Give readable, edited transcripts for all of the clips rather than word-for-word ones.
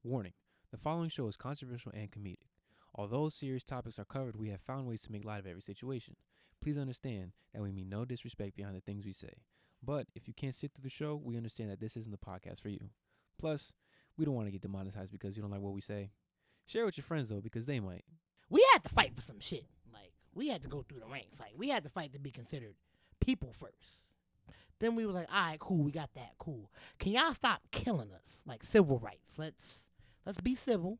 Warning: the following show is controversial and comedic. Although serious topics are covered, we have found ways to make light of every situation. Please understand that we mean no disrespect behind the things we say. But if you can't sit through the show, we understand that this isn't the podcast for you. Plus, we don't want to get demonetized because you don't like what we say. Share with your friends, though, because they might. We had to fight for some shit. Like, we had to go through the ranks. Like, we had to fight to be considered people first. Then we was like, all right, cool, we got that, cool. Can y'all stop killing us? Like, civil rights. Let's be civil.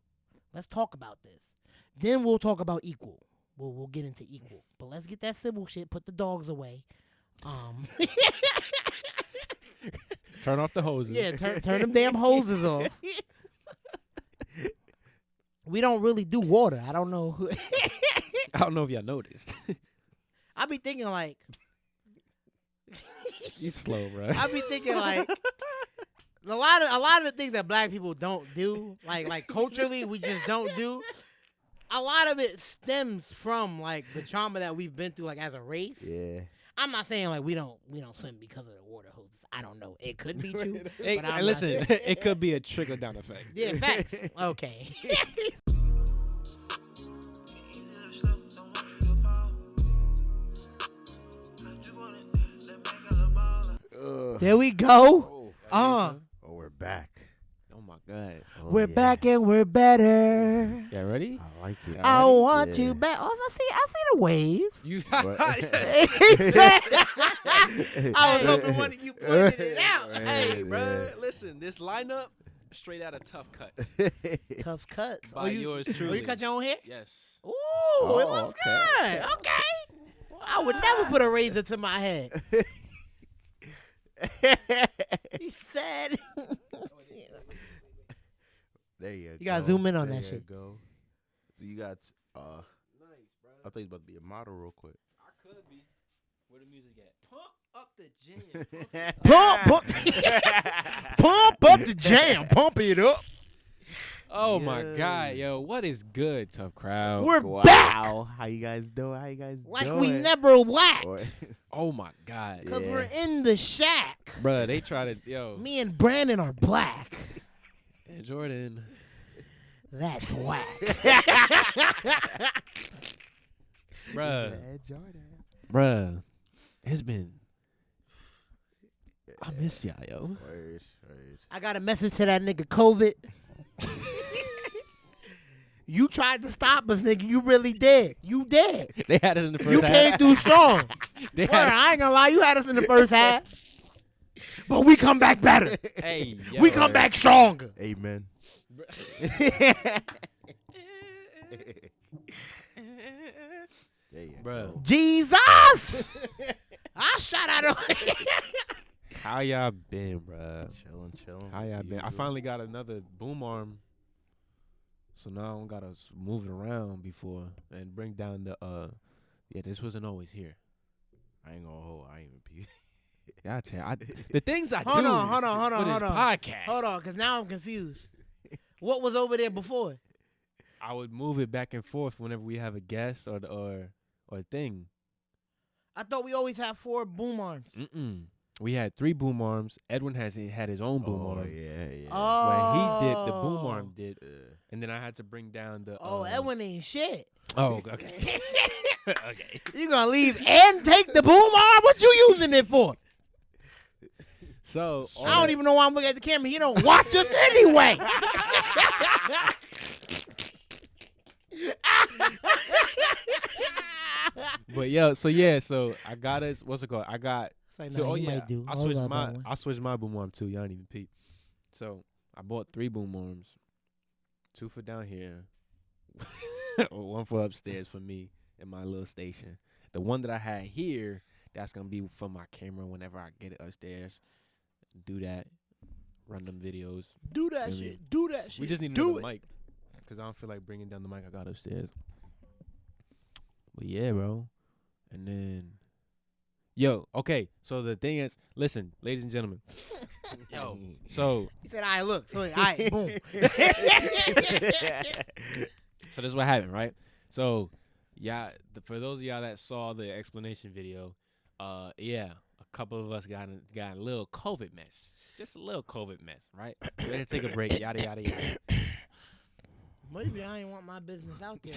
Let's talk about this. Then we'll talk about equal. We'll get into equal. But let's get that civil shit, put the dogs away. Turn off the hoses. Yeah, turn them damn hoses off. We don't really do water. I don't know. I don't know if y'all noticed. I be thinking like. You slow, bro. I be thinking like. A lot of the things that black people don't do, like culturally, we just don't do. A lot of it stems from like the trauma that we've been through, like as a race. Yeah. I'm not saying like we don't swim because of the water hoses. I don't know. It could be true. Hey, but I'm listen, not sure. it could be a trickle down effect. Yeah, facts. Okay. There we go. Oh, we're back. oh my God. Oh, We're yeah. back and we're better. Yeah, ready? I like it. I Alright. want Yeah. you back. Oh, I see the waves. You. What? I was hoping one of you pointed it out. Hey, Yeah. bro, listen, this lineup straight out of Tough Cuts Tough cuts. by yours Oh, truly. you cut your own hair? Yes. Ooh, it Oh, looks okay. good. Okay. Well, I would never put a razor to my head. He said. There you go. You gotta zoom in on There that you shit. Go. So you got Nice, bro. I thought you was about to be a model real quick. I could be. Where the music at? Pump up the jam. Pump up the jam. Pump it up. Oh my Yeah. God, yo, what is good, Tough Crowd? We're Wow. back. How you guys doing? How you guys Like doing? we never whacked. Or- Oh my God, Because Yeah. we're in the shack. bruh, they try to, yo, Me and Brandon are black. and Jordan, That's whack. bruh, Yeah, Jordan. bruh, it's been, I miss y'all, yo. Word. I got a message to that nigga COVID. You tried to stop us, nigga. You really did. You did. They had us in the first You half. came through strong. They Word, had, I ain't gonna lie. You had us in the first half. But we come back better. hey, yo, We come back stronger. Amen. There you Bruh. go. Jesus. I shot out of How y'all been, bruh? Chilling. How y'all been? I finally got another boom arm, so now I don't gotta move it around before and bring down the Yeah, this wasn't always here. I ain't gonna hold. I ain't even pee. Yeah, I tell you, the things I Hold do. on. for this podcast. Hold on, because now I'm confused. What was over there before? I would move it back and forth whenever we have a guest or thing. I thought we always had 4 boom arms. We had 3 boom arms. Edwin had his own boom arm. Yeah. Oh. When he did, the boom arm did, and then I had to bring down the. Oh, Edwin ain't shit. Oh, okay. Okay. You gonna leave and take the boom arm? What you using it for? So I don't even know why I'm looking at the camera. He don't watch us anyway. But yo, so I got us. What's it called? I got. Like, So, nah, he might do. I Hold switched up, my Edwin. I switched my boom arm too. Y'all didn't even peep. So I bought 3 boom arms, 2 for down here, 1 for upstairs for me and my little station. The one that I had here, that's gonna be for my camera whenever I get it upstairs. Do that, run them videos. Do that Really? shit. Do that shit. We just need do another mic, cause I don't feel like bringing down the mic I got upstairs. But yeah, bro, and then. Yo, okay, so the thing is, listen, ladies and gentlemen. Yo, so He said, "All right, look. So, all right, boom." so this is what happened, right? So, yeah, for those of y'all that saw the explanation video, yeah, a couple of us got a little COVID mess. Just a little COVID mess, right? We had to take a break, yada, yada, yada. Maybe I ain't want my business out there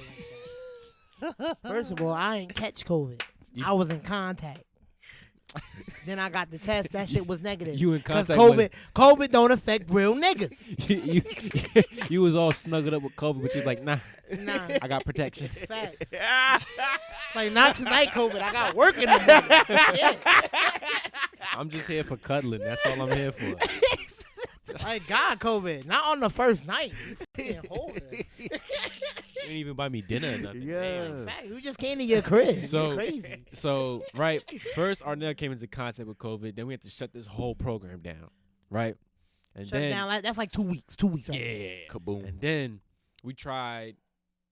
like that. First of all, I ain't catch COVID. You- I was in contact. Then I got the test. That shit was negative. You in Because contact COVID don't affect real niggas. you was all snuggled up with COVID, but you was like, nah, Nah. I got protection. Facts. It's like, not tonight, COVID. I got work in the morning. Shit. I'm just here for cuddling. That's all I'm here for. Like, God, COVID. Not on the first night. You can't hold it. You didn't even buy me dinner or nothing. Yeah. Fact, you just came to your crib. So- You're crazy. So, right, first Arnell came into contact with COVID. Then we had to shut this whole program down, right? And Shut it then, down. Like, that's like 2 weeks. 2 weeks. Right yeah, there. yeah, yeah. Kaboom. And then we tried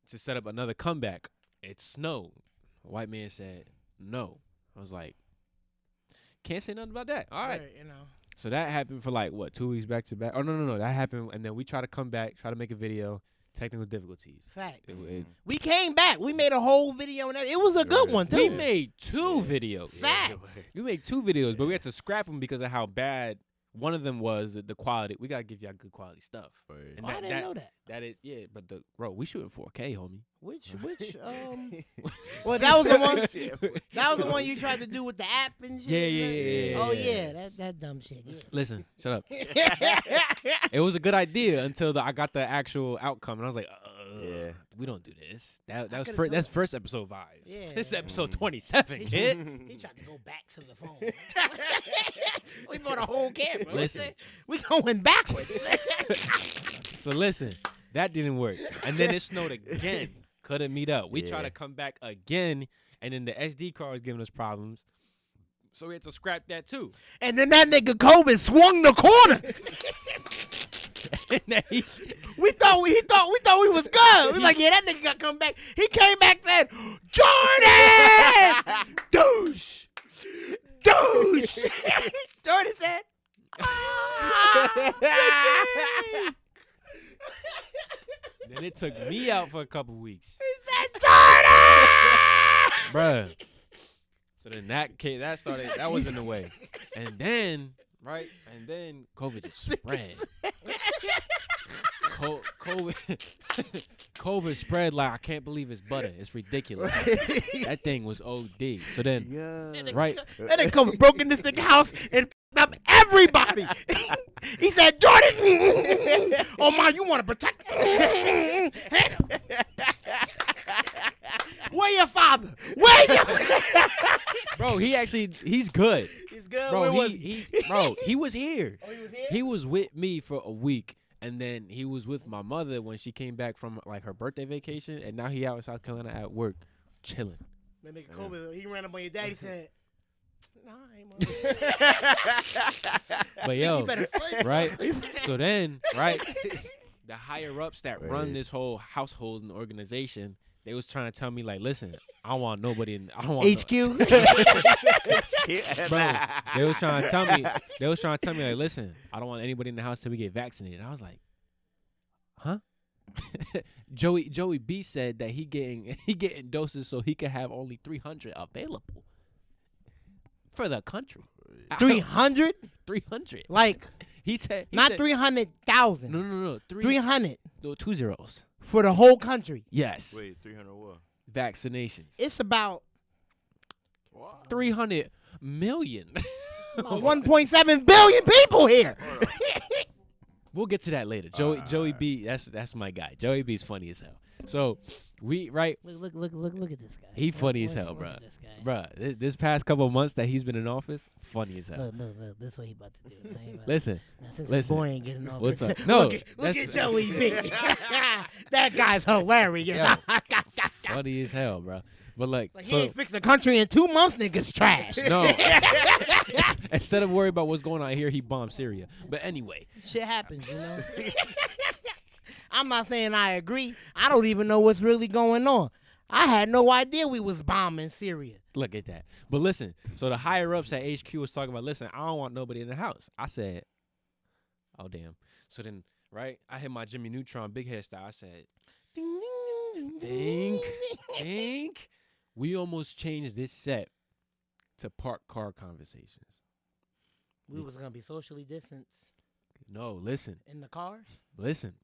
to set up another comeback. It snowed. A white man said no. I was like, can't say nothing about that. All right. You know. So that happened for like, what, 2 weeks back to back? Oh, no. That happened. And then we tried to come back, try to make a video. Technical difficulties. Facts. It- We came back. We made a whole video and everything. It was a good one, too. we made two videos. Facts. We made two videos, but we had to scrap them because of how bad one of them was. The quality. We gotta give y'all good quality stuff. Right. And Oh, I didn't know that. That is, yeah. But we shooting 4K, homie. Which, well, that was the one. That was the one you tried to do with the app and shit. Yeah. Oh yeah, that dumb shit. Yeah. Listen, shut up. It was a good idea until I got the actual outcome, and I was like, Yeah. we don't do this. That was could've that's told- first episode vibes. Yeah. This is episode 27, kid. He tried to go back to the phone. We bought a whole camera. Listen. We going backwards. So listen, that didn't work, and then it snowed again. Couldn't meet up. We Yeah. tried to come back again, and then the SD card was giving us problems, so we had to scrap that too. And then that nigga COVID swung the corner. And then We thought we was good. We was like, yeah, that nigga got to come back. He came back then. Jordan! Douche! Jordan said, then it took me out for a couple weeks, he said, Jordan! bruh. So then that started. That was in the way, and then COVID just spread. COVID spread like I can't believe it's butter. It's ridiculous. That thing was OD. So then, Yeah. right? And then COVID broke in this nigga house and f***ed up everybody. He said, Jordan, oh my, you want to protect Where your father? Where your Bro, he's good. He's good. Bro, Where was he was here. Oh, he was here? He was with me for a week, and then he was with my mother when she came back from like her birthday vacation, and now he out in South Carolina at work, chilling. That nigga COVID, he ran up on your dad. He said, nah, I ain't But You yo, better sleep. right? So then, right, the higher ups that run Right. this whole household and organization, they was trying to tell me like, listen, I don't want nobody in. I don't want HQ. bro. They was trying to tell me. They was trying to tell me like, listen, I don't want anybody in the house till we get vaccinated. I was like, huh? Joey B said that he getting doses so he could have only 300 available for the country. 300? 300. Like, He said not said- 300,000. No. 300 No, 2 zeros. for the whole country. Yes. Wait, 300 what? Vaccinations. It's about 300 million. 1.7 billion people here. We'll get to that later. Joey B, that's my guy. Joey B's funny as hell. So we right, Look at this guy. he funny as hell, Look bro. at this guy. Bruh, this past couple of months that he's been in office, funny as hell. Look, this is what he about to do. I ain't about- Listen, Now, since listen. this boy ain't getting off. What's up? No, look at that's- Joey B. That guy's hilarious. Yo. funny as hell, bro. But like, Like, he so ain't fixed the country in 2 months, niggas trash. no. Instead of worry about what's going on here, he bombed Syria. But anyway, Shit happens, you know. I'm not saying I agree. I don't even know what's really going on. I had no idea we was bombing Syria. look at that. But listen, so the higher ups at HQ was talking about, listen, I don't want nobody in the house. I said, oh damn. So then, right, I hit my Jimmy Neutron big head style. I said, think. We almost changed this set to parked car conversations. We was gonna be socially distanced No, listen. in the cars. Listen.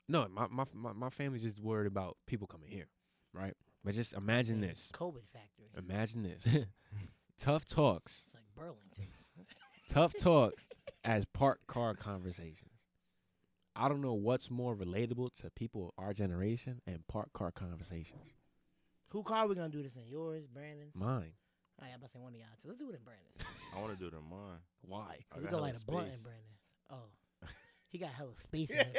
No, my family's just worried about people coming here, right? But just imagine this. COVID factory. Imagine this. Tough talks. It's like Burlington. Tough talks as parked car conversations. I don't know what's more relatable to people of our generation and parked car conversations. Who car we gonna do this in? Yours, Brandon's? Mine. All right, I'm about to say one of y'all. So let's do it in Brandon's. I want to do it in mine. Why? I We got go light hella a blunt in space. Brandon's. Oh, he got hella space in it.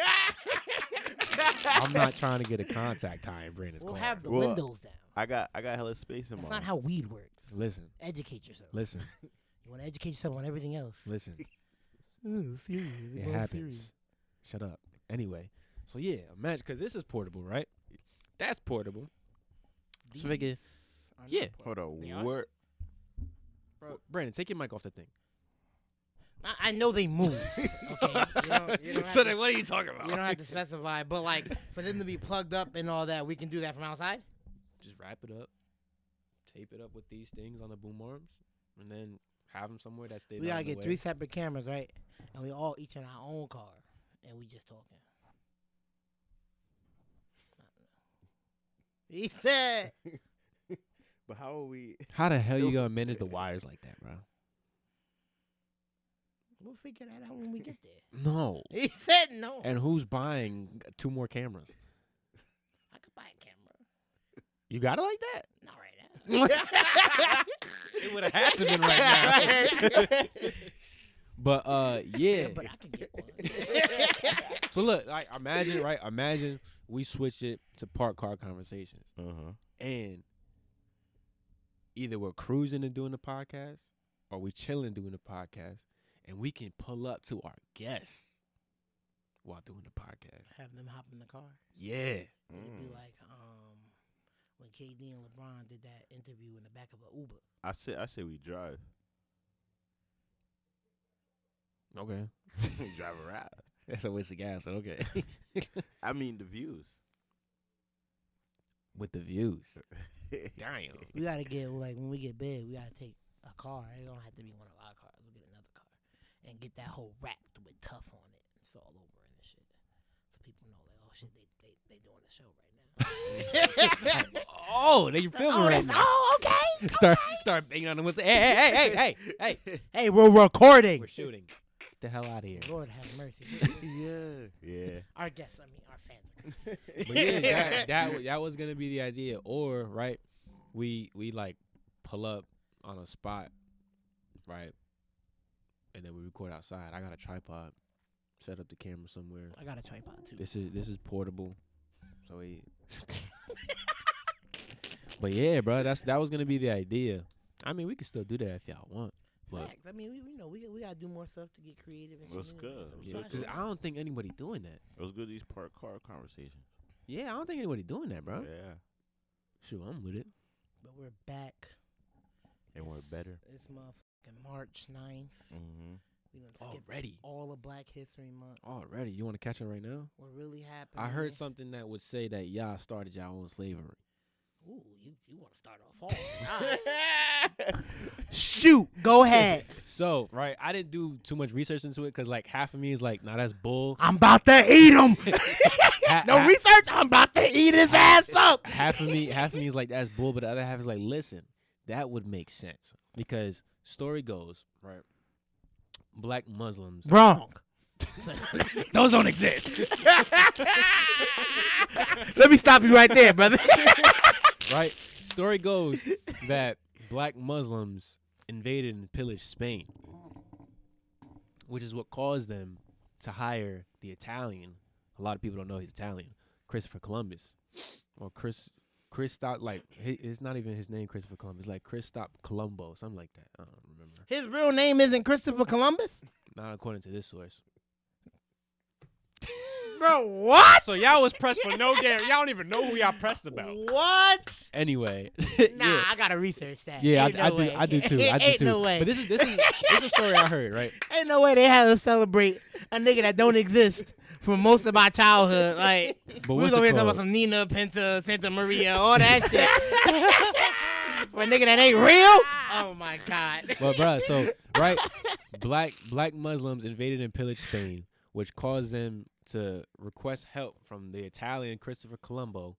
I'm not trying to get a contact tie in Brandon's We'll car. have the Well, windows down. I got hella space in That's mine. not how weed works. Listen, Educate yourself. listen, You want to educate yourself on everything else. listen. Ooh, serious. It happens. Shut up. Anyway, so yeah, imagine, because this is portable, right? That's portable. So they get- yeah. Hold on. They are? What? Bro, Brandon, take your mic off the thing. I know they move. Okay. You don't So have then to, what are you talking about? you don't have to specify, but like for them to be plugged up and all that, we can do that from outside. Just wrap it up, tape it up with these things on the boom arms, and then have them somewhere that stays We out gotta of the get way. 3 separate cameras, right? And we all each in our own car, and we just talking. He said, But how are we? How the hell you gonna manage the wires like that, bro? "We'll figure that out when we get there." No. He said no. And who's buying 2 more cameras? I could buy a camera. You got it like that? Not right now. It would have had to been right now. But yeah. But I can get one. So look, like imagine, right? Imagine we switch it to park car conversations, and either we're cruising and doing the podcast, or we chilling doing the podcast, and we can pull up to our guests while doing the podcast. Have them hop in the car. Yeah. It'd be like when KD and LeBron did that interview in the back of an Uber. I say we drive. Okay. Drive around. That's a waste of gas, but okay. I mean the views. With the views. Damn. We gotta get like when we get big, we gotta take a car. It don't have to be one of our cars. We'll get another car and get that whole wrapped with T.U.F.F on it. It's all over and the shit, so people know like, oh shit, they doing the show right now. Oh, they filming right now. Oh, okay. Start banging on them with the hey. Hey, we're recording. We're shooting. Get the hell out of here. Lord have mercy. Yeah. Our guests, I mean our fans. But yeah, that was gonna be the idea. Or right, we like pull up on a spot, right, and then we record outside. I got a tripod, set up the camera somewhere. I got a tripod too. This is portable, so we. But yeah, bro, that was gonna be the idea. I mean, we can still do that if y'all want. But Facts. I mean, we gotta do more stuff to get creative. And What's shit, good? So we yeah, try because shit. I don't think anybody doing that. It was good. These park car conversations. Yeah, I don't think anybody doing that, bro. Yeah. Shoot, I'm with it. But we're back. And we're better. It's motherfucking March 9th. Mm-hmm. We done skipped Already. all of Black History Month. Already. You want to catch it right now? What really happened? I heard something that would say that y'all started y'all own slavery. Ooh, you want to start off hard. Shoot, go ahead. So, right, I didn't do too much research into it because, like, half of me is like, nah, that's bull. I'm about to eat him. Ha- No ha- research. I'm about to eat his ass up. half of me is like, that's bull, but the other half is like, listen, that would make sense because story goes, right, Black Muslims. Wrong. Those don't exist. Let me stop you right there, brother. Right? Story goes that Black Muslims invaded and pillaged Spain, which is what caused them to hire the Italian. A lot of people don't know he's Italian. Christopher Columbus. Or Christoph, like, it's not even his name, Christopher Columbus. Like Christoph Colombo, something like that. I don't remember. His real name isn't Christopher Columbus? Not according to this source. Bro, what? So y'all was pressed for no damn. Y'all don't even know who y'all pressed about. What? Anyway. Nah, yeah. I gotta research that. Yeah, Ain't no way. I do too. Ain't no way. But this is a story I heard, right? Ain't no way they had to celebrate a nigga that don't exist for most of my childhood. Like, But we was what's over it here talking about called? some Nina, Penta, Santa Maria, all that shit. For a nigga that ain't real? Oh my God. Well, bruh, so right, black Muslims invaded and pillaged Spain, which caused them to request help from the Italian Christopher Colombo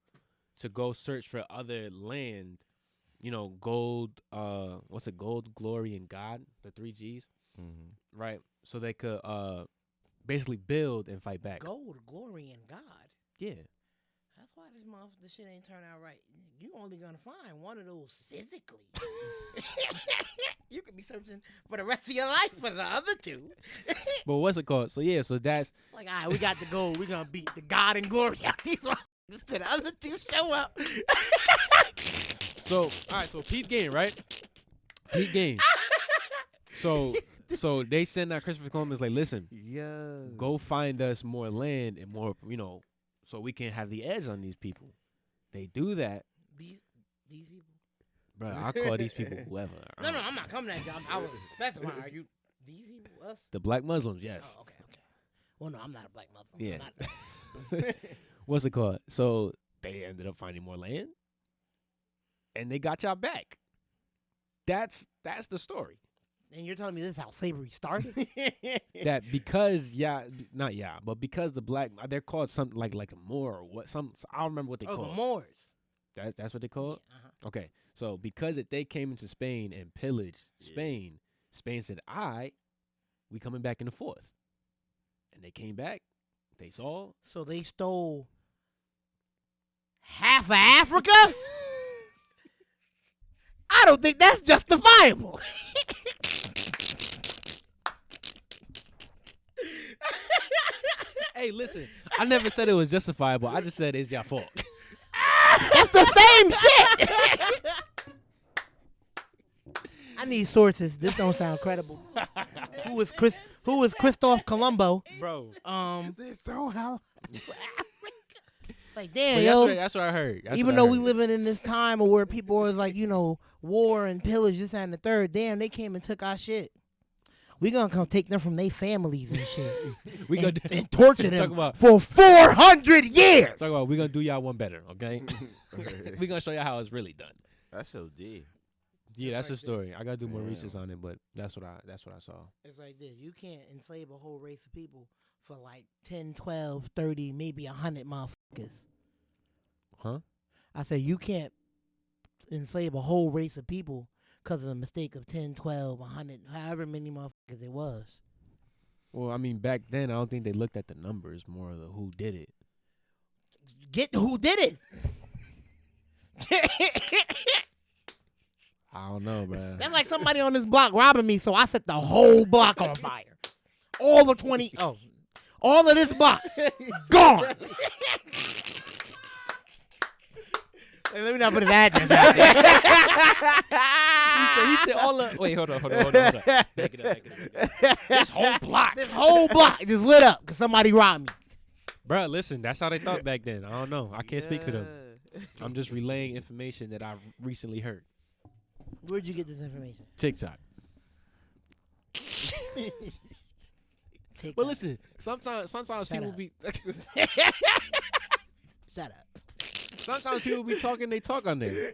to go search for other land, gold, what's it, gold, glory, and God, the 3 Gs, right? So they could basically build and fight back. Gold, glory, and God. Yeah. That's why this shit ain't turn out right. You only gonna find one of those physically. You could be searching for the rest of your life for the other two. But what's it called? So yeah, so that's It's like, all right, we got the gold. We gonna beat the God and glory out these ones till the other two show up. so. All right, so peep game, right? Peep game. So they send out Christopher Columbus like, listen, go find us more land and more, so we can have the edge on these people. They do that. These people. Bro, I call these people whoever. No, I'm not coming at you. I was specifying. Are you these people? Us? The black Muslims, yes. Oh, okay. Well, no, I'm not a black Muslim. Yeah. So not What's it called? So they ended up finding more land, and they got y'all back. That's the story. And you're telling me this is how slavery started? That because but because the black, they're called something like a Moor or what? I don't remember what they called. The Moors. That's what they called. Yeah, Okay, so because they came into Spain and pillaged Spain, Spain said, we coming back in the 4th. And they came back. They saw. So they stole half of Africa? I don't think that's justifiable. Hey, listen, I never said it was justifiable. I just said it's your fault. That's the same shit. I need sources. This don't sound credible. Who was Christoph Colombo? Bro. They stole how? It's like, damn, But yo. that's what I heard. Even though we living in this time where people was like, war and pillage, this and the third, damn, they came and took our shit. We gonna come take them from their families and shit. and torture them for 400 years. Talk about we gonna do y'all one better, okay? We gonna show y'all how it's really done. That's so deep. Yeah, that's the like story. I gotta do more Damn. research on it, but that's what I saw. It's like this. You can't enslave a whole race of people for like 10, 12, 30, maybe 100 motherfuckers. Huh? I said you can't enslave a whole race of people because of the mistake of 10, 12, 100, however many motherfuckers it was. Well, I mean, back then I don't think they looked at the numbers, more of the who did it. Get who did it. I don't know, bro. That's like somebody on this block robbing me, so I set the whole block on fire. All of this block gone. Hey, let me not put his address out there. He said all the. Wait, hold on. Back it up. This whole block. This whole block just lit up because somebody robbed me. Bro, listen, that's how they thought back then. I don't know. I can't speak for them. I'm just relaying information that I recently heard. Where'd you get this information? TikTok. But listen, sometimes Shut people up. be. Shut up. Sometimes people be talking. They talk on there.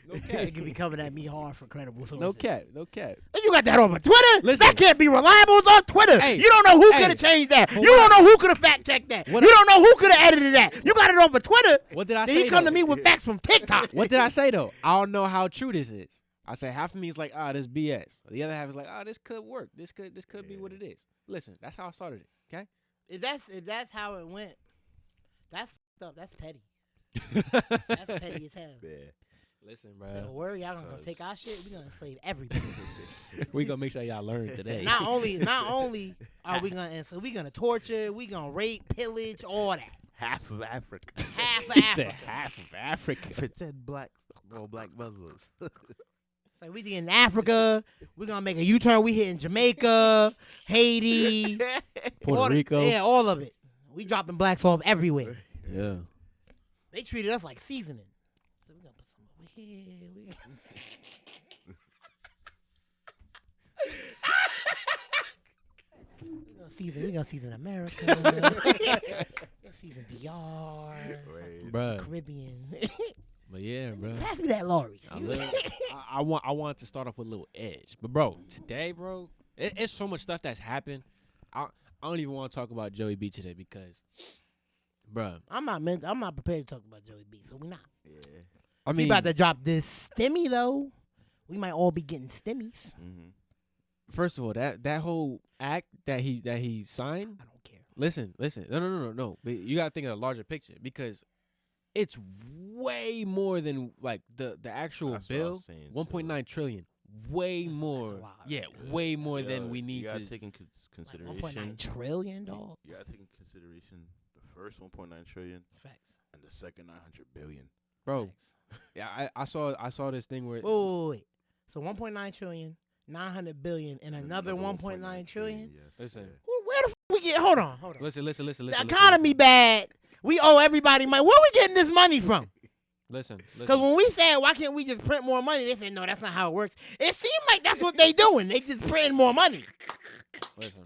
No cap. They can be coming at me hard for credible sources. No cap. And you got that over Twitter? Listen. That can't be reliable. It's on Twitter. Hey. You don't know who Hey. could have changed that. Hold You on. don't know who could have fact checked that. What You don't know who could have edited that. You got it over Twitter. What did I Then say? he come though? to me with facts from TikTok. What did I say though? I don't know how true this is. I say half of me is like, this BS. The other half is like, this could work. This could be what it is. Listen, that's how I started it. Okay. If that's how it went, that's f***ed up. That's petty. That's petty as hell. Yeah. Listen, So bro. worry, y'all gonna come take our shit. We gonna enslave everybody. We gonna make sure y'all learn today. Not only are we gonna enslave, we gonna torture, we gonna rape, pillage, all that. Half of Africa. Half of He Africa. said half of Africa. Pretend black Muslims. Like we in Africa, we gonna make a U-turn. We hitting Jamaica, Haiti, Puerto Rico. Yeah, all of it. We dropping blacks off everywhere. Yeah. They treated us like seasoning. So we gonna put some over here. We gonna season America. We gonna season DR, Bruh. Caribbean. But yeah, bro. Pass me that Lori. I wanted to start off with a little edge. But bro, today, bro, it's so much stuff that's happened. I don't even want to talk about Joey B today because, bruh. I'm not prepared to talk about Joey B. So we not. Yeah. I He mean, about to drop this stimmy though. We might all be getting stimmies. Mm-hmm. first of all, that whole act that he signed. I don't care. Listen. No. But you gotta think of the larger picture because it's way more than like the actual That's what I bill. was saying, 1.9 trillion. Way That's a more. lot, Yeah, right? way more than Yo, we need you gotta to. take in Like consideration. 1.9 trillion, dog. You gotta take in consideration the first 1.9 trillion Facts. and the second 900 billion. Bro, Facts. yeah, I saw this thing where Wait. So 1.9 trillion, 900 billion, and another 1.9 trillion. Yes. Listen. yeah. Where the we get? Hold on. listen. The economy bad. We owe everybody money. Where we getting this money from? Listen. Because when we said, why can't we just print more money? They said, no, that's not how it works. It seemed like that's what they doing. They just printing more money. Listen.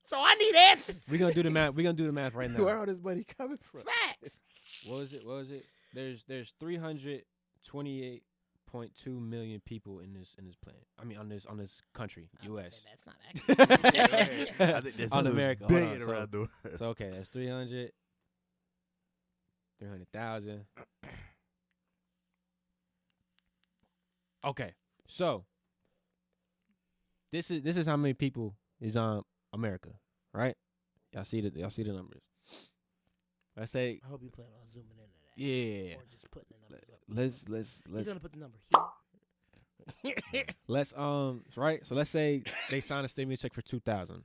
So I need answers. We're gonna do the math. We're gonna do the math right now. Where all this money coming from? Facts. What was it? There's 328.2 million people in this planet. I mean on this country, I would U.S. say that's not accurate. I think there's On another America, hold billion on, so- around the world. So okay, that's 300,000. Okay, so this is how many people is on America, right? Y'all see the numbers. Let's say I hope you plan on zooming into that. yeah. Or just putting the numbers up. Let's He's going to put the number here. let's right. So let's say they sign a stimulus check for 2,000.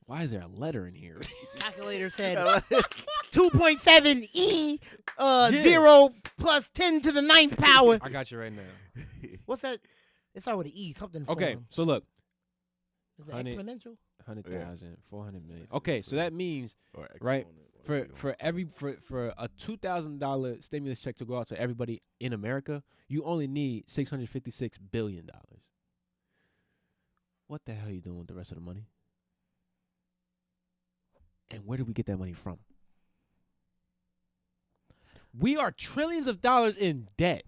Why is there a letter in here? Calculator said 2.7 E Yeah. 0 plus 10 to the ninth power. I got you right now. What's that? It starts with an E, something. Okay, form. so look, Is it 100. exponential? 100,000, 400 million. Okay, so that means Or Right. exponent, for a $2,000 stimulus check to go out to everybody in America, you only need $656 billion. What the hell are you doing with the rest of the money? And where did we get that money from? We are trillions of dollars in debt.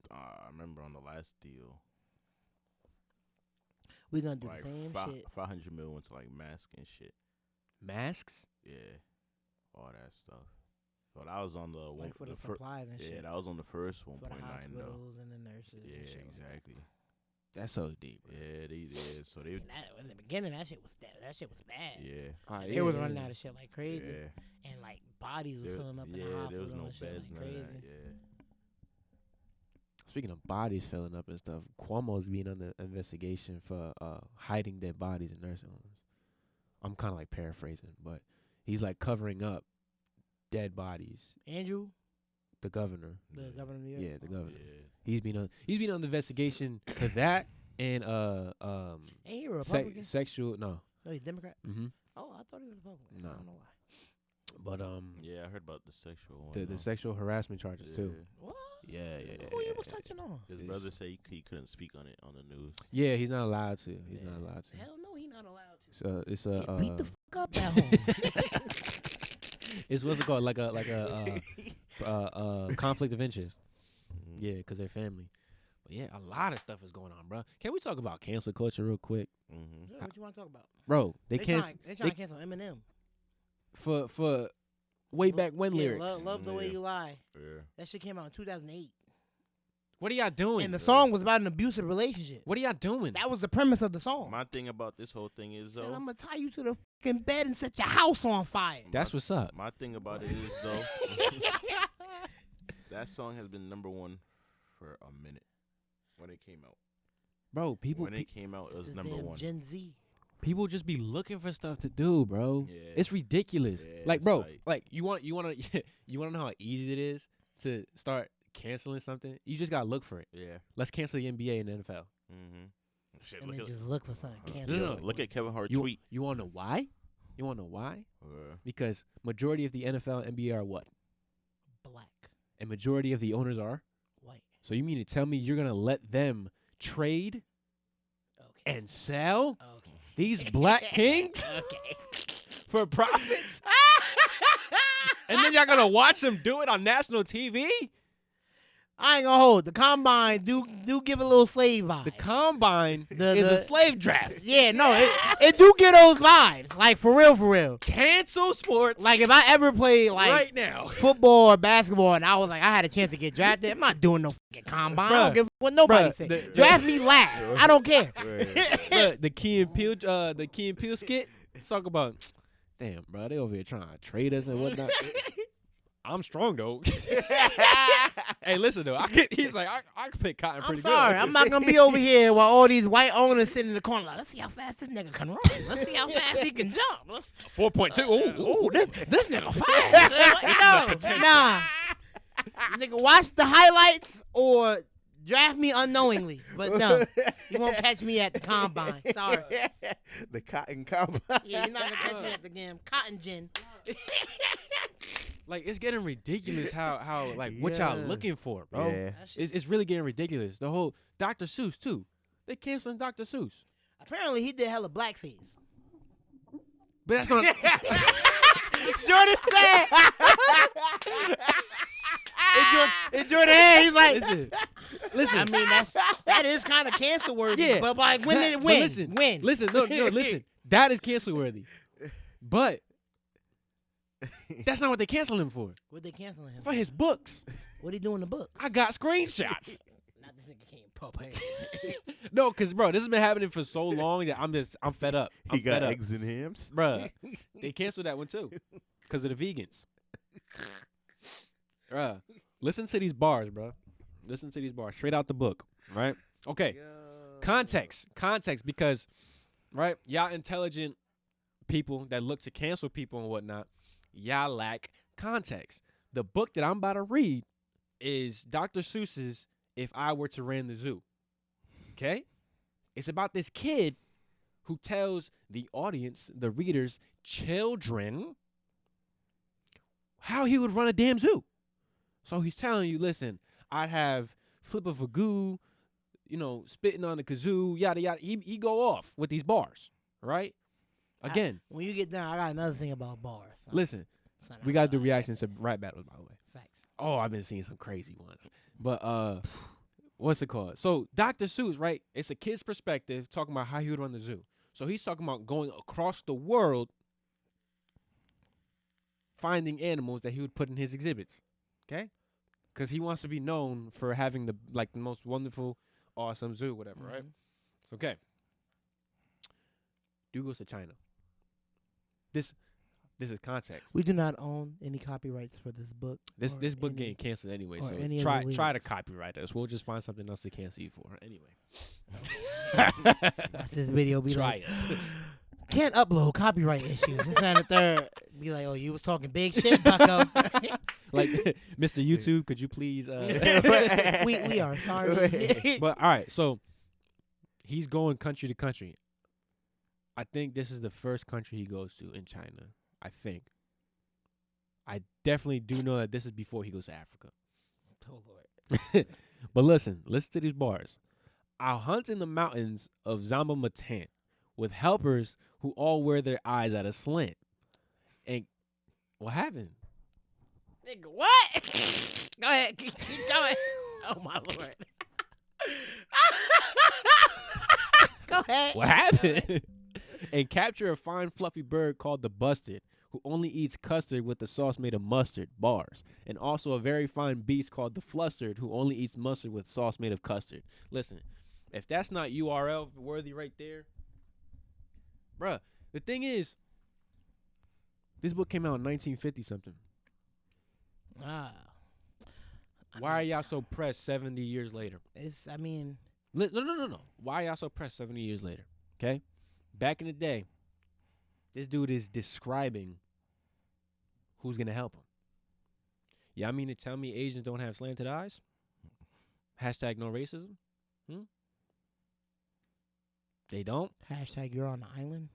I remember on the last deal, We're going to do like the same shit. 500 million went to like mask and shit. Masks? Yeah, all that stuff. But I was on the one Like for the supplies and shit. Yeah, that was on the first For 1.9 the though. hospitals and the nurses. and Yeah, shit. exactly. That's so deep. Bro. Yeah, they did. So they, And in the beginning, that shit was bad. yeah, Alright, They was running out of shit like crazy, yeah. and like bodies was filling up in the there hospital was no and shit beds, like none of crazy. that. Yeah. Speaking of bodies filling up and stuff, Cuomo's being under investigation for hiding dead bodies in nursing homes. I'm kind of like paraphrasing, but he's like covering up dead bodies. Andrew, The governor, the governor of New York. yeah, the governor. Yeah. He's been on the investigation for that and Ain't he a Republican? sexual no. No, he's Democrat. Mm-hmm. Oh, I thought he was Republican. No. I don't know why. But Yeah, I heard about the sexual one. the sexual harassment charges too. What? Yeah. Who you was touching on? His It's- brother said he couldn't speak on it on the news. Yeah, he's not allowed to. He's not allowed to. Hell no, he not allowed to. So it's Get beat the fuck up at home. it's what's it called like a conflict of interest. Mhm. Yeah, because they're family. But yeah, a lot of stuff is going on, bro. Can we talk about cancel culture real quick, Mhm. Yeah, what you want to talk about? bro? They trying, can't they trying to cancel Eminem. for way back when Yeah, lyrics. Love the way Yeah. you lie. Yeah. That shit came out in 2008, What are y'all doing? and the song was about an abusive relationship. What are y'all doing? That was the premise of the song. My thing about this whole thing is Said, though. I'm gonna tie you to the fucking bed and set your house on fire. That's what's up, My thing about it is though. That song has been #1 for a minute when it came out. bro. People When it came out, it was This number damn one. Gen Z. people just be looking for stuff to do, bro. Yeah. It's ridiculous. Yeah, like, it's bro, like- you want to know how easy it is to start canceling something? You just gotta look for it. Yeah. Let's cancel the NBA and NFL. Mm-hmm. Shit, And look then at just look for something. uh, Cancel. No. Look at Kevin Hart You tweet. you want to know why? You want to know why? Uh, Because majority of the NFL and NBA are what? Black, And majority of the owners are? white. So you mean to tell me you're going to let them trade Okay. and sell Okay. these black kings Okay. for profits? And then y'all gonna watch him do it on national TV? I ain't gonna hold the combine. Do give a little slave vibe. The combine is a slave draft. Yeah, no, it do get those vibes. Like for real. Cancel sports. Like if I ever played like right now, football or basketball, and I was like I had a chance to get drafted, I'm not doing no fucking combine. I don't give a what nobody say. Draft me last. I don't care. The Key and Peele skit. Talk about, damn, bro, they over here trying to trade us and whatnot. I'm strong though. Hey, listen though, he's like, I can pick cotton pretty good. I'm sorry, I'm not gonna be over here while all these white owners sitting in the corner like, let's see how fast this nigga can run. Let's see how fast he can jump. 4.2. Ooh, this nigga fast. Nah. Nigga, watch the highlights or draft me unknowingly. But no, you won't catch me at the combine. Sorry. The cotton combine. Yeah, you're not gonna catch me at the damn cotton gin. Like, it's getting ridiculous how like what y'all looking for, bro. Yeah. It's really getting ridiculous. The whole Dr. Seuss too. They canceling Dr. Seuss. Apparently he did hella blackface. But that's not. Jordan said. It's Jordan. He's like, listen. I mean, that is kind of cancel worthy. Yeah, but like, when did it win? Listen, no, listen. That is cancel worthy. But that's not what they canceling him for. What they canceling him for? His books. What he do in the book? I got screenshots. Not this nigga can't pop head. No, because, bro, this has been happening for so long that I'm fed up. He got eggs and hams? Bruh, they canceled that one too because of the vegans. Bruh, listen to these bars, bro. Listen to these bars. Straight out the book, right? Okay. Context, because, right, y'all intelligent people that look to cancel people and whatnot, y'all lack context. The book that I'm about to read is Dr. Seuss's If I Were to Ran the Zoo. Okay? It's about this kid who tells the audience, the readers, children, how he would run a damn zoo. So he's telling you, listen, I'd have Flip of a Goo, spitting on the kazoo, yada, yada. He go off with these bars, right? Again. When you get down, I got another thing about bars. Listen, we got to do reactions to rap battles, by the way. Facts. Oh, I've been seeing some crazy ones. But what's it called? So Dr. Seuss, right? It's a kid's perspective talking about how he would run the zoo. So he's talking about going across the world finding animals that he would put in his exhibits. Okay? Because he wants to be known for having the most wonderful, awesome zoo, whatever, right? It's okay. Dude goes to China. This is context. We do not own any copyrights for this book. This book getting canceled anyway, so try to copyright us. We'll just find something else to cancel you for. Anyway. This video be try like, us. Can't upload, copyright issues. This and the third. Be like, oh, you was talking big shit, bucko. Like, Mr. YouTube, could you please? We are sorry. But all right, so he's going country to country. I think this is the first country he goes to in China. I think. I definitely do know that this is before he goes to Africa. Oh, Lord. But listen to these bars. I'll hunt in the mountains of Zamba Matan with helpers who all wear their eyes at a slant. And what happened? Nigga, what? Go ahead. Keep going. Oh, my Lord. Go ahead. What happened? And capture a fine fluffy bird called the bustard, who only eats custard with the sauce made of mustard, bars. And also a very fine beast called the flustered, who only eats mustard with sauce made of custard. Listen, if that's not URL worthy right there, bruh, the thing is, this book came out in 1950 something. Why are y'all so pressed 70 years later? No. Why are y'all so pressed 70 years later? Okay? Back in the day, this dude is describing who's going to help him. Y'all mean to tell me Asians don't have slanted eyes? Hashtag no racism? They don't? Hashtag you're on the island?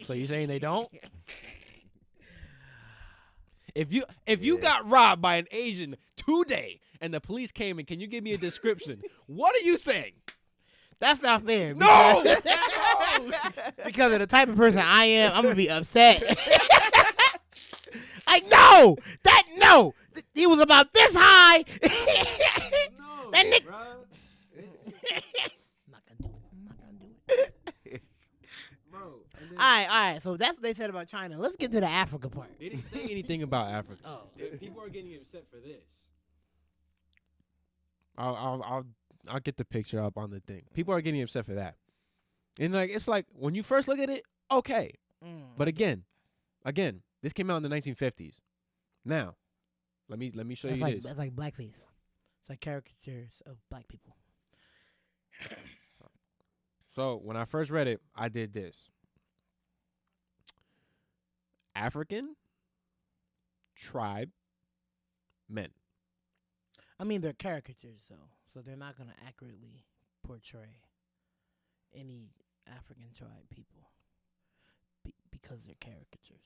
So you saying they don't? If you got robbed by an Asian today and the police came in, can you give me a description? What are you saying? That's not fair. No! Because of the type of person I am, I'm going to be upset. Like, no! He was about this high. No, That nigga. bro. I'm not gonna do it. Bro. And then All right. So that's what they said about China. Let's get to the Africa part. they didn't say anything about Africa. Oh. People are getting upset for this. I'll get the picture up on the thing. People are getting upset for that. And like it's like when you first look at it, okay. But again, this came out in the 1950s. Now, let me show you this. That's like blackface. It's like caricatures of black people. So when I first read it, I did this. African tribe men. I mean, they're caricatures, though, so they're not going to accurately portray any African tribe people because they're caricatures.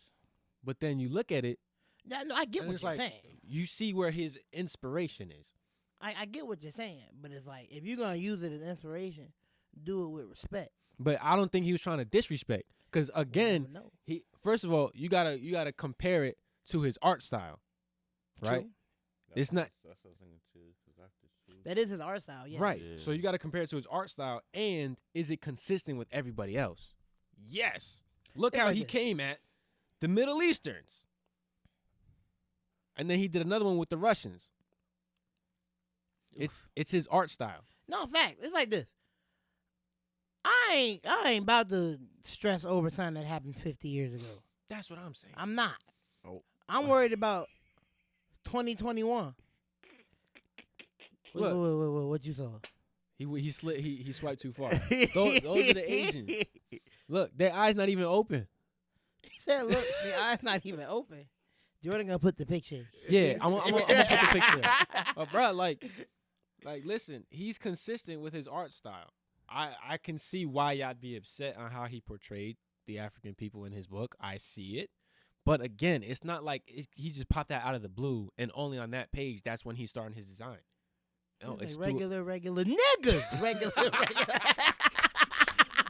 But then you look at it, Yeah, no, I get and what it's you're like, saying. you see where his inspiration is. I get what you're saying, but it's like, if you're going to use it as inspiration, do it with respect. But I don't think he was trying to disrespect. Because again, No. he first of all, you gotta compare it to his art style, right? True. It's not- That's what I was thinking too. 'Cause after school- That is his art style, yeah. Right. Yeah. So you gotta compare it to his art style, and is it consistent with everybody else? Yes. Look It's how like he this. came at the Middle Easterns, and then he did another one with the Russians. It's his art style. No, in fact, it's like this. I ain't about to stress over something that happened 50 years ago. That's what I'm saying. I'm not. Oh. I'm worried about 2021. Wait, Look. what you saw? He swiped too far. those are the Asians. Look, their eyes not even open. He said, look, the eye's not even open. Jordan gonna put the picture. Yeah, I'm gonna put the picture up. Bro, like, listen, he's consistent with his art style. I can see why y'all be upset on how he portrayed the African people in his book. I see it. But again, it's not like he just popped that out of the blue, and only on that page, that's when he's starting his design. No, It's it's like through- regular niggas. regular.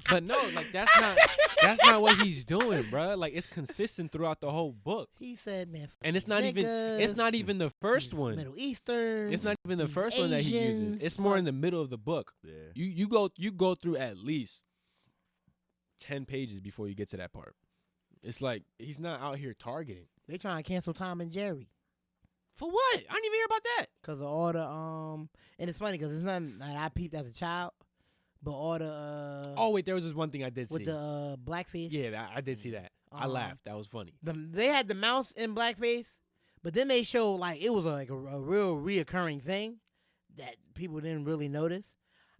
But no, like that's not what he's doing, bro. Like it's consistent throughout the whole book, He said, man. and it's not even the first these one. Middle Eastern. It's not even the these first one that he uses. Asians, It's more in fuck. the middle of the book. Yeah. You go through at least 10 pages before you get to that part. It's like he's not out here targeting. They trying to cancel Tom and Jerry For what? I didn't even hear about that. because of all the and it's funny because it's nothing that I peeped as a child, but all the Oh wait, there was this one thing I did with see. the blackface. Yeah, I did see that. I laughed. That was funny. They had the mouse in blackface, but then they showed like it was like a real reoccurring thing that people didn't really notice.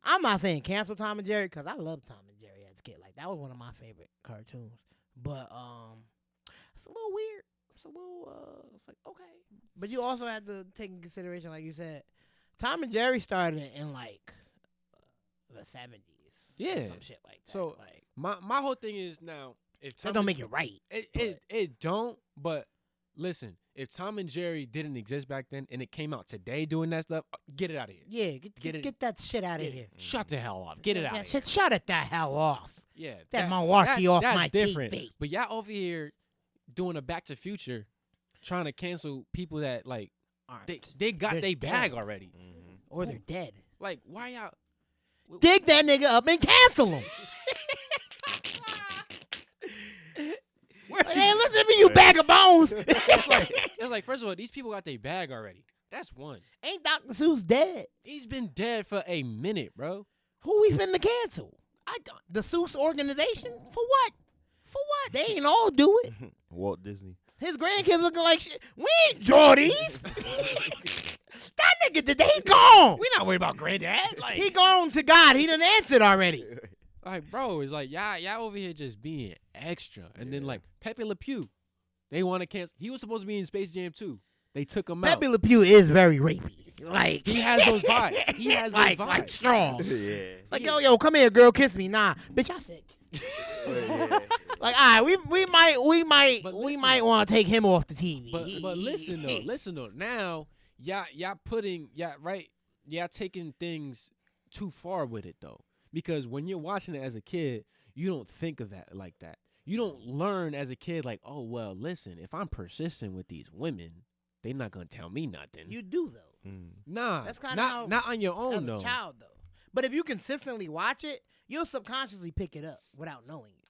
I'm not saying cancel Tom and Jerry because I loved Tom and Jerry as a kid. Like that was one of my favorite cartoons. But it's a little weird. It's a little it's like okay. But you also have to take in consideration, like you said, Tom and Jerry started in like the 70s. Yeah. Some shit like that. So, like My whole thing is now if Tom that don't and- make it right. It don't. But listen, if Tom and Jerry didn't exist back then and it came out today doing that stuff, get it out of here. Yeah, get that shit out of Get- here. Shut the hell off. Get it out That of here. shit, shut it the hell off. Yeah, That malarkey off that's my different. TV. But y'all over here doing a Back to Future, trying to cancel people that like they got They're their bag dead. already. Mm-hmm. Or they're dead. Like why y'all? Dig that nigga up and cancel him. Hey, listen to me, you bag of bones. It's like first of all, these people got their bag already. That's one. Ain't Dr. Seuss dead? He's been dead for a minute, bro. Who we finna cancel? I don't. The Seuss organization? For what? For what? They ain't all do it. Walt Disney. His grandkids looking like shit. We ain't Geordies. That nigga, he gone. We not worried about granddad. Like He gone to God. He done answered already. Like, bro, it's like y'all over here just being extra, and then like Pepe Le Pew, they want to cancel. He was supposed to be in Space Jam 2. They took him out. Pepe Le Pew is very rapey. Like He has those vibes. He has those like vibes. strong. Yeah. Like yo, come here, girl, kiss me. Nah, bitch, I said. Yeah. Like, all right, we might But we listen. might want to take him off the TV. But listen though. Now y'all taking things too far with it though, because when you're watching it as a kid, you don't think of that like that. you don't learn as a kid like, oh well, listen, if I'm persistent with these women, they not gonna tell me nothing. You do though. Nah, That's kinda how- not on your As own a though. child though. But if you consistently watch it, you'll subconsciously pick it up without knowing it.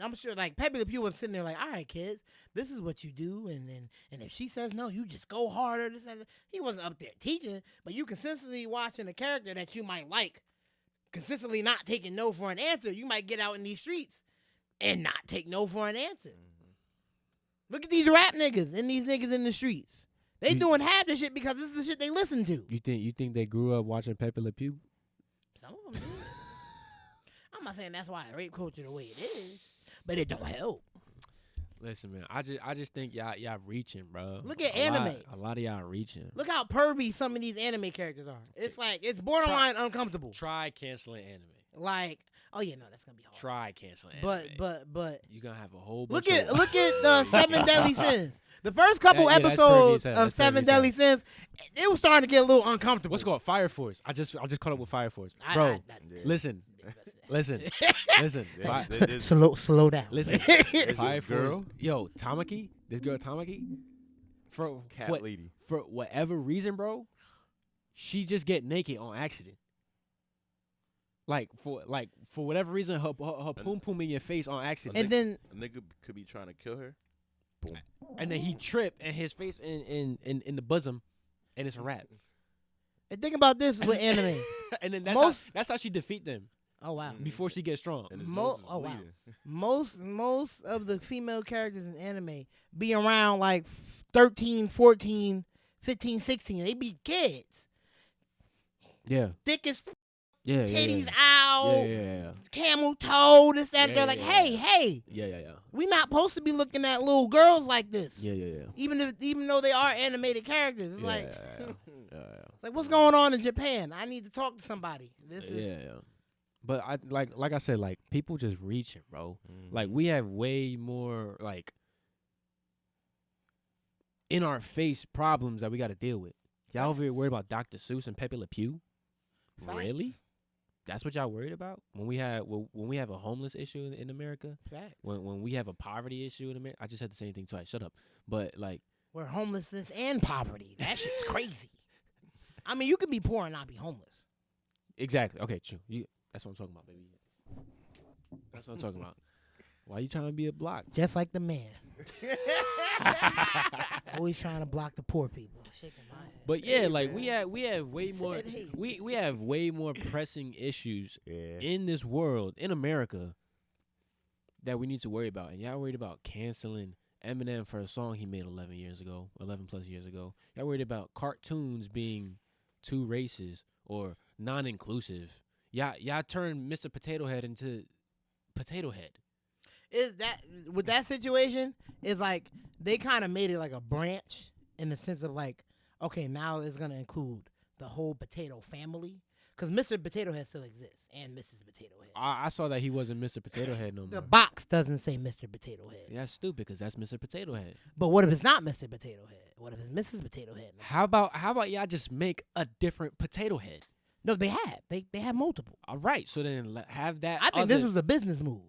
I'm sure like Pepe Le Pew was sitting there like, all right, kids, this is what you do, and if she says no, you just go harder. This and that. He wasn't up there teaching, but you consistently watching a character that you might like, consistently not taking no for an answer. You might get out in these streets and not take no for an answer. Look at these rap niggas and these niggas in the streets. They doing half the shit because this is the shit they listen to. You think they grew up watching Pepe Le Pew? Some of them do. I'm not saying that's why rape culture the way it is, but it don't help. Listen, man, I just think y'all reaching, bro. Look at anime. A lot of y'all reaching. Look how pervy some of these anime characters are. It's like it's borderline uncomfortable. Try canceling anime. Like, oh yeah, no, that's gonna be hard. Try canceling anime. But you're gonna have a whole bunch look at the Seven Deadly Sins. The first couple that's episodes pervy as hell. of That's Seven pervy as Deadly Sins, it was starting to get a little uncomfortable. What's it called? Fire Force. I just caught up with Fire Force, I- bro. I- listen. Slow down. Listen, There's Fire this girl, Force. Yo, Tamaki, this girl Tamaki, for cat lady. for whatever reason, bro, she just get naked on accident. Like for whatever reason, her poom poom in your face on accident, And then A nigga could be trying to kill her. Boom. and then he tripped and his face in the bosom, and it's a wrap. and think about this with anime. And then that's how she defeat them Oh wow. before she gets strong. And his Mo- nose is oh, wow. bleeding. Most of the female characters in anime be around like 13, 14, 15, 16. They be kids. Yeah, Thick as yeah, titties yeah, out, yeah. camel toe, this, that. Yeah, They're like, yeah, hey, Yeah. we not supposed to be looking at little girls like this. Yeah. Even though they are animated characters. It's like, yeah. it's like, what's going on in Japan? I need to talk to somebody. This is Yeah. But I like I said, like people just reaching, bro. Mm-hmm. Like we have way more like in our face problems that we got to deal with. Y'all over here worried about Dr. Seuss and Pepe Le Pew? Facts. Really? That's what y'all worried about when we have a homeless issue in America? facts. When we have a poverty issue in America? I just said the same thing twice. Shut up. But like, Where homelessness and poverty. That shit's crazy. I mean, you could be poor and not be homeless. exactly. Okay, true. That's what I'm talking about, baby. That's what I'm talking about. Why you trying to be a block? Just like the man. Always trying to block the poor people. Shaking my head. But yeah, like we have way more Said he. we have way more pressing issues Yeah. in this world, in America, that we need to worry about. And y'all worried about canceling Eminem for a song he made 11 plus years ago. Y'all worried about cartoons being two races or non-inclusive. Y'all turned Mr. Potato Head into Potato Head. Is that with that situation? Is like they kind of made it like a branch in the sense of like, okay, now it's gonna include the whole potato family because Mr. Potato Head still exists and Mrs. Potato Head. I saw that he wasn't Mr. Potato Head no more. The box doesn't say Mr. Potato Head. See, that's stupid because that's Mr. Potato Head. But what if it's not Mr. Potato Head? What if it's Mrs. Potato Head? How about y'all just make a different Potato Head? No, they have. They have multiple. All right, so then have that. I think this was a business move.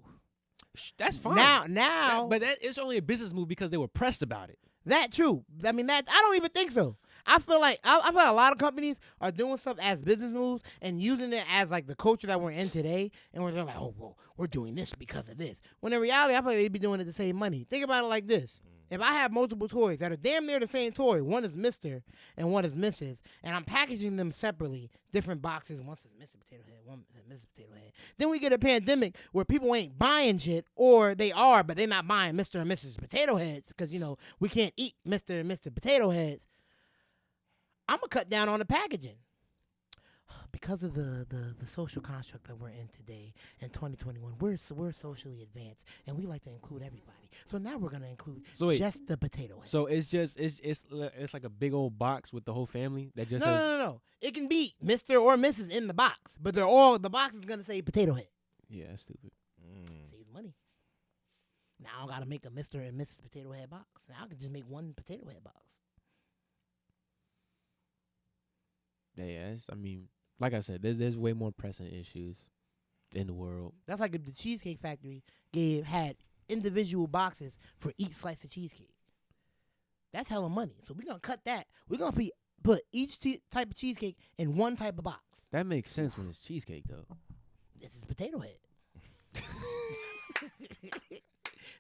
That's fine. Now, but that it's only a business move because they were pressed about it. that true. I mean, I don't even think so. I feel like a lot of companies are doing stuff as business moves and using it as like the culture that we're in today, and they're like, oh, well, we're doing this because of this. When in reality, I feel like they'd be doing it to save money. Think about it like this. If I have multiple toys that are damn near the same toy, one is Mr. and one is Mrs., and I'm packaging them separately, different boxes, one says Mr. Potato Head, one says Mrs. Potato Head, then we get a pandemic where people ain't buying shit, or they are, but they're not buying Mr. and Mrs. Potato Heads because, you know, we can't eat Mr. and Mr. Potato Heads. I'm going to cut down on the packaging. Because of the social construct that we're in today in 2021, we're socially advanced and we like to include everybody. So now we're gonna include just the potato head. So it's just it's like a big old box with the whole family that just No. It can be Mr. or Mrs. in the box, but the box is gonna say potato head. Yeah, that's stupid. Saves money. Now I gotta make a Mr. and Mrs. Potato Head box. Now I can just make one potato head box. Yeah, I mean, like I said, there's way more pressing issues in the world. That's like if the Cheesecake Factory had individual boxes for each slice of cheesecake. That's hella money. So we're gonna cut that. We're gonna put each type of cheesecake in one type of box. That makes sense when it's cheesecake, though. This is potato head.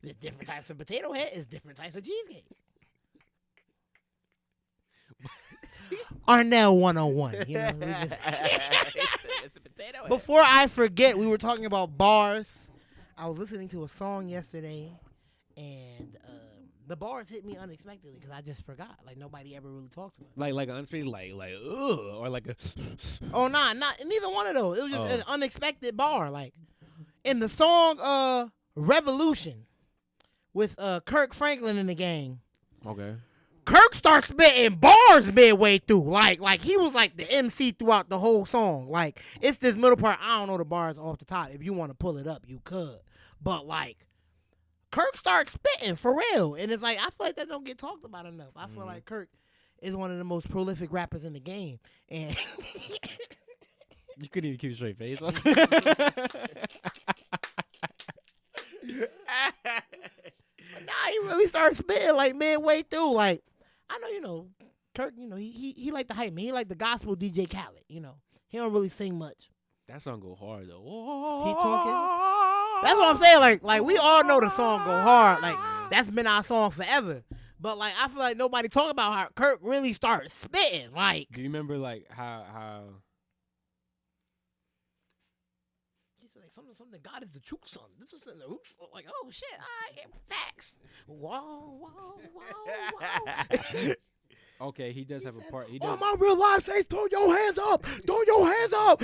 There's different types of potato head. There's different types of cheesecake. Arnell 101. You know, It's a potato head. Before I forget, we were talking about bars. I was listening to a song yesterday, and the bars hit me unexpectedly because I just forgot. Like nobody ever really talks about it. Like unspeakable, like ugh, or like a. Oh, not neither one of those. It was just an unexpected bar. Like in the song Revolution with Kirk Franklin and the gang. Okay. Kirk starts spitting bars midway through. Like he was like the MC throughout the whole song. Like it's this middle part. I don't know the bars off the top. If you want to pull it up, you could. But like Kirk starts spitting for real. And it's like I feel like that don't get talked about enough. I feel like Kirk is one of the most prolific rappers in the game. And You couldn't even keep a straight face. nah, he really started spitting like midway through. Like I know, Kirk, he like the hype man. He like the gospel DJ Khaled, He don't really sing much. That song go hard though. He talking. That's what I'm saying. Like we all know the song go hard. Like that's been our song forever. But like I feel like nobody talk about how Kirk really started spitting. Like Do you remember like how? he said like something. God is the true son. This is in the hoops. Like oh shit, I get facts. Whoa. Okay, he does have a part. He All does. my real life says, throw your hands up. Throw your hands up.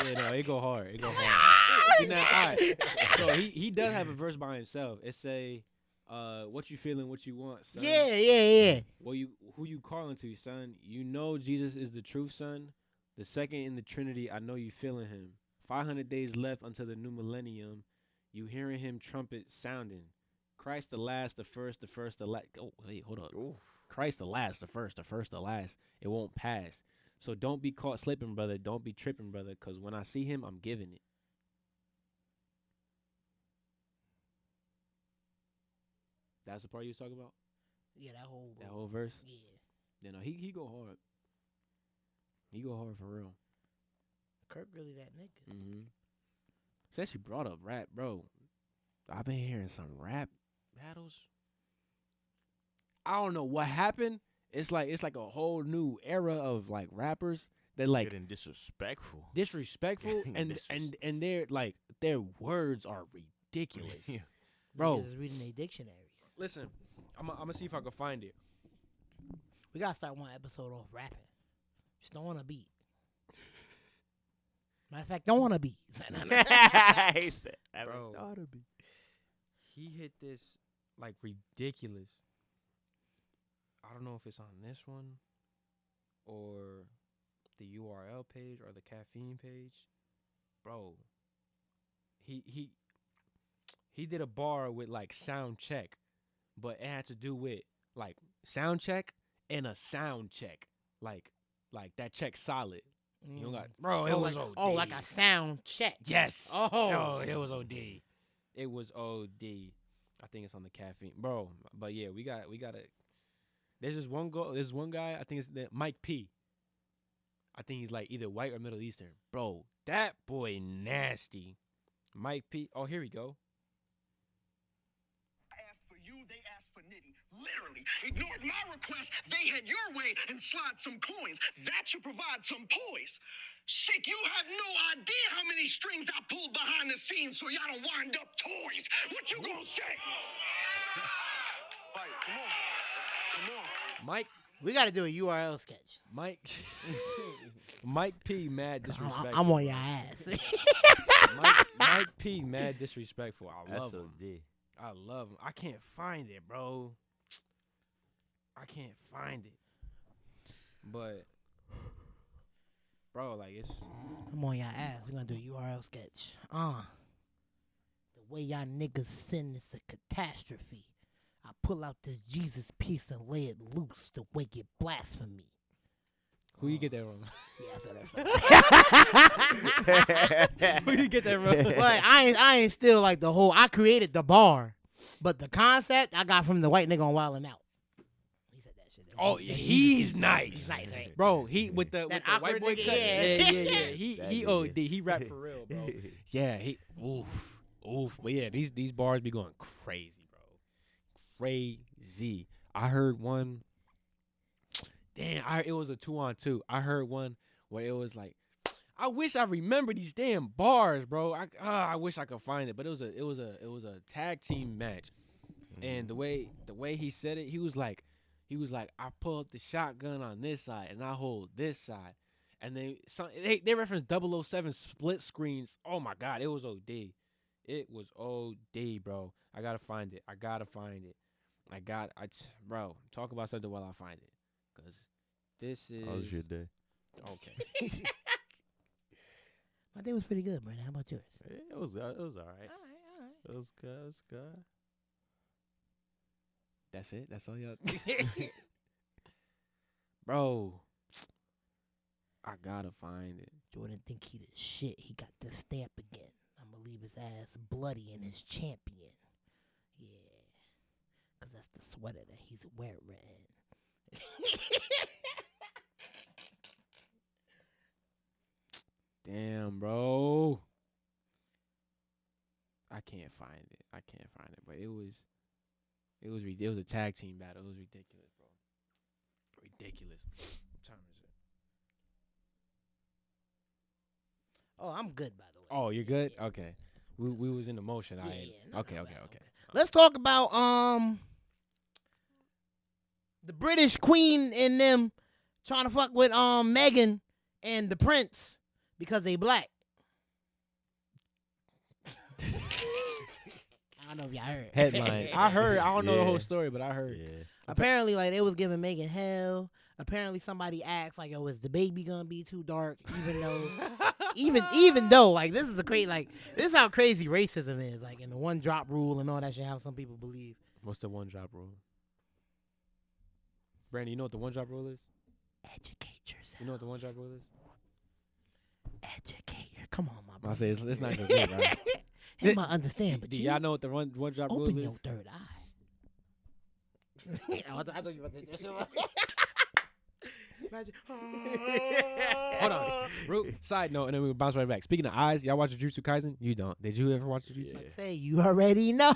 Yeah, no, it go hard. It go hard. See, now, all right. So he does have a verse by himself. It say, "What you feeling? What you want, son? Yeah. Well, who you calling to, son? You know Jesus is the truth, son. The second in the Trinity. I know you feeling him. 500 days left until the new millennium. You hearing him trumpet sounding. Christ the last, the first, the last. Oh, wait, hold up. Oof. Christ the last, the first, the last. It won't pass. So don't be caught slipping, brother. Don't be tripping, brother, because when I see him, I'm giving it." That's the part you was talking about? Yeah, that That whole verse? Yeah. Yeah, no, he go hard. He go hard for real. Kirk really that nigga. Mm-hmm. Since you brought up rap, bro, I've been hearing some rap battles. I don't know what happened. It's like a whole new era of like rappers that like Getting disrespectful. disrespectful and they're like their words are ridiculous. Yeah. Bro. Niggas is reading their dictionaries. Listen, I'm gonna see if I can find it. We gotta start one episode off rapping. Just don't want to beat. Matter of fact, don't want to beat. Bro, he hit this like ridiculous. I don't know if it's on this one or the URL page or the caffeine page. Bro, he did a bar with like sound check, but it had to do with like sound check and a sound check. Like that check solid. You don't got, bro, it was OD. Oh, like a sound check. Yes. Oh. It was OD. It was OD. I think it's on the caffeine, bro. But yeah, we got to. There's this one guy. I think it's Mike P. I think he's like either white or Middle Eastern. Bro, that boy nasty. Mike P. Oh, here we go. Asked for you, they asked for Nitty. Literally ignored my request. They had your way and slide some coins. That should provide some poise. Shit, you have no idea how many strings I pulled behind the scenes so y'all don't wind up toys. What you gonna say? Right, come on. Mike We gotta do a URL sketch. Mike P. Mad disrespectful. I'm on your ass. Mike P. Mad disrespectful. I love him. SOD. I love him. I can't find it, bro. I can't find it. But, bro, like, it's... I'm on your ass. We're gonna do a URL sketch. The way y'all niggas sin is a catastrophe. I pull out this Jesus piece and lay it loose the way it blasphemy. Who you get that from? Yeah, I said that. Who you get that from? But I ain't still like the whole. I created the bar, but the concept I got from the white nigga on Wild 'N Out. He said that shit. Oh, he's nice. He's nice, right? Bro, he with the That white awkward boy nigga, cut. yeah. Yeah. That He nigga. OD. He rap for real, bro. Yeah, he oof. But yeah, these bars be going crazy, bro. Crazy. I heard one. Damn, it was a 2-on-2. I heard one where it was like, I wish I remember these damn bars, bro. I wish I could find it, but it was a tag team match, and the way he said it, he was like, I pull up the shotgun on this side and I hold this side, and they referenced 007 split screens. Oh my god, it was OD. It was OD, bro. I gotta find it. Bro, talk about something while I find it. Cause this is. How was your day? Okay. My day was pretty good, Brandon. How about yours? It was all right. All right. It was good. That's it. That's all y'all. Bro, I gotta find it. Jordan think he the shit. He got the stamp again. I'm gonna leave his ass bloody and his champion. Yeah, 'cause that's the sweater that he's wearing. Damn, bro. I can't find it. But it was a tag team battle. It was ridiculous, bro. Ridiculous. What time is it? Oh, I'm good, by the way. Oh, you're good? Yeah. Okay. We was in the motion. Yeah, Okay. no. Let's talk about the British Queen and them trying to fuck with Meghan and the Prince because they black. I don't know if y'all heard. Headline. I heard. I don't know the whole Yeah. story, but I heard. Yeah. Apparently, like, they was giving Meghan hell. Apparently, somebody asked, like, "Yo, is the baby gonna be too dark?" Even though, even though, like, this is this is how crazy racism is. Like, in the one drop rule and all that shit. How some people believe. What's the one drop rule? Brandon, you know what the one drop rule is? Educate yourself. You know what the one drop rule is? Educate your. Come on, my brother. I say it's not just me, right? He might understand, but Do you y'all know what the one drop rule open is? your third eye. I thought you were about to do that shit. Imagine. Hold on. Side note, and then we bounce right back. Speaking of eyes, y'all watch Jujutsu Kaisen? You don't. Did you ever watch Jujutsu? Yeah. Like say you already know.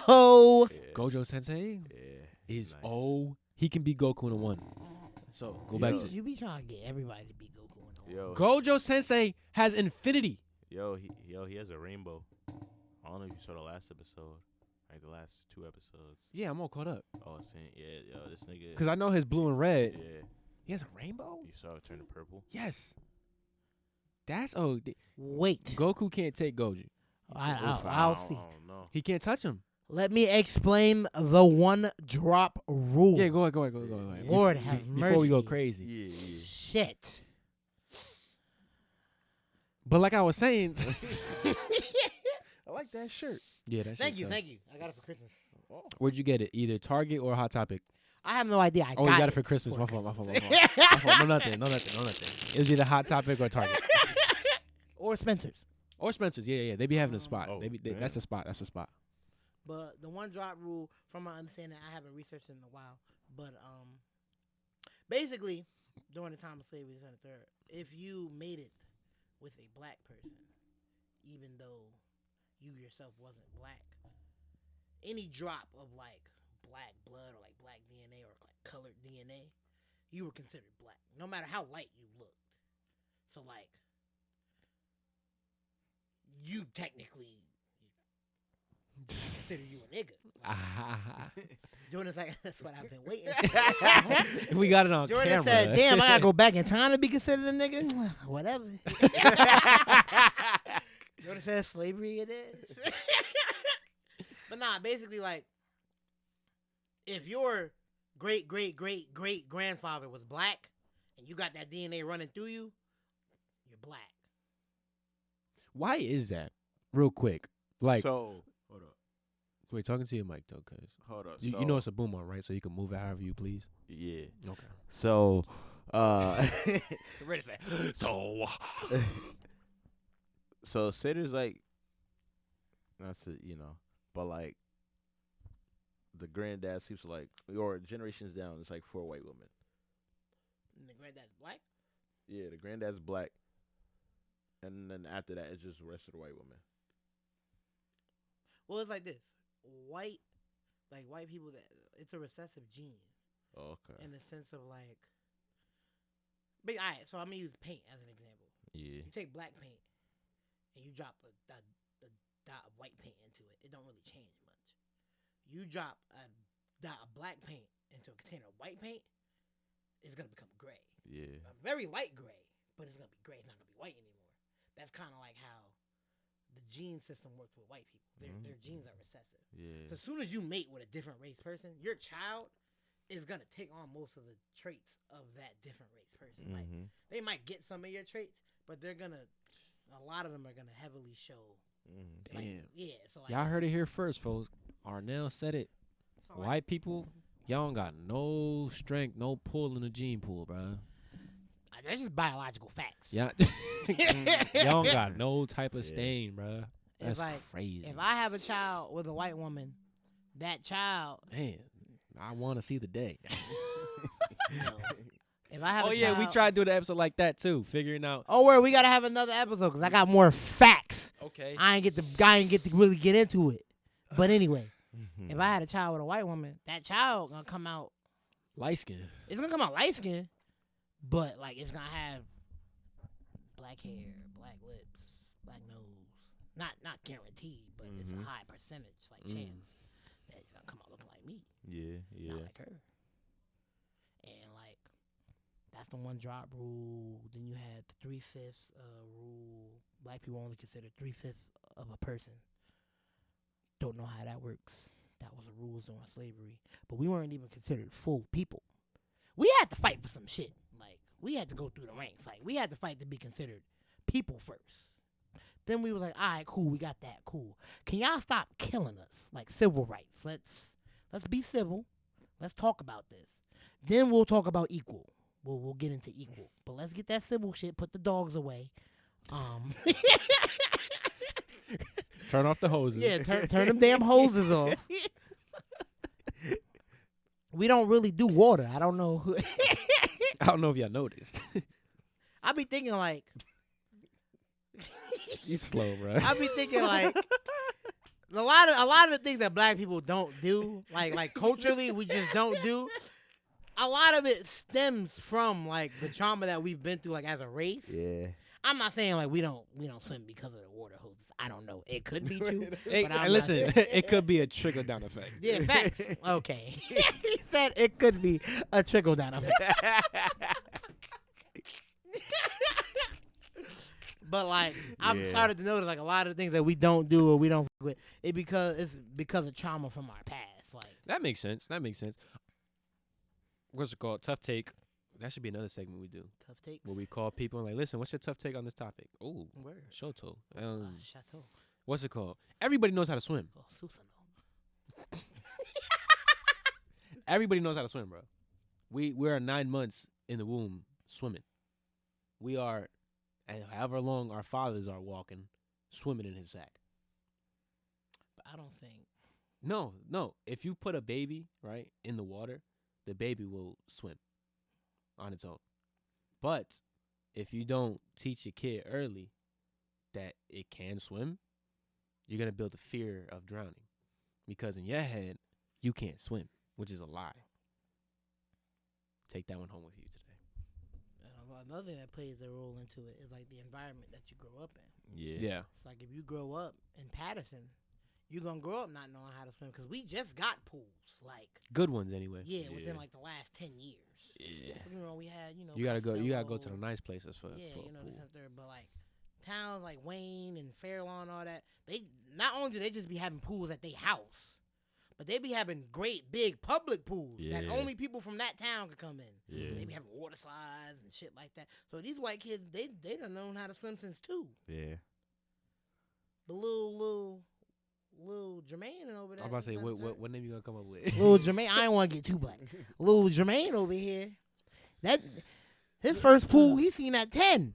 Yeah. Gojo Sensei Yeah. is nice. he can be Goku in a one. So go back Yo. to You be trying to get everybody to be Goku in the Yo. Gojo Sensei has infinity. He has a rainbow. I don't know if you saw the last episode, like the last 2 episodes. Yeah, I'm all caught up. Oh, this nigga. Cause I know his blue and red. Yeah, He has a rainbow. you saw it turn to purple. Yes. That's OD. Wait, Goku can't take Goju. I'll see. I don't know. He can't touch him. Let me explain the one drop rule. Yeah, go ahead. Lord have Before we go mercy. crazy. Yeah. Shit. But like I was saying, I like that shirt. yeah, that's Thank you. I got it for Christmas. Where'd you get it? Either Target or Hot Topic. I have no idea. Oh, you got it for Christmas. My fault. My fault. No, nothing. It was either Hot Topic or Target. Or Spencer's. Or Spencer's. Yeah. They be having a spot. Oh, That's damn. a spot. That's a spot. But the one drop rule, from my understanding, I haven't researched it in a while. But basically, during the time of slavery, this and the third, if you made it with a black person, even though you yourself wasn't black, any drop of like black blood or like black DNA or like colored DNA, you were considered black, no matter how light you looked. So like, you technically consider you a nigga. Like, Jordan's like, that's what I've been waiting for. We got it on Jordan camera. said, damn, I gotta go back in time to be considered a nigga? Whatever. Jordan said, slavery it is. But nah, basically, like, if your great grandfather was black and you got that DNA running through you, you're black. Why is that? Real quick. Like, So hold up. wait, talking to your mic though, cause Hold up. you know it's a boom on, right? So you can move it however you please. Yeah. Okay. So Ready to say, so. So say there's like, that's it, but like the granddad sleeps with like, or generations down, it's like 4 white women. And the granddad's black. Yeah, the granddad's black, and then after that, it's just the rest of the white women. Well, it's like this: white people that it's a recessive gene. Oh, okay. In the sense of like, but all right. So I'm gonna use paint as an example. Yeah. You take black paint and you drop a dot of white paint into it. It don't really change much. You drop a dot of black paint into a container of white paint, it's gonna become gray. Yeah. A very light gray, but it's gonna be gray. It's not gonna be white anymore. That's kind of like how the gene system works with white people. Their genes are recessive. Yeah. So as soon as you mate with a different race person, your child is gonna take on most of the traits of that different race person. Like they might get some of your traits, but a lot of them are gonna heavily show. Like, Damn. yeah. So like, Y'all heard it here first, folks. Arnell said it. so like, White people, y'all don't got no strength, no pull in the gene pool, bro. that's just biological facts. Yeah. Y'all don't got no type of stain, bro. That's It's like, crazy. if I have a child with a white woman, that child. Man, I want to see the day. If I have Oh a yeah, child, we tried to do the episode like that too, figuring out. Oh, where we gotta have another episode because I got more facts. Okay. I ain't get to really get into it. But anyway, if I had a child with a white woman, that child gonna come out. Light skin. It's gonna come out light skin, but like it's gonna have black hair, black lips, black nose. Not guaranteed, but it's a high percentage, like chance that it's gonna come out looking like me. Yeah. Not like her. And like that's the 1 drop rule. Then you had the 3/5 rule. Black people only consider 3/5 of a person. Don't know how that works. That was the rules during slavery. But we weren't even considered full people. We had to fight for some shit. Like we had to go through the ranks. Like we had to fight to be considered people first. Then we was like, all right, cool, we got that, cool. Can y'all stop killing us? Like civil rights. Let's be civil. Let's talk about this. Then we'll talk about equal. We'll get into equal. But let's get that civil shit, put the dogs away. Turn off the hoses. Yeah, turn them damn hoses off. We don't really do water. I don't know who I don't know if y'all noticed. I be thinking like You slow, bro. I be thinking like a lot of the things that black people don't do, like culturally we just don't do. A lot of it stems from like the trauma that we've been through, like as a race. Yeah. I'm not saying like we don't swim because of the water hoses. I don't know. It could be true. Hey, but I'm listen, not sure. it could be a trickle down effect. Yeah, facts. Okay. He said it could be a trickle down effect. But like I've started to notice like a lot of the things that we don't do or we don't fuck with it's because of trauma from our past. Like That makes sense. What's it called? Tough take. That should be another segment we do. tough takes. Where we call people and like, listen, what's your tough take on this topic? Oh, Word. Shoto. Chateau. What's it called? Everybody knows how to swim. Oh, Susano. Everybody knows how to swim, bro. We're 9 months in the womb swimming. We are, and however long our fathers are walking, swimming in his sack. But I don't think. No. If you put a baby, right, in the water, the baby will swim on its own. But if you don't teach your kid early that it can swim, you're going to build a fear of drowning. Because in your head, you can't swim, which is a lie. Take that one home with you today. Another thing that plays a role into it is like the environment that you grow up in. Yeah. It's like if you grow up in Patterson, you're going to grow up not knowing how to swim because we just got pools. Like Good ones anyway. Yeah, within like the last 10 years. Yeah. You know, we had, You gotta go to the Costello, nice places for Yeah, for a the pool. center, but like towns like Wayne and Fairlawn and all that, they not only do they just be having pools at their house, but they be having great big public pools that Yeah. only people from that town could come in. Yeah. They be having water slides and shit like that. So these white kids, they done known how to swim since 2. Yeah. The little Jermaine over there. I'm about to say, what name you gonna come up with? Little Jermaine, I don't want to get too black. Little Jermaine over here, His first pool, he seen at 10.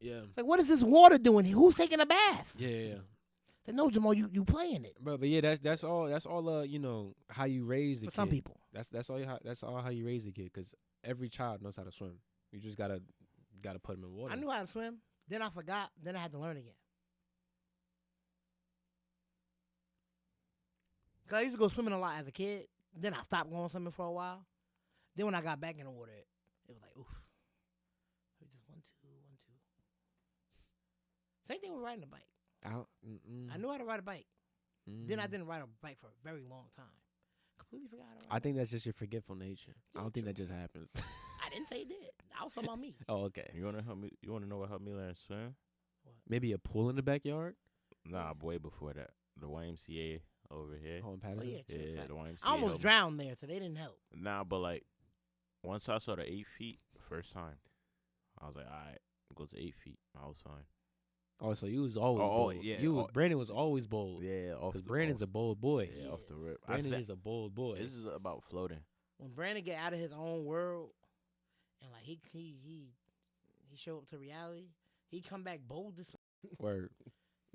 Yeah. It's like, what is this water doing? Who's taking a bath? Yeah. It's like, no, Jamal, you playing it. Bro, but yeah, that's all. That's all. You know how you raise the For kid. some people. That's all. That's all how you raise the kid. Because every child knows how to swim. You just gotta put them in water. I knew how to swim. Then I forgot. Then I had to learn again. Because I used to go swimming a lot as a kid. Then I stopped going swimming for a while. Then when I got back in the water, it was like, oof. Just 1, 2, 1, 2. Same thing with riding a bike. I knew how to ride a bike. Then I didn't ride a bike for a very long time. Completely forgot how to ride I think that's just your forgetful nature. I don't think true. that just happens. I didn't say it did. I was talking about me. Oh, okay. You wanna help me? You wanna know what helped me learn to swim? Maybe a pool in the backyard. Nah, way before that. The YMCA over here. Oh, in Oh, Patterson. yeah, true Yeah, fact. the YMCA. I almost helped me. drowned there, so they didn't help. Nah, but like, once I saw the 8 feet the first time, I was like, all right, go to 8 feet. I was fine. Oh, so you was always Oh, bold. yeah, Brandon was always bold. Yeah, off Because the Brandon's a bold boy. Yeah, off the Yes. rip. Brandon is a bold boy. This is about floating. When Brandon get out of his own world, and like he show up to reality, he come back bold. Word.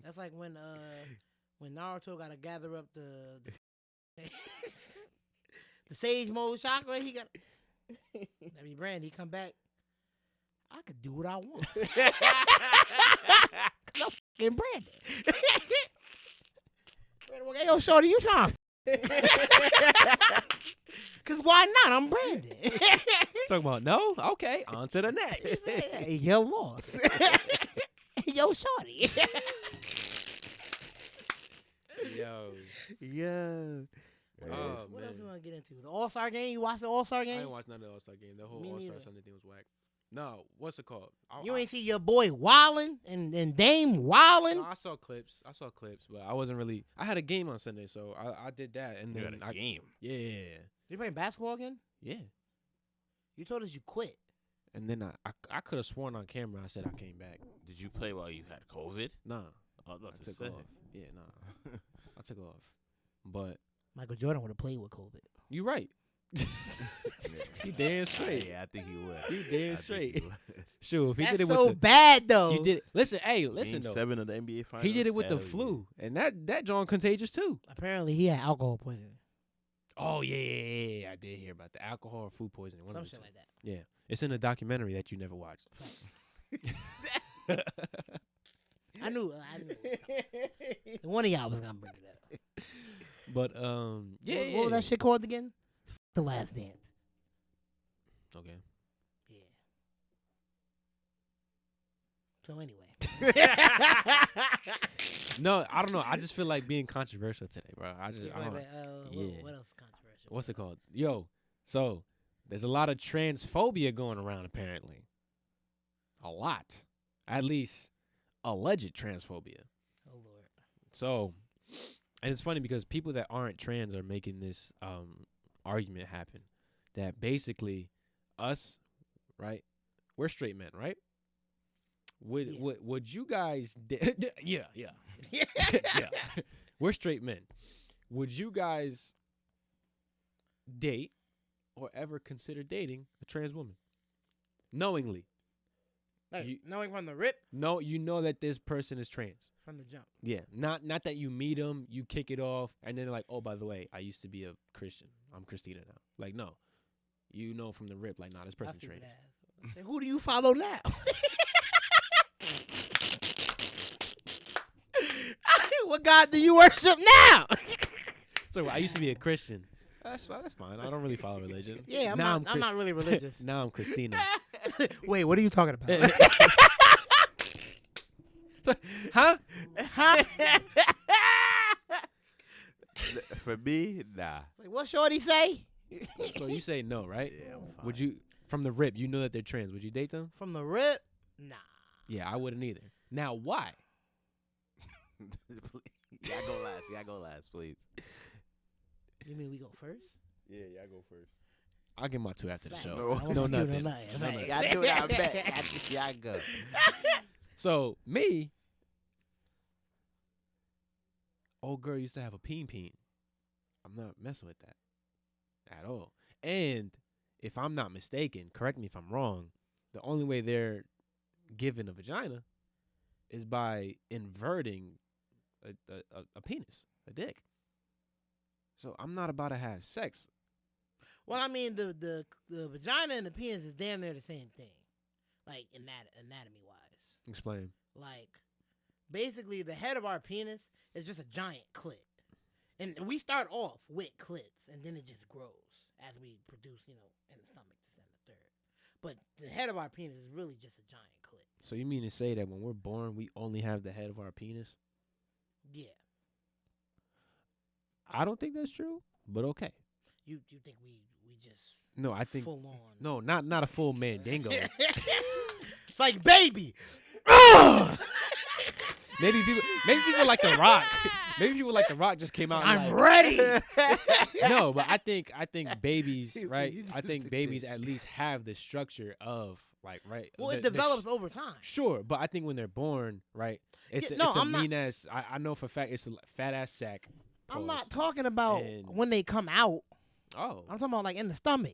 That's like when Naruto got to gather up the the Sage Mode chakra. He got. I mean, Brandon, he come back. I could do what I want. Cause I'm fucking Brandon. Brandon, well, hey, yo, shorty, you trying? Cause why not? I'm Brandon. Talking about no? Okay, on to the next. Hey, yo, lost. Yo, shorty. Yo. Yeah. Oh, What else man. we want to get into? The All-Star game? You watched the All-Star I game? didn't watch none of the All-Star game. The whole Me All-Star neither. Sunday thing was whack. No, what's it called? You ain't see your boy Wildin' and Dame Wildin'? No, I saw clips, but I wasn't really. I had a game on Sunday, so I did that, and You then had a game. Yeah, You playing basketball again? yeah. You told us you quit. And then I could have sworn on camera I said I came back. Did you play while you had COVID? Nah, I was I about to took say. off. Yeah, nah, I took off. But Michael Jordan would have played with COVID. you right. You damn straight. Yeah, I think he would. You damn I straight. think he would. Sure, if he That's did it so with the, bad, though. you did it. Listen, hey, listen Game though. 7 of the NBA Finals. He did it with the Hell yeah. flu, and that John contagious too. Apparently, he had alcohol poisoning. Oh yeah. I did hear about the alcohol or food poisoning. One Some of the shit two. like that. Yeah, it's in a documentary that you never watched. I knew. One of y'all was going to bring it up. But yeah. What was that shit called again? The Last Dance. Okay. Yeah. So anyway. No, I don't know. I just feel like being controversial today, bro. I Wait, don't. yeah. What else is controversial? What's it called? Yo, so there's a lot of transphobia going around apparently. A lot. At least alleged transphobia. Oh, Lord. So, and it's funny because people that aren't trans are making this argument happen that basically us, right? We're straight men, right? Would you guys yeah. Yeah. We're straight men. Would you guys date or ever consider dating a trans woman? Knowingly. Like, knowing from the rip, No, you know that this person is trans. from the jump. Yeah, not that you meet them, you kick it off, and then they're like, oh, by the way, I used to be a Christian. I'm Christina now. Like, no. You know from the rip, like, nah, this person's trans. Say, who do you follow now? What God do you worship now? So I used to be a Christian. That's fine. I don't really follow religion. Yeah, Now I'm not really religious. Now I'm Christina. Wait, what are you talking about? Huh? Huh? For me, nah. Like, what Shorty say? So you say no, right? Yeah, I'm fine. Would you, from the rip, you know that they're trans. Would you date them? From the rip? Nah. Yeah, I wouldn't either. Now, why? Y'all go last, please. You mean we go first? Yeah, y'all go first. I'll give my 2 after the Fact. show. No. I don't No, want you to nothing. know No, nothing. nothing. Y'all do it, I bet. Y'all go. So, me, old girl used to have a peen. I'm not messing with that at all. And if I'm not mistaken, correct me if I'm wrong, the only way they're given a vagina is by inverting a penis, a dick. So I'm not about to have sex. Well, I mean, the vagina and the penis is damn near the same thing, like anatomy wise. Explain. Like, basically, the head of our penis is just a giant clit, and we start off with clits, and then it just grows as we produce, in the stomach, this and the third. But the head of our penis is really just a giant clit. So you mean to say that when we're born, we only have the head of our penis? Yeah. I don't think that's true, but okay. You think we just No, I think full on? no, not a full mandingo. It's like baby. Maybe people like The Rock. Maybe people like The Rock just came out. I'm and ready. No, but I think babies, right? You just I think think babies that. at least have the structure of right. Well, it the develops over time. Sure, but I think when they're born, right, it's no, it's a I'm not- mean ass. I know for a fact it's a fat ass sack. I'm Pause. not talking about And- when they come out. Oh, I'm talking about like in the stomach.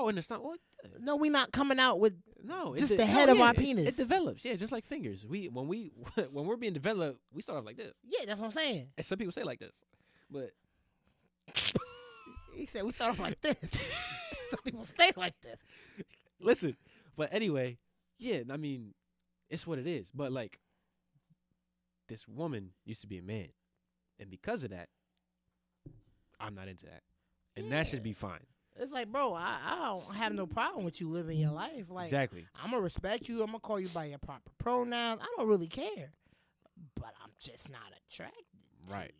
in the stomach. What? No, we not coming out with. No, Just it the head of yeah, our it- penis. It develops, yeah, just like fingers. When we're being developed, we start off like this. Yeah, that's what I'm saying. And some people say like this, but He said we start off like this. Some people stay like this. listen. But anyway, yeah, I mean, it's what it is. But like, this woman used to be a man, and because of that, I'm not into that, and that should Yeah. be fine. It's like, bro, I don't have no problem with you living your life. Like, Exactly. I'm gonna respect you. I'm gonna call you by your proper pronouns. I don't really care, but I'm just not attracted Right. to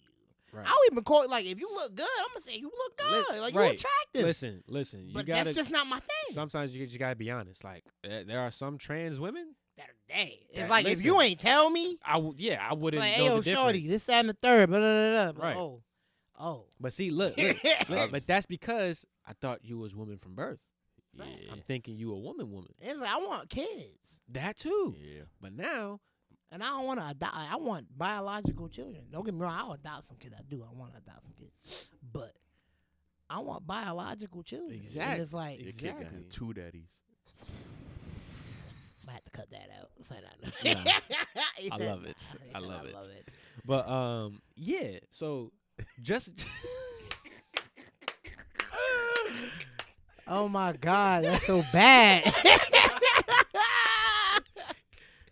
you. Right. I'll even call like if you look good, I'm gonna say you look good. Like you're right. attractive. Listen. You but gotta. that's just not my thing. Sometimes you gotta be honest. Like there are some trans women. That are day. It's That- like if you listen. ain't tell me, I wouldn't like, know hey, yo, the difference. shorty, this, that, and the third, blah, blah, blah, blah. Right. Oh. But see, look, but that's because I thought you was woman from birth. Yeah. I'm thinking you a woman. It's like I want kids, That too. Yeah. But now, and I don't want to adopt. I want biological children. Don't get me wrong. I'll adopt some kids. I do. I want to adopt some kids, but I want biological children. And Exactly. it's like Your kid gonna Exactly. have two daddies. I have to cut that out. Nah. He I said, love it. nah. He I said, love it. love it. but yeah. So just Oh my God, that's so bad.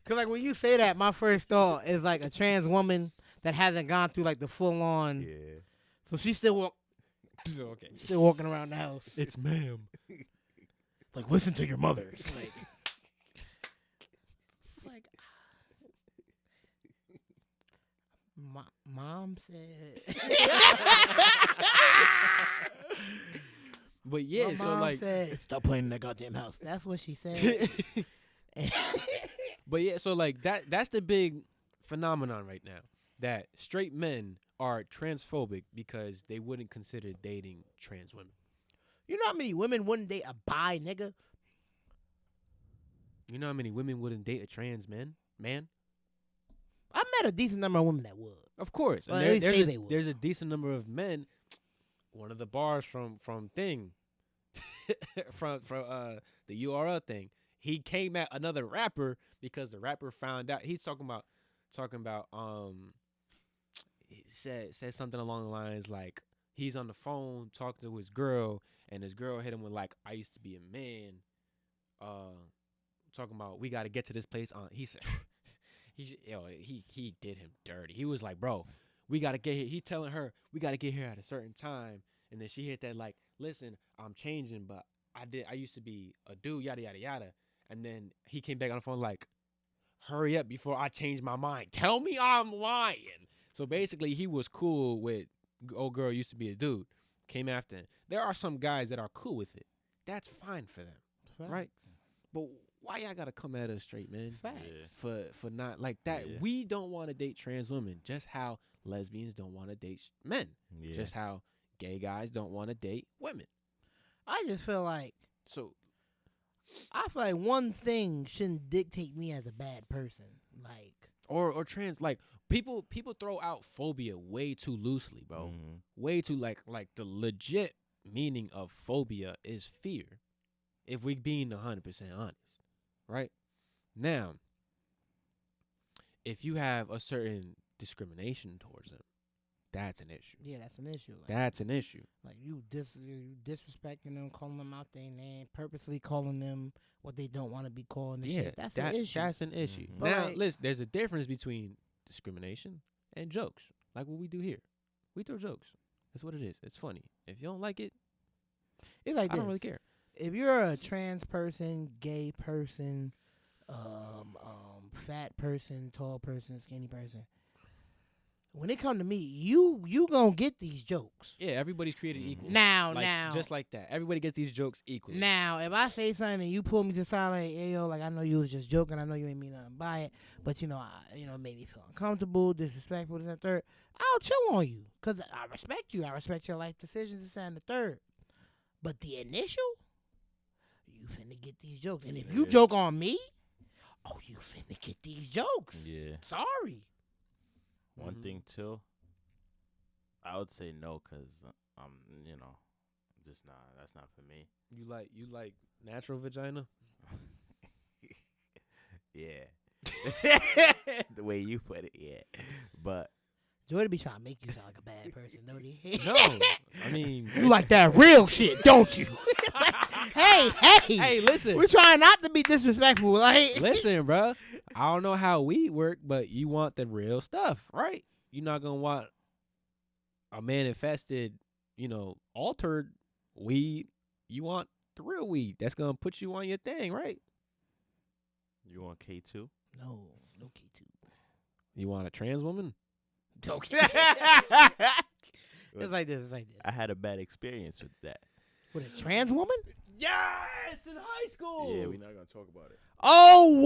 Cause like when you say that, my first thought is like a trans woman that hasn't gone through like the full on. Yeah. So she's still okay. still walking around the house. It's ma'am. Like listen to your mother. It's like mom said. But yeah, My so mom like, said, stop playing in that goddamn house. That's what she said. but yeah, so like that's the big phenomenon right now, that straight men are transphobic because they wouldn't consider dating trans women. You know how many women wouldn't date a bi nigga? You know how many women wouldn't date a trans man? I met a decent number of women that would. Of course. And Well, at least say they would. there's a decent number of men. One of the bars from thing, from the URL thing. He came at another rapper because the rapper found out he's talking about he said something along the lines like he's on the phone talking to his girl and his girl hit him with like, I used to be a man. Talking about we got to get to this place on. He said he did him dirty. He was like, bro, we got to get here. He telling her we got to get here at a certain time, and then she hit that like, listen, I'm changing, but I used to be a dude, yada yada yada. And then he came back on the phone like, hurry up before I change my mind. Tell me I'm lying. So basically, he was cool with old girl used to be a dude. Came after him. There are some guys that are cool with it. That's fine for them, right? But why y'all gotta come at us straight, man? Facts. For not like that. Yeah. We don't want to date trans women. Just how lesbians don't want to date men. Yeah. Just how gay guys don't want to date women. I just feel like So one thing shouldn't dictate me as a bad person. Like or trans, like people throw out phobia way too loosely, bro. Mhm. Way too like the legit meaning of phobia is fear. If we being 100% honest, right? Now, if you have a certain discrimination towards them, that's an issue. Yeah, that's an issue. Like, That's an issue. like you disrespecting them, calling them out their name, purposely calling them what they don't want to be called. And Yeah, shit. That's an issue. That's an issue. Mhm. But Now, like- listen, there's a difference between discrimination and jokes, like what we do here. We throw jokes. That's what it is. It's funny. If you don't like it, It's like I this. don't really care. If you're a trans person, gay person, fat person, tall person, skinny person, when it come to me, you gonna get these jokes. Yeah, everybody's created equal. Now, Like, just like that. Everybody gets these jokes equally. Now, if I say something and you pull me to the side like, hey, yo, like I know you was just joking, I know you ain't mean nothing by it, but it made me feel uncomfortable, disrespectful, this and the third, I'll chill on you, cause I respect you, I respect your life decisions, this and the third. But the initial, you finna get these jokes, and if you Yeah. joke on me, oh, you finna get these jokes. Yeah. Sorry. One Mhm. thing too, I would say no, cause just not. That's not for me. You like natural vagina? Yeah. The way you put it, yeah. But Jordan be trying to make you sound like a bad person, don't he? No, I mean, You like that real shit, don't you? hey. hey, listen, We're trying not to be disrespectful. Like, listen, bruh. I don't know how weed work, but you want the real stuff, right? You're not gonna want a man-infested, altered weed. You want the real weed. That's gonna put you on your thing, right? you want K2? no K2. You want a trans woman? Okay. It's like this. I had a bad experience with that. With a trans woman? Yes, in high school. Yeah, we're not gonna talk about it. Oh,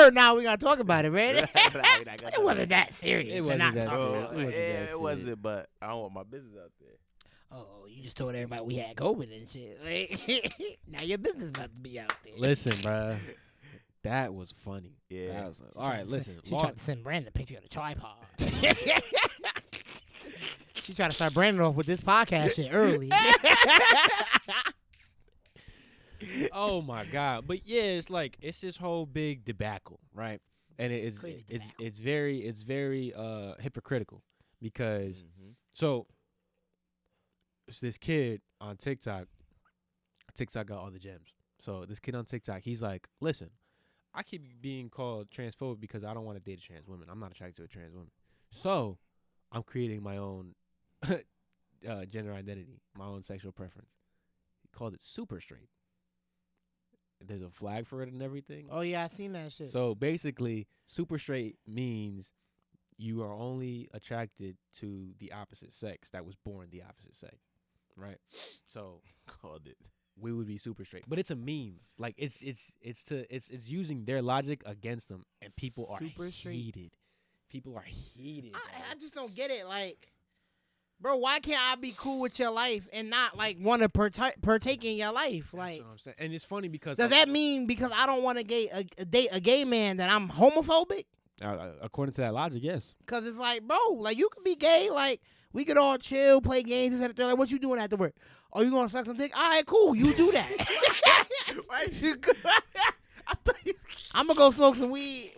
word! Now we gotta talk about it, man. Nah, we not gonna It talk wasn't that serious. It to wasn't not that talk serious. about It wasn't that it wasn't, but I don't want my business out there. Oh, you just told everybody we had COVID and shit. Like, now your business about to be out there. Listen, bruh. That was funny. Yeah. That was, all right, listen. She tried to send Brandon a picture of the tripod. She tried to start Brandon off with this podcast shit early. Oh my god! But yeah, it's this whole big debacle, right? And it's Crazy it's debacle. it's very hypocritical because Mhm. so it's this kid on TikTok. TikTok got all the gems. So this kid on TikTok, he's like, listen, I keep being called transphobic because I don't want to date a trans woman. I'm not attracted to a trans woman. So I'm creating my own gender identity, my own sexual preference. He called it super straight. There's a flag for it and everything. Oh yeah, I seen that shit. So basically, super straight means you are only attracted to the opposite sex that was born the opposite sex, right? So Called it. we would be super straight, but it's a meme. Like it's using their logic against them, and people are Super straight? heated. People are heated. I dog. just don't get it. Like, bro, why can't I be cool with your life and not like want to partake in your life? That's Like, what I'm saying, and it's funny because does that mean because I don't want to date a gay man that I'm homophobic? according to that logic, yes. Cause it's like, bro, like you could be gay, like we could all chill, play games, and they're like, what you doing after work? Oh, you gonna suck some dick? All right, cool, you do that. Why'd you go? I thought you. I'm gonna go smoke some weed,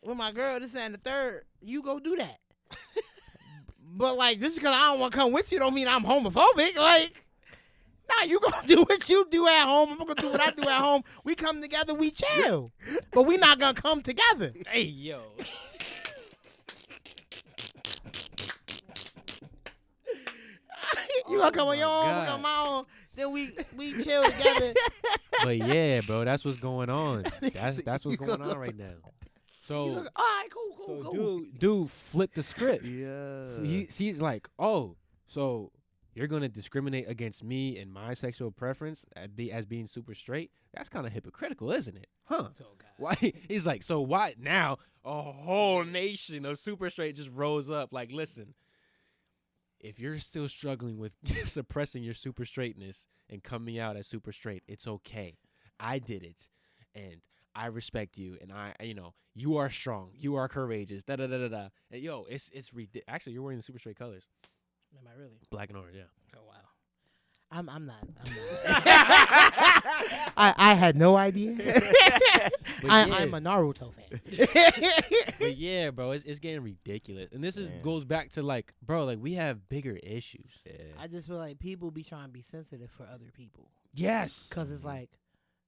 with my girl, this and the third. You go do that. But like, just because I don't want to come with you, don't mean I'm homophobic. Like, nah, you gonna do what you do at home. I'm gonna do what I do at home. We come together, we chill, but we not gonna come together. Hey yo. You gonna come Oh on your my own, we God. come on my own. Then we chill together. But yeah, bro, that's what's going on. That's what's You going gonna on right now. So You look, all right, cool, so cool. dude flipped the script. Yeah. He's like, oh, so you're gonna discriminate against me and my sexual preference as being super straight? That's kind of hypocritical, isn't it? Huh? Oh, God. Why? He's like, so why now? A whole nation of super straight just rose up. Like, listen, if you're still struggling with suppressing your super straightness and coming out as super straight, it's okay. I did it, and I respect you, and you are strong, you are courageous. Da da da da da. And yo, it's ridiculous. Actually, you're wearing the super straight colors, Am I really? black and orange. Yeah. Oh wow. I'm not. I had no idea. I'm a Naruto fan. But yeah, bro, it's getting ridiculous, and this goes back to like, bro, like we have bigger issues. Yeah. I just feel like people be trying to be sensitive for other people. Yes, Cause it's like,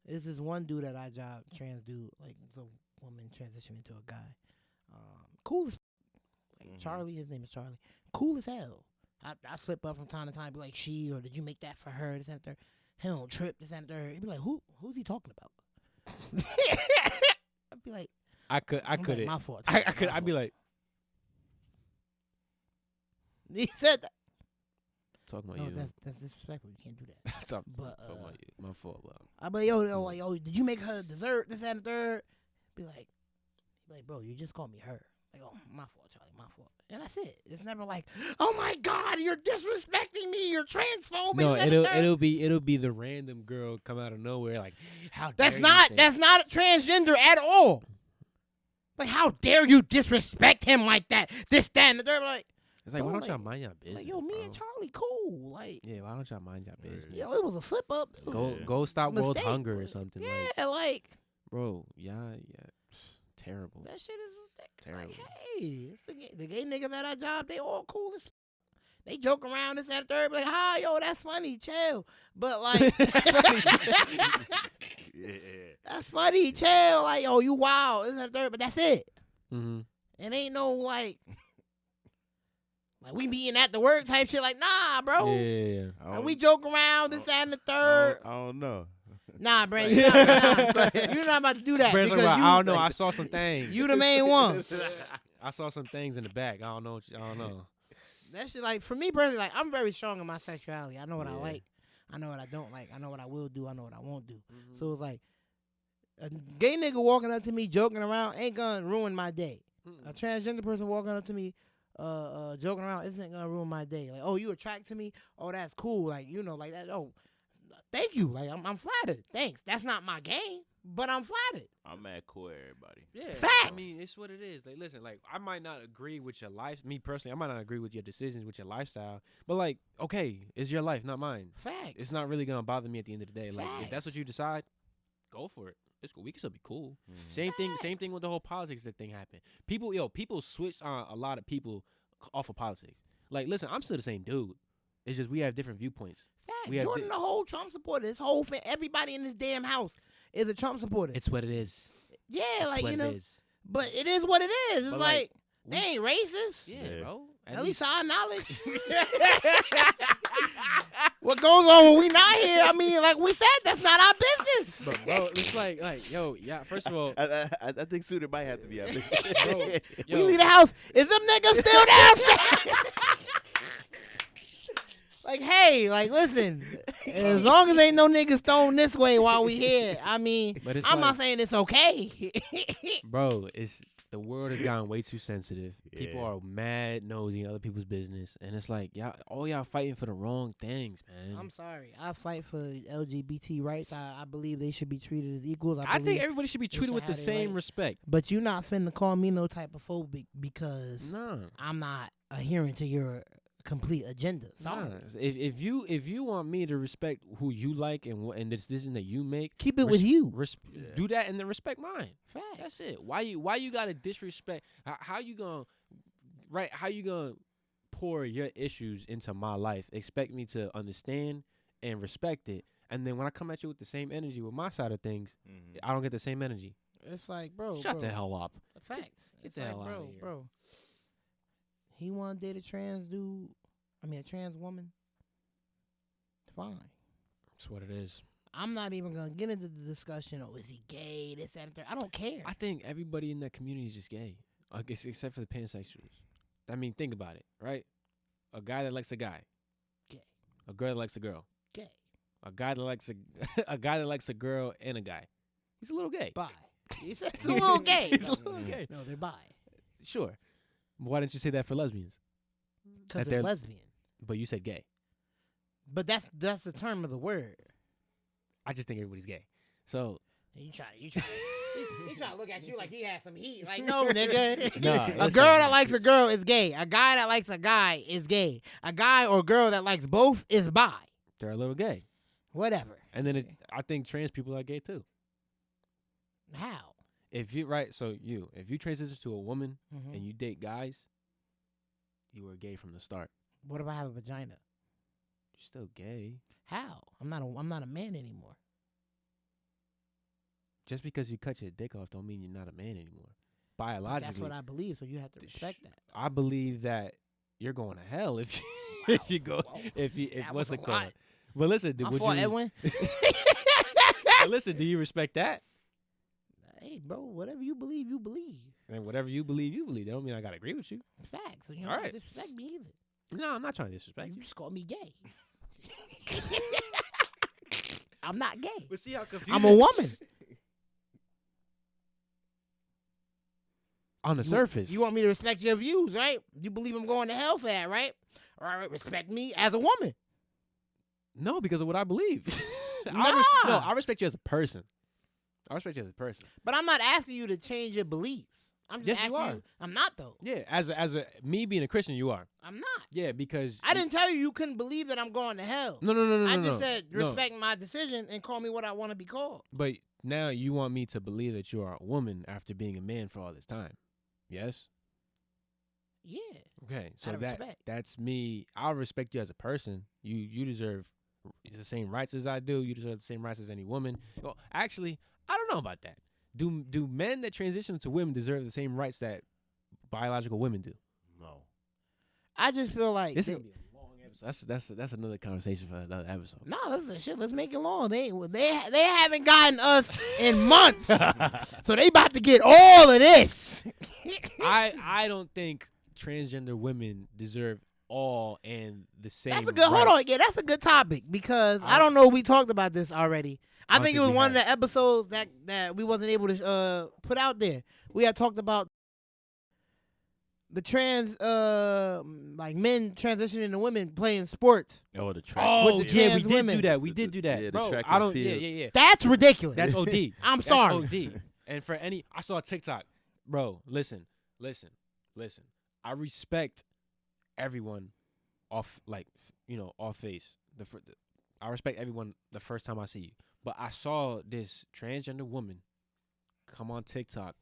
this is one dude at our job, trans dude, like the woman transitioned into a guy. Cool as Charlie, his name is Charlie. Cool as hell. I slip up from time to time, be like, she, or did you make that for her, this and the third. He don't trip, this and the third. He'd be like, who's he talking about? I'd be like, I couldn't. My fault. I'd be like, he said that. talking about No, you. that's disrespectful. You can't do that. Talking But about you. My fault, bro. I'd be like, yo, did you make her dessert, this and the third? Be like, bro, you just called me her. Like, oh, my fault, Charlie, my fault. And that's it. It's never like, oh my God, you're disrespecting me, you're transphobic. No, it'll be the random girl come out of nowhere like, how dare That's you not say that's not a transgender at all. Like, how dare you disrespect him like that? This, that, and the third. Like, It's like, why bro, don't y'all like- mind your business? like, yo, me bro? and Charlie cool. Like, Yeah, why don't y'all mind your business? yo, it was a slip up. It was Go stop world mistake, hunger or but- something. yeah, Like, like bro, yeah, terrible. that shit is Terrible. like, hey, it's the gay niggas at our job, they all cool as. They joke around this and the third, be like, "Hi, yo, that's funny, chill." But like, Yeah. that's funny, chill. Like, yo, you wild, this and the third, but that's it. Mm-hmm. It ain't no like we meeting at the work type shit. Like, nah, bro. Yeah. Like, we joke around this and the third. I don't know. Nah, Brent, you're not about to do that. Brand's like, because well, I don't know. I saw some things. you the main one. I saw some things in the back. I don't know. I don't know. That shit, like, for me personally, like, I'm very strong in my sexuality. I know what I Yeah. like. I know what I don't like. I know what I will do. I know what I won't do. Mm-hmm. So it's like, a gay nigga walking up to me joking around ain't gonna ruin my day. A transgender person walking up to me joking around isn't gonna ruin my day. Like, oh, you attract to me? Oh, that's cool. Like, you know, like that. Oh, thank you. Like, I'm flattered. Thanks. That's not my game, but I'm flattered. I'm mad cool at everybody. Yeah, Facts. I mean, it's what it is. Like, listen, like I might not agree with your life. Me personally, I might not agree with your decisions, with your lifestyle. But like, okay, it's your life, not mine. Facts. It's not really gonna bother me at the end of the day. Like, if that's what Facts. you decide, go for it. It's cool. We can still be cool. Mhm. Same Facts. thing with the whole politics that thing happened. People switch on a lot of people off of politics. Like, listen, I'm still the same dude. It's just we have different viewpoints. Fact. We have Jordan, the whole Trump supporter, this whole everybody in this damn house is a Trump supporter. It's what it is. Yeah, It's like, what you know, it is. but it is what it is. It's But, like, we- they ain't racist. Yeah, Yeah. bro. At least our knowledge. What goes on when we not here? I mean, like we said, that's not our business. But bro, it's like, yo, yeah. First of all, I think Suitor might have to be out Bro, there. yo, We leave the house. Is them niggas still downstairs? Like, hey, like, listen. As long as ain't no niggas thrown this way while we here, I mean, But it's I'm like- not saying it's okay. bro, it's the world has gotten way too sensitive. People Yeah. are mad nosy in other people's business, and it's like y'all fighting for the wrong things, man. I'm sorry. I fight for LGBT rights. I believe they should be treated as equals. I think believe- everybody should be they treated should with the have their same rights. respect. But you not finna call me no type of phobic because Nah. I'm not adhering to your complete agenda. Sorry. Nah. If you want me to respect who you like and the decision that you make, Keep it with you. Yeah. do that and then respect mine. Facts. That's it. Why you gotta disrespect? How you gonna pour your issues into my life? Expect me to understand and respect it, and then when I come at you with the same energy with my side of things, Mhm. I don't get the same energy. It's like, bro. Shut bro. the hell up. Facts. Get It's the like, hell outta bro, here. bro. He want to date a trans dude. I mean, a trans woman. Fine. That's what it is. I'm not even gonna get into the discussion. Oh, is he gay? This and that. I don't care. I think everybody in that community is just gay, I guess, except for the pansexuals. I mean, think about it, right? A guy that likes a guy, Gay. A girl that likes a girl, Gay. A guy that likes a guy that likes a girl and a guy. He's a little gay. Bi. He said it's a little gay. He's a little gay. No, they're bi. Sure. Why didn't you say that for lesbians? Because That they're they're- lesbian. But you said gay. But that's the term of the word. I just think everybody's gay. So And you try. He try to look at you like he has some heat. Like, no, nigga. Nah, A listen. girl that likes a girl is gay. A guy that likes a guy is gay. A guy or girl that likes both is bi. they're a little gay. Whatever. And then I think trans people are gay too. How? If you if you transition to a woman Mhm. and you date guys, you were gay from the start. What if I have a vagina? You're still gay. How? I'm not a man anymore. Just because you cut your dick off don't mean you're not a man anymore. But Biologically, that's what I believe, so you have to respect that. I believe that you're going to hell if you Wow. if you go Whoa. if That what's was it a called? lot. But listen, My would fault, you Edwin. but listen, do you respect that? Hey, bro, whatever you believe, you believe. And whatever you believe. That don't mean I gotta agree with you. Facts. So you All don't right. disrespect me either. No, I'm not trying to disrespect You you. just called me gay. I'm not gay. But see how confusing. I'm a woman. On the surface. You want me to respect your views, right? You believe I'm going to hell for that, right? All right, respect me as a woman. No, because of what I believe. Nah. I respect you as a person. I respect you as a person. But I'm not asking you to change your beliefs. I'm just Yes, you asking are. you. I'm not though. Yeah, as a me being a Christian, you are. I'm not. Yeah, because I didn't tell you couldn't believe that I'm going to hell. No. I no, just no. said No. respect my decision and call me what I want to be called. But now you want me to believe that you are a woman after being a man for all this time. Yes? Yeah. Okay. So Out of respect. that's me. I'll respect you as a person. You deserve the same rights as I do. You deserve the same rights as any woman. Well, actually, I don't know about that. Do men that transition to women deserve the same rights that biological women do? No. I just feel like This is gonna be a long episode. That's another conversation for another episode. no, listen, shit. Let's make it long. They haven't gotten us in months, so they about to get all of this. I don't think transgender women deserve all and the same. That's a good. Hold rights. on, yeah, that's a good topic because I don't know. We talked about this already. I don't think it think was we one of have. the episodes that we wasn't able to put out there. We had talked about the trans like men transitioning to women playing sports. Oh, the track. Oh, With the yeah, we trans did women. do that. We did do that, Yeah, the bro. track I and don't. fields. Yeah. That's ridiculous. That's OD. I'm That's sorry. OD. And for any, I saw a TikTok, bro. Listen. I respect everyone off, like, off face. I respect everyone the first time I see you. But I saw this transgender woman come on TikTok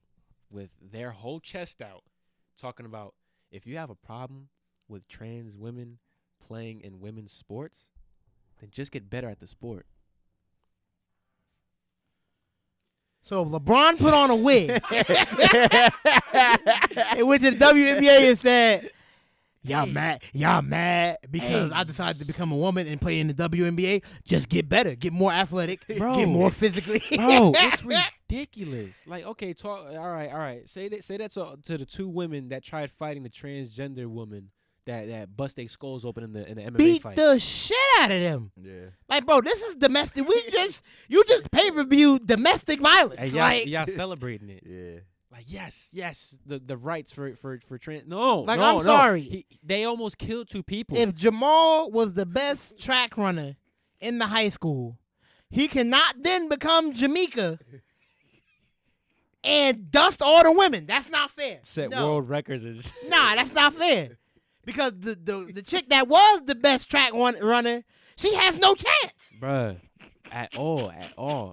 with their whole chest out, talking about if you have a problem with trans women playing in women's sports, then just get better at the sport. So LeBron put on a wig and went to the WNBA and said, Y'all mad because I decided to become a woman and play in the WNBA. Just get better, get more athletic, Bro. get more physically. Bro, it's ridiculous. Like, okay, talk. All right. Say that to the two women that tried fighting the transgender woman that bust their skulls open in the MMA Beat fight. the shit out of them. Yeah. Like, bro, this is domestic. You just pay-per-view domestic violence. And like, y'all celebrating it. Yeah. Like, yes, the rights for trans. No, Like, no, I'm no. sorry. They almost killed two people. if Jamal was the best track runner in the high school, he cannot then become Jamaica and dust all the women. That's not fair. set No. world records. And Nah, that's not fair. Because the chick that was the best track runner, she has no chance. bruh, at all,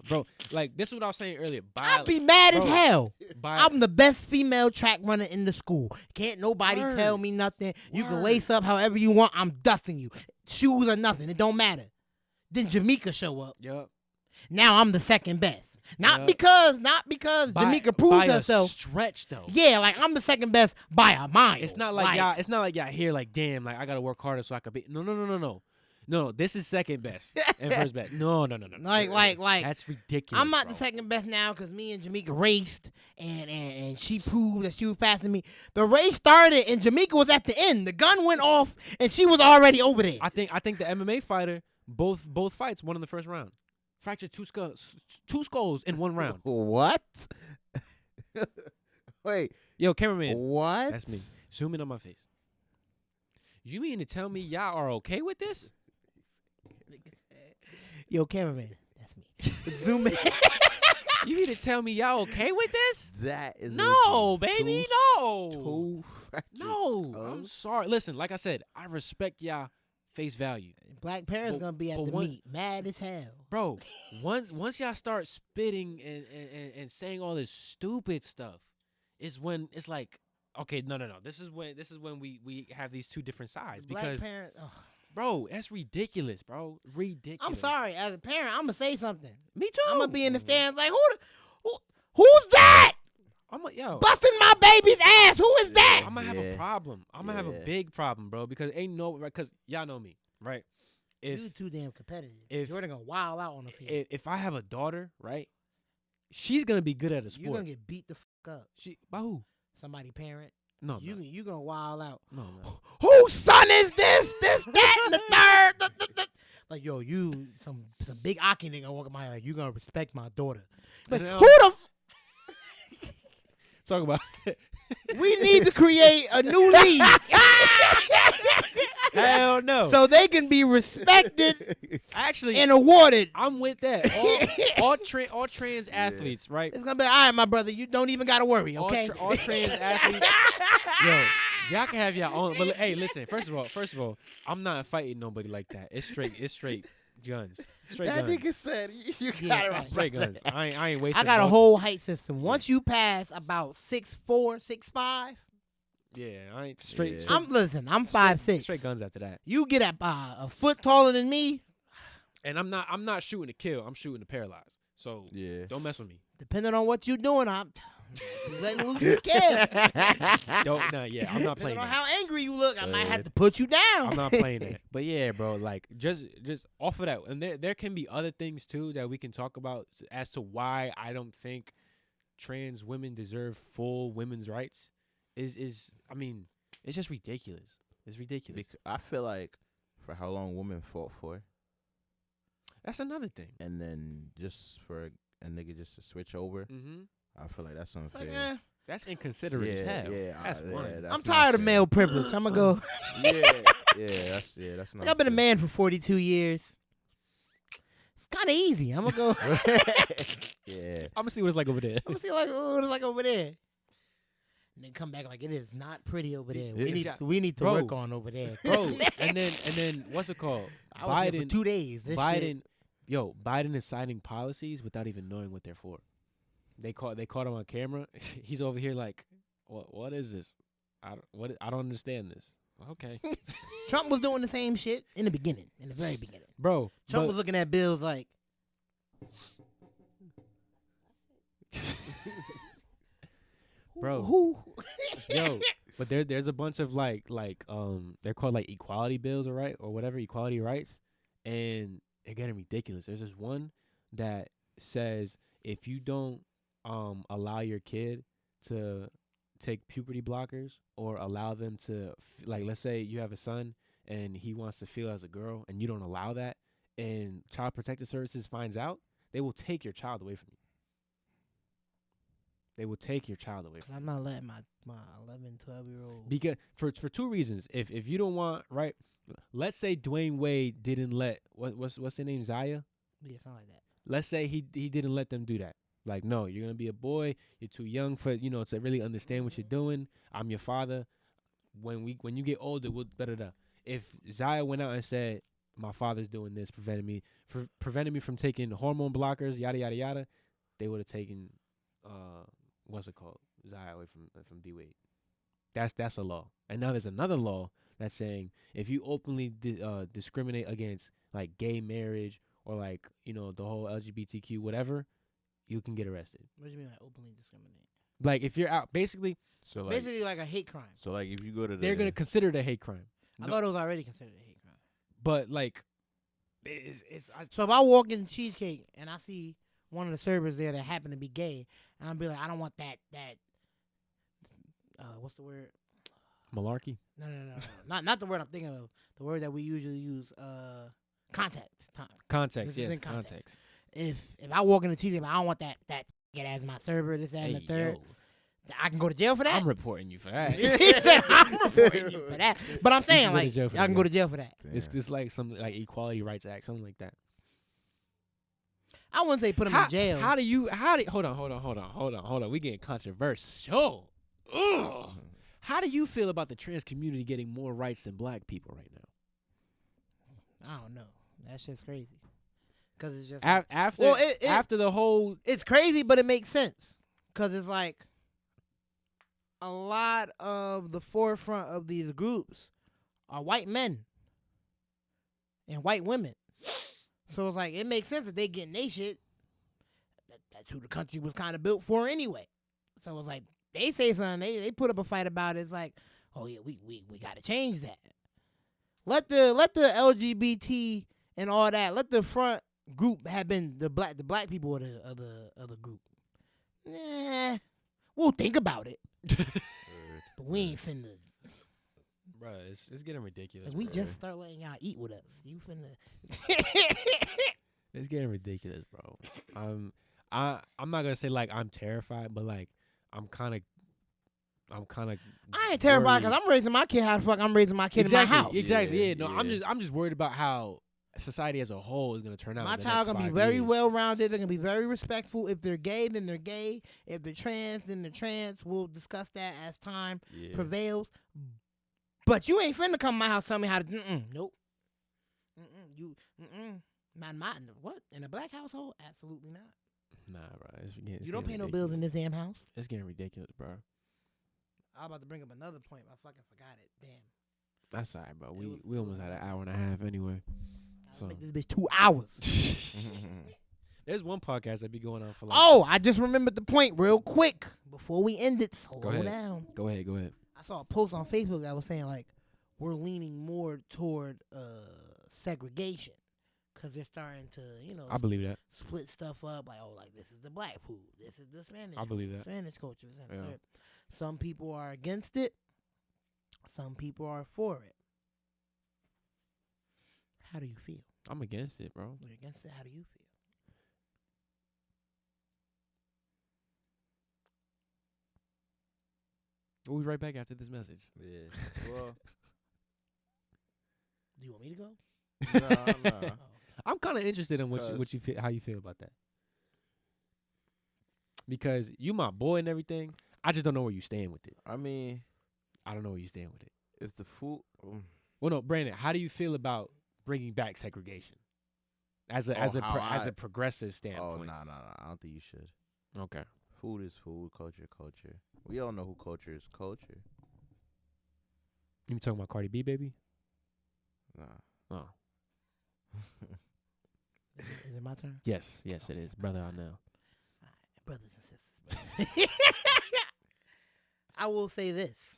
bro. Like, this is what I was saying earlier. I'd be mad as bro. hell. By, I'm the best female track runner in the school. Can't nobody Word. tell me nothing. You can Word. lace up however you want. I'm dusting you. Shoes or nothing. It don't matter. Then Jamaica show up. Yup. Now I'm the second best. Not Yeah. because Jamaica proved by herself. a stretch though. Yeah, like I'm the second best by a mile. It's not like y'all. It's not like y'all here. Like, damn. Like, I gotta work harder so I could be. No. This is second best and first best. No. Like That's ridiculous. I'm not bro. the second best now because me and Jamaica raced and she proved that she was passing me. The race started and Jamaica was at the end. The gun went off and she was already over there. I think the MMA fighter both fights won in the first round. Fractured two skulls in one round. What? Wait. Yo, cameraman. What? That's me. Zoom in on my face. You mean to tell me y'all are okay with this? Yo, cameraman, that's me. Zoom in. You mean to tell me y'all okay with this? That is No, legit. baby, Two- no. Two fractured No, I'm skulls? sorry. Listen, like I said, I respect y'all face value. Black parents But- gonna be at but the one- meet, mad as hell. Bro, once y'all start spitting and saying all this stupid stuff, is when it's like, okay, no. This is when we have these two different sides Black because, parent. Ugh. bro, that's ridiculous, bro. Ridiculous. I'm sorry, as a parent, I'm gonna say something. Me too. I'm gonna be in the stands like, who's that? Yo, Busting my baby's ass. Who is that? I'm gonna have a Yeah. problem. I'm gonna have a Yeah. big problem, bro, because because y'all know me, right? If You too damn competitive. if- Jordan gonna wild out on the field. if I have a daughter, right, she's gonna be good at a You're sport. gonna get beat the fuck up. She by who? Somebody parent. No, You gonna wild out. no. Whose son is this, that, and the third? Like, yo, you some big Aki nigga walking by like, you gonna respect my daughter. But No. who the Talk about. we need to create a new league Hell no. so they can be respected Actually, and awarded. I'm with that. All trans athletes, right? It's gonna be all right, my brother. You don't even gotta worry, okay? All trans athletes. Yo, y'all can have your own. But hey, listen. First of all, I'm not fighting nobody like that. It's straight guns. Straight That guns. nigga said you Yeah, got it right. right. Straight guns. I ain't wasting. I got a no- whole height system. Once you pass about 6'4", 6'5", Yeah, I ain't straight. Yeah. straight I'm 5'6". Straight guns after that. You get up a foot taller than me, And I'm not shooting to kill. I'm shooting to paralyze. So Yeah. don't mess with me. depending on what you're doing, I'm letting loose you can. Don't. Nah, yeah, I'm not Depending playing on that. how angry you look, I might have Good. to put you down. I'm not playing that. But yeah, bro, like just off of that, and there can be other things too that we can talk about as to why I don't think trans women deserve full women's rights. I mean, it's just ridiculous. It's ridiculous. I feel like for how long women fought for, That's another thing. and then just for a nigga just to switch over, Mm-hmm. I feel like that's It's like, unfair. That's inconsiderate as hell. That's one. that's I'm not tired of fair. male privilege. I'm gonna go. That's not. Like, I've been a fair. man for 42 years. It's kind of easy. I'm gonna go. Yeah. I'm gonna see what it's like over there. I'm gonna see what it's like over there. And then come back like it is not pretty over there. Yeah. We need to Bro. work on over there. Bro, and then what's it called? I was here for Biden 2 days. This shit. Biden is signing policies without even knowing what they're for. They caught him on camera. He's over here like, what is this? I don't understand this. Okay, Trump was doing the same shit in the beginning, in the very beginning. bro. Trump but- was looking at bills like, Bro. who? Yo, but there's a bunch of like they're called like equality bills, or whatever, equality rights, and they're getting ridiculous. There's this one that says if you don't allow your kid to take puberty blockers or allow them to like, let's say you have a son and he wants to feel as a girl and you don't allow that, and Child Protective Services finds out, they will take your child away from you. They will take your child away from you. I'm not letting my 11, 12-year-old. Because for two reasons. If you don't want, right, let's say Dwayne Wade didn't let what's the name, Zaya? Yeah, something like that. Let's say he didn't let them do that. Like, no, you're gonna be a boy. You're too young for to really understand what you're doing. I'm your father. When you get older, we'll da da da. If Zaya went out and said, my father's doing this, preventing me from taking hormone blockers, yada yada yada, they would have taken what's it called, Zaya away from D Wade. That's a law. And now there's another law that's saying if you openly discriminate against like gay marriage or like the whole LGBTQ whatever, you can get arrested. What do you mean by openly discriminate? Like if you're out, basically So like, Basically like a hate crime. so like, if you go to the, they're gonna consider it a hate crime. I thought it was already considered a hate crime. But like, So if I walk in Cheesecake and I see one of the servers there that happen to be gay, and I'll be like, I don't want that. What's the word? malarkey. No. not the word I'm thinking of. The word that we usually use. Context. Context, This is yes, in context. context. If I walk in the Cheesecake, I don't want that get as my server. This, that, and the Hey, third. yo, I can go to jail for that. I'm reporting you for that. He said, I'm reporting you for that. But I'm saying, can go to like, jail for I can that. go to jail for that. It's like some like Equality Rights Act, something like that. I wouldn't say put him in jail. How do hold on. We getting controversial. Ugh. How do you feel about the trans community getting more rights than black people right now? I don't know. That shit's crazy. Cause it's just After well, after the whole it's crazy, but it makes sense. Cause it's like a lot of the forefront of these groups are white men and white women. So it's like it makes sense that they getting they shit. That's who the country was kind of built for anyway. So it's like they say something, they put up a fight about it. It's like, oh yeah, we got to change that. Let the LGBT and all that. Let the front group have been the black people of the group. Nah, we'll think about it, but we ain't finna. bro, it's getting ridiculous. We bro. just start letting y'all eat with us. You finna. It's getting ridiculous, bro. I'm not gonna say like I'm terrified, but like I'm kind of. I ain't terrified because worried. I'm raising my kid how the fuck I'm raising my kid Exactly, in my house. exactly. Yeah, no, yeah. I'm just worried about how society as a whole is gonna turn out. My in the child next gonna be 5 very years. well rounded. They're gonna be very respectful. If they're gay, then they're gay. If they're trans, then they're trans. We'll discuss that as time prevails. But you ain't finna come to my house tell me how to. Nope. Not in my what in a black household? Absolutely not. Nah, bro. It's You don't pay getting no bills in ridiculous. this damn house. It's getting ridiculous, bro. I was about to bring up another point, but I fucking forgot it. Damn. That's all right, bro. It We was- we it almost was had an nothing. hour and a half anyway. I'll So make this bitch 2 hours. there's one podcast that be going on for like. Oh, I just remembered the point real quick before we end it. Slow Go ahead. down. Go ahead. I saw a post on Facebook that was saying like we're leaning more toward segregation because they're starting to I believe that. split stuff up. Like like this is the black food, this is the Spanish. I believe food, that. Spanish culture. This and the Yeah. third. Some people are against it. Some people are for it. How do you feel? I'm against it, bro. When you're against it, how do you feel? We'll be right back after this message. Yeah. Well, Do you want me to go? no. Oh. I'm kind of interested in what you Cause- feel, how you feel about that. Because you my boy and everything. I just don't know where you stand with it. I mean, I don't know where you stand with it. it's the food. Well, no, Brandon, how do you feel about bringing back segregation as a how I- progressive Oh, standpoint? nah. I don't think you should. Okay. Food is food. Culture, culture. We all know who culture is. Culture. You talking about Cardi B, baby? Nah. Oh, Is it my turn? yes, it is, brother. I know. All right, brothers and sisters. I will say this.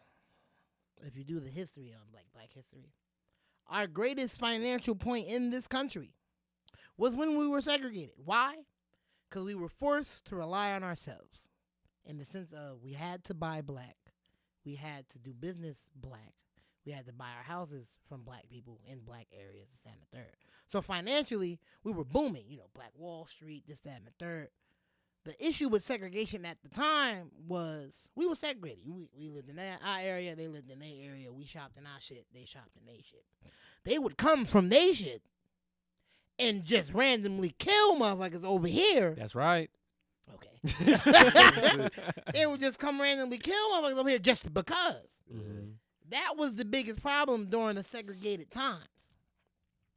If you do the history on black history, our greatest financial point in this country was when we were segregated. Why? Because we were forced to rely on ourselves in the sense of we had to buy black. We had to do business black. We had to buy our houses from black people in black areas, this, that, and the third. So financially, we were booming. Black Wall Street, this, that, and the third. The issue with segregation at the time was we were segregated. We lived in our area, they lived in their area. We shopped in our shit, they shopped in their shit. They would come from their shit and just randomly kill motherfuckers over here. That's right. Okay. They would just come randomly kill motherfuckers over here just because. Mm-hmm. That was the biggest problem during the segregated times.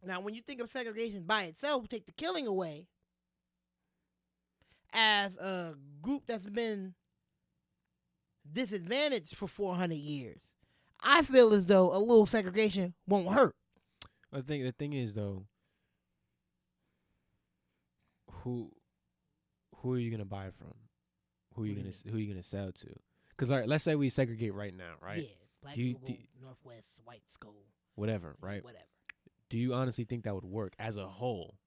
Now, when you think of segregation by itself, take the killing away, as a group that's been disadvantaged for 400 years, I feel as though a little segregation won't hurt. The thing is though, who are you gonna buy from? Who are you gonna sell to? Because let's say we segregate right now, right? Yeah, black Do you- people do go you- northwest, whites go Whatever, right? whatever. Do you honestly think that would work as a whole?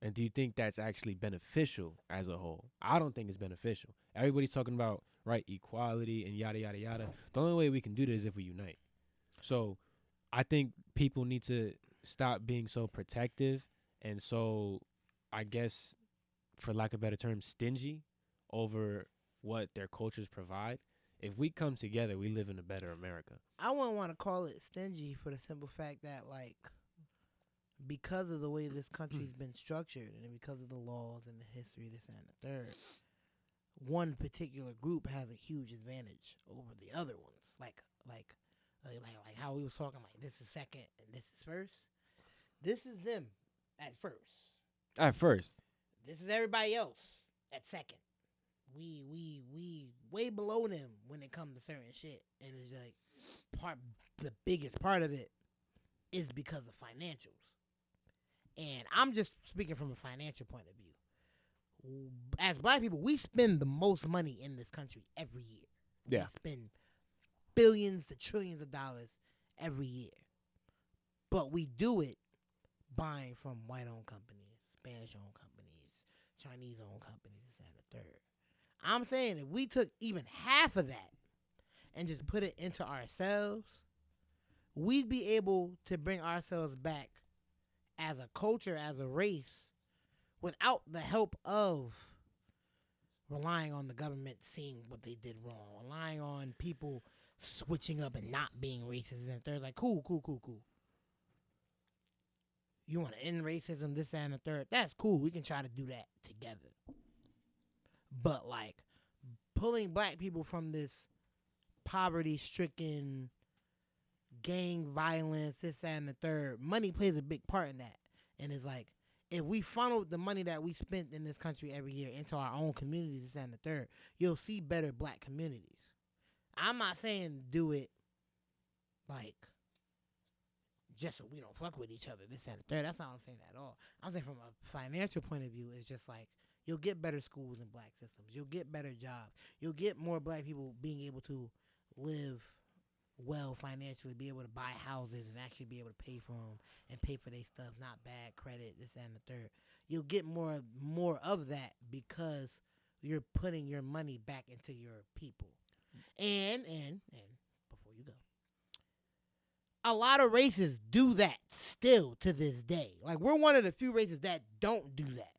And do you think that's actually beneficial as a whole? I don't think it's beneficial. Everybody's talking about equality and yada yada yada. The only way we can do this is if we unite. So I think people need to stop being so protective and so, I guess, for lack of a better term, stingy over what their cultures provide. If we come together, we live in a better America. I wouldn't want to call it stingy for the simple fact that, because of the way this country's been structured and because of the laws and the history, this and the third, one particular group has a huge advantage over the other ones. Like how we was talking, this is second and this is first. This is them at first. At first. This is everybody else at second. We way below them when it comes to certain shit, and it's like the biggest part of it is because of financials. And I'm just speaking from a financial point of view. As black people, we spend the most money in this country every year. Yeah. We spend billions to trillions of dollars every year. But we do it buying from white-owned companies, Spanish-owned companies, Chinese-owned companies, this and the third. I'm saying if we took even half of that and just put it into ourselves, we'd be able to bring ourselves back as a culture, as a race, without the help of relying on the government seeing what they did wrong, relying on people switching up and not being racist and third. Like, cool. You want to end racism, this and the third. That's cool. We can try to do that together. But, like, pulling black people from this poverty-stricken gang violence, this and the third, money plays a big part in that. And it's like, if we funneled the money that we spent in this country every year into our own communities, this and the third, you'll see better black communities. I'm not saying do it, like, just so we don't fuck with each other, this and the third. That's not what I'm saying at all. I'm saying from a financial point of view, it's just like, you'll get better schools in black systems. You'll get better jobs. You'll get more black people being able to live well financially, be able to buy houses and actually be able to pay for them and pay for their stuff, not bad credit, this and the third. You'll get more of that because you're putting your money back into your people. And before you go, a lot of races do that still to this day. Like, we're one of the few races that don't do that.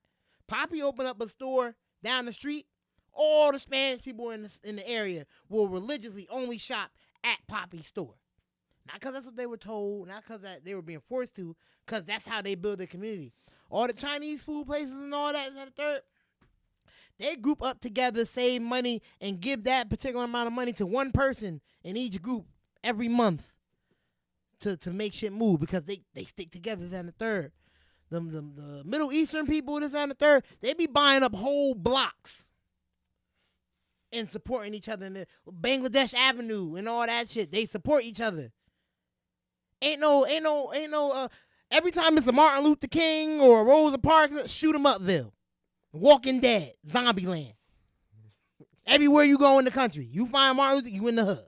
Poppy opened up a store down the street. All the Spanish people in the area will religiously only shop at Poppy's store. Not because that's what they were told, not because they were being forced to, because that's how they build their community. All the Chinese food places and all that, and the third, they group up together, save money, and give that particular amount of money to one person in each group every month to make shit move, because they stick together, this and the third. The Middle Eastern people, this and the third, they be buying up whole blocks and supporting each other in the Bangladesh Avenue and all that shit. They support each other. Ain't no every time it's a Martin Luther King or a Rosa Parks, shoot 'em upville. Walking Dead, Zombie Land. Everywhere you go in the country, you find Martin Luther, you in the hood.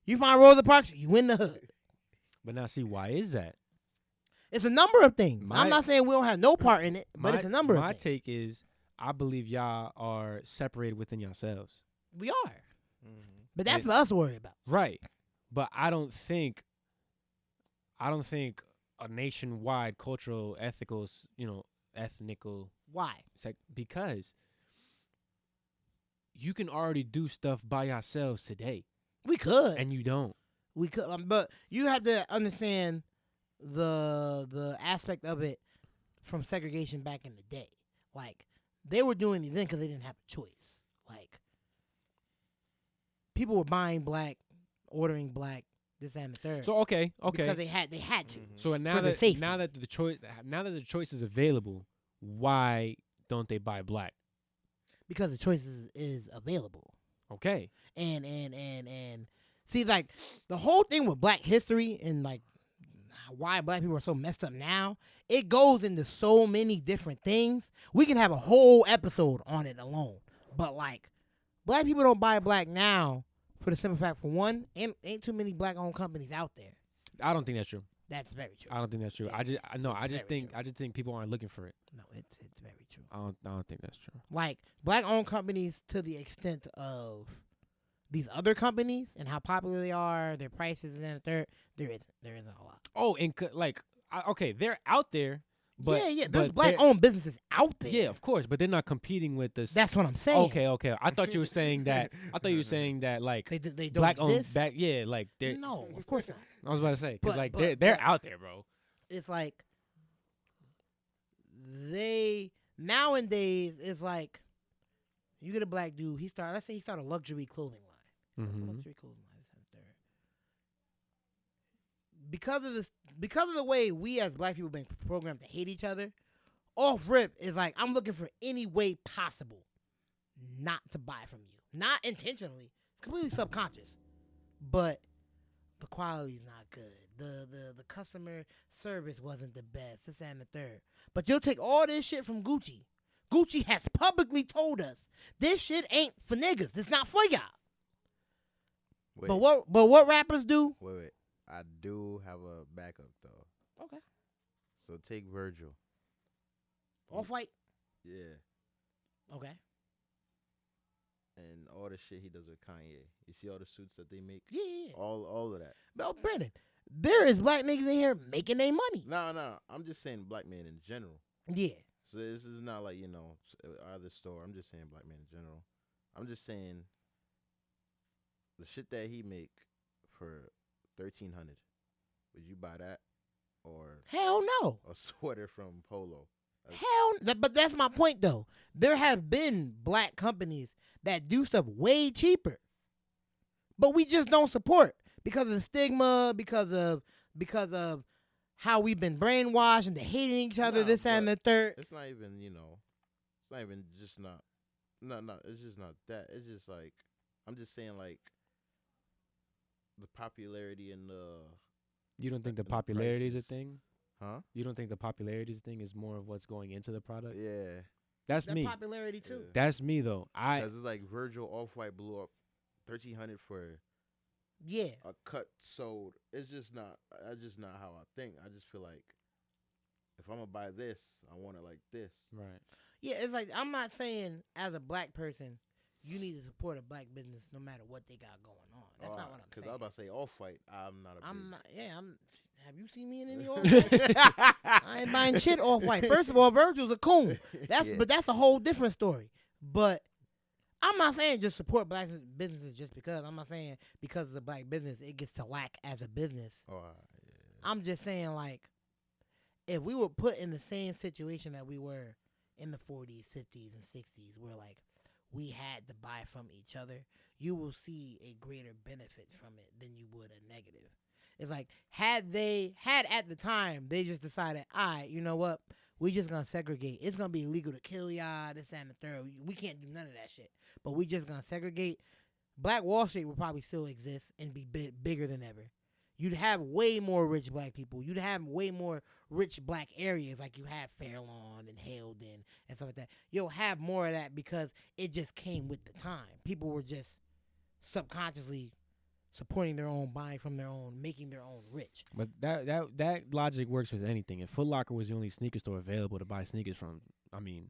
You find Rosa Parks, you in the hood. But now, see, why is that? It's a number of things. I'm not saying we don't have no part in it, but it's a number of things. My take is, I believe y'all are separated within yourselves. We are. Mm-hmm. But that's what us worry about. Right. But I don't think a nationwide cultural, ethnical, Why? Because you can already do stuff by yourselves today. We could. And you don't. We could, but you have to understand the aspect of it from segregation back in the day. Like, they were doing it then because they didn't have a choice. Like, people were buying black, ordering black, this and the third. So okay, because they had to. Mm-hmm. So now that the choice is available, why don't they buy black? Because the choice is available. Okay. And see, like, the whole thing with black history and, like, why black people are so messed up now, it goes into so many different things. We can have a whole episode on it alone. But, like, black people don't buy black now for the simple fact, for one, ain't too many black-owned companies out there. I don't think that's true. That's very true. I don't think that's true. I just think people aren't looking for it. No, it's very true. I don't think that's true. Like, black-owned companies, to the extent of these other companies and how popular they are, their prices and the third, there isn't a lot. Oh, and okay, they're out there, but yeah, there's black-owned businesses out there. Yeah, of course, but they're not competing with this. That's what I'm saying. Okay. I thought you were saying that. Like they don't black-owned exist? like they're. No, of course not. I was about to say, because they're out there, bro. It's like nowadays it's like, you get a black dude. Let's say he started a luxury clothing line. Mm-hmm. Luxury clothing line. because of the way we as black people been programmed to hate each other, off rip is like I'm looking for any way possible not to buy from you. Not intentionally. It's completely subconscious. But the quality's not good. The customer service wasn't the best. This and the third. But you'll take all this shit from Gucci. Gucci has publicly told us this shit ain't for niggas. It's not for y'all. Wait, But what rappers do? wait. I do have a backup though. Okay. So take Virgil. Off-White? Yeah. Okay. And all the shit he does with Kanye. You see all the suits that they make? Yeah. All of that. Well, Brandon, there is black niggas in here making their money. No. I'm just saying black men in general. Yeah. So this is not like, other store. I'm just saying black men in general. I'm just saying the shit that he make for $1,300. Would you buy that? Or Hell no. a sweater from Polo? But that's my point though. There have been black companies that do stuff way cheaper, but we just don't support because of the stigma, because of how we've been brainwashed into hating each other. This and the third. It's not even, it's not even just not. No, it's just not that. It's just like I'm just saying like the popularity and the. You don't think the the popularity is a prices. thing? Huh? You don't think the popularity is a thing is more of what's going into the product? Yeah. That's That me. popularity too. Yeah. That's me though. Because it's like Virgil Off-White blew up $1,300 for Yeah. a cut sold. It's just not. That's just not how I think. I just feel like if I'm gonna buy this, I want it like this. Right. Yeah, it's like I'm not saying as a black person you need to support a black business no matter what they got going on. That's not what I'm Because saying. I was about to say Off-White. I'm not a. I'm big- not. Yeah, I'm. Have you seen me in any Off-White? I ain't buying shit Off-White. First of all, Virgil's a coon. Yeah. But that's a whole different story. But I'm not saying just support black businesses just because. I'm not saying because it's a black business it gets to lack as a business. Oh, yeah. I'm just saying like if we were put in the same situation that we were in the 40s, 50s, and 60s, where like we had to buy from each other, you will see a greater benefit from it than you would a negative. It's like had at the time they just decided, all right, you know what? We just gonna segregate. It's gonna be illegal to kill y'all, this and the third. We can't do none of that shit. But we just gonna segregate. Black Wall Street will probably still exist and be bigger than ever. You'd have way more rich black people. You'd have way more rich black areas like you have Fairlawn and Haledon and stuff like that. You'll have more of that because it just came with the time. People were just subconsciously supporting their own, buying from their own, making their own rich. But that logic works with anything. If Foot Locker was the only sneaker store available to buy sneakers from, I mean,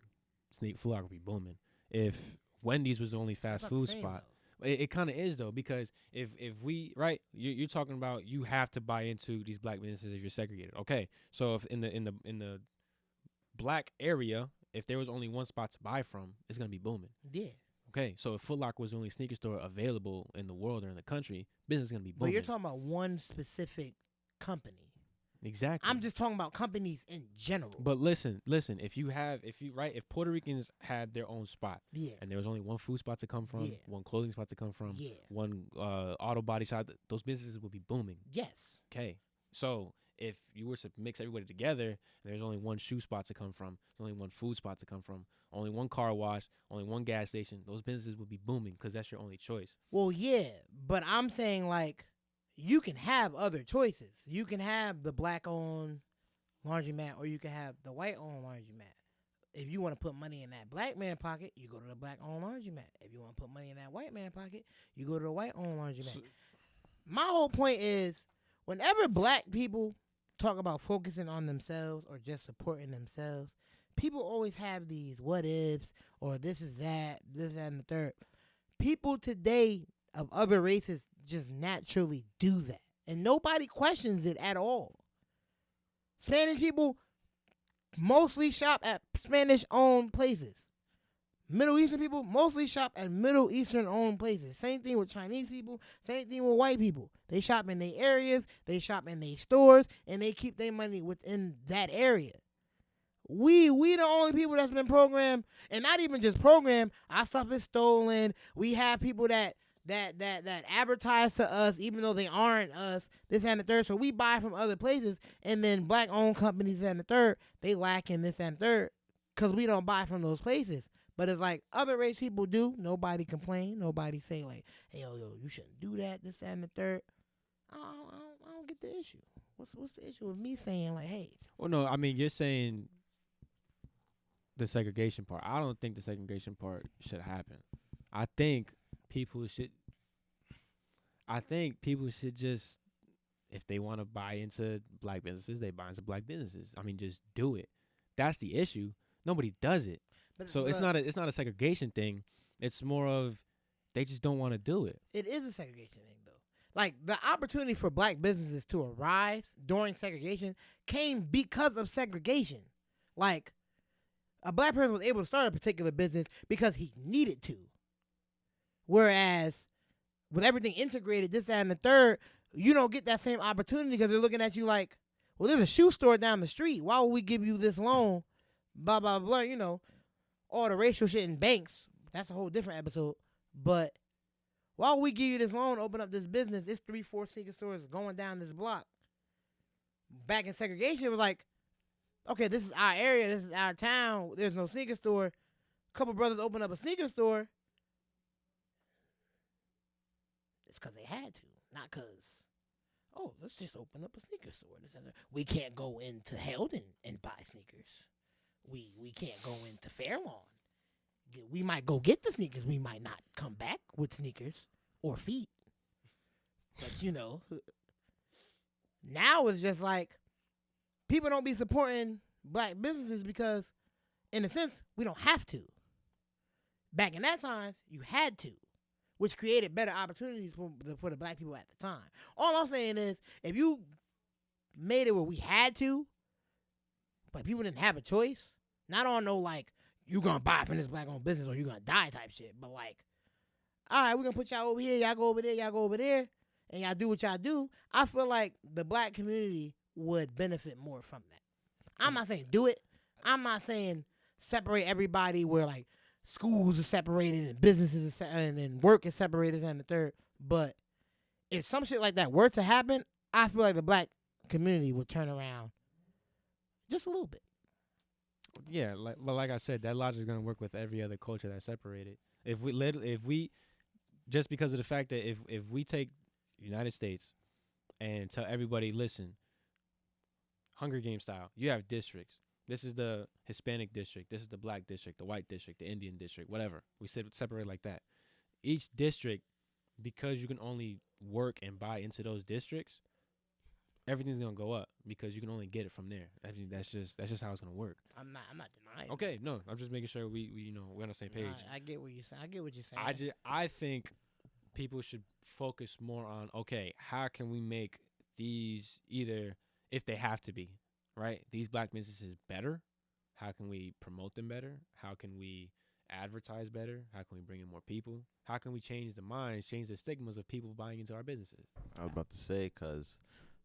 Foot Locker would be booming. If Wendy's was the only That's fast not the food same, spot, though. it kind of is though, because if we right, you're talking about you have to buy into these black businesses if you're segregated. Okay, so if in the black area, if there was only one spot to buy from, it's gonna be booming. Yeah. Okay, so if Foot Locker was the only sneaker store available in the world or in the country, business is gonna be But booming. you're talking about one specific company. Exactly. I'm just talking about companies in general. But listen, if Puerto Ricans had their own spot yeah. and there was only one food spot to come from, Yeah. one clothing spot to come from, Yeah. one auto body shop, those businesses would be booming. Yes. Okay. So if you were to mix everybody together and there's only one shoe spot to come from, there's only one food spot to come from, only one car wash, only one gas station, those businesses would be booming because that's your only choice. Well, yeah, but I'm saying like you can have other choices. You can have the black-owned laundromat or you can have the white-owned laundromat. If you want to put money in that black man pocket, you go to the black-owned laundromat. If you want to put money in that white man pocket, you go to the white-owned laundromat. So- My whole point is whenever black people talk about focusing on themselves or just supporting themselves, people always have these what ifs or this is that, this, that, and the third. People today of other races just naturally do that. And nobody questions it at all. Spanish people mostly shop at Spanish-owned places. Middle Eastern people mostly shop at Middle Eastern-owned places. Same thing with Chinese people. Same thing with white people. They shop in their areas. They shop in their stores. And they keep their money within that area. We the only people that's been programmed. And not even just programmed. Our stuff is stolen. We have people that that advertise to us, even though they aren't us, this and the third. So we buy from other places, and then black-owned companies and the third, they lack in this and third because we don't buy from those places. But it's like other race people do. Nobody complain. Nobody say like, hey, yo, you shouldn't do that, this and the third. I don't get the issue. What's the issue with me saying like, hey? Well, no, I mean, you're saying the segregation part. I don't think the segregation part should happen. I think people should just, if they want to buy into black businesses, they buy into black businesses. I mean, just do it. That's the issue. Nobody does it. So it's not a segregation thing. It's more of they just don't want to do it. It is a segregation thing, though. Like, the opportunity for black businesses to arise during segregation came because of segregation. Like, a black person was able to start a particular business because he needed to. Whereas, with everything integrated, this, that, and the third, you don't get that same opportunity because they're looking at you like, well, there's a shoe store down the street. Why would we give you this loan? Blah, blah, blah, you know. All the racial shit in banks. That's a whole different episode. But why would we give you this loan, open up this business? It's 3-4 sneaker stores going down this block. Back in segregation, it was like, okay, this is our area. This is our town. There's no sneaker store. A couple brothers open up a sneaker store. It's because they had to, not because, oh, let's just open up a sneaker store. We can't go into Heldon and buy sneakers. We can't go into Fairlawn. We might go get the sneakers. We might not come back with sneakers or feet. But, you know, now it's just like people don't be supporting black businesses because, in a sense, we don't have to. Back in that time, you had to, which created better opportunities for the black people at the time. All I'm saying is, if you made it where we had to, but people didn't have a choice, not on no, like, you gonna buy from this black-owned business or you gonna die type shit, but like, all right, we're gonna put y'all over here, y'all go over there, y'all go over there, and y'all do what y'all do. I feel like the black community would benefit more from that. I'm not saying do it. I'm not saying separate everybody where, like, schools are separated and businesses are and work is separated and the third. But if some shit like that were to happen, I feel like the black community would turn around just a little bit. Yeah, like I said, that logic is gonna work with every other culture that's separated. If we just because of the fact that if we take United States and tell everybody, listen, Hunger Games style, you have districts. This is the Hispanic district. This is the black district, the white district, the Indian district, whatever. We separate like that. Each district, because you can only work and buy into those districts, everything's gonna go up because you can only get it from there. I mean, that's just how it's gonna work. I'm not denying. Okay, no, I'm just making sure we we're on the same page. I get what you're saying. I get what you're saying. I think people should focus more on, okay, how can we make these, either if they have to be, right, these black businesses better? How can we promote them better? How can we advertise better? How can we bring in more people? How can we change the minds, change the stigmas of people buying into our businesses? I was about to say, because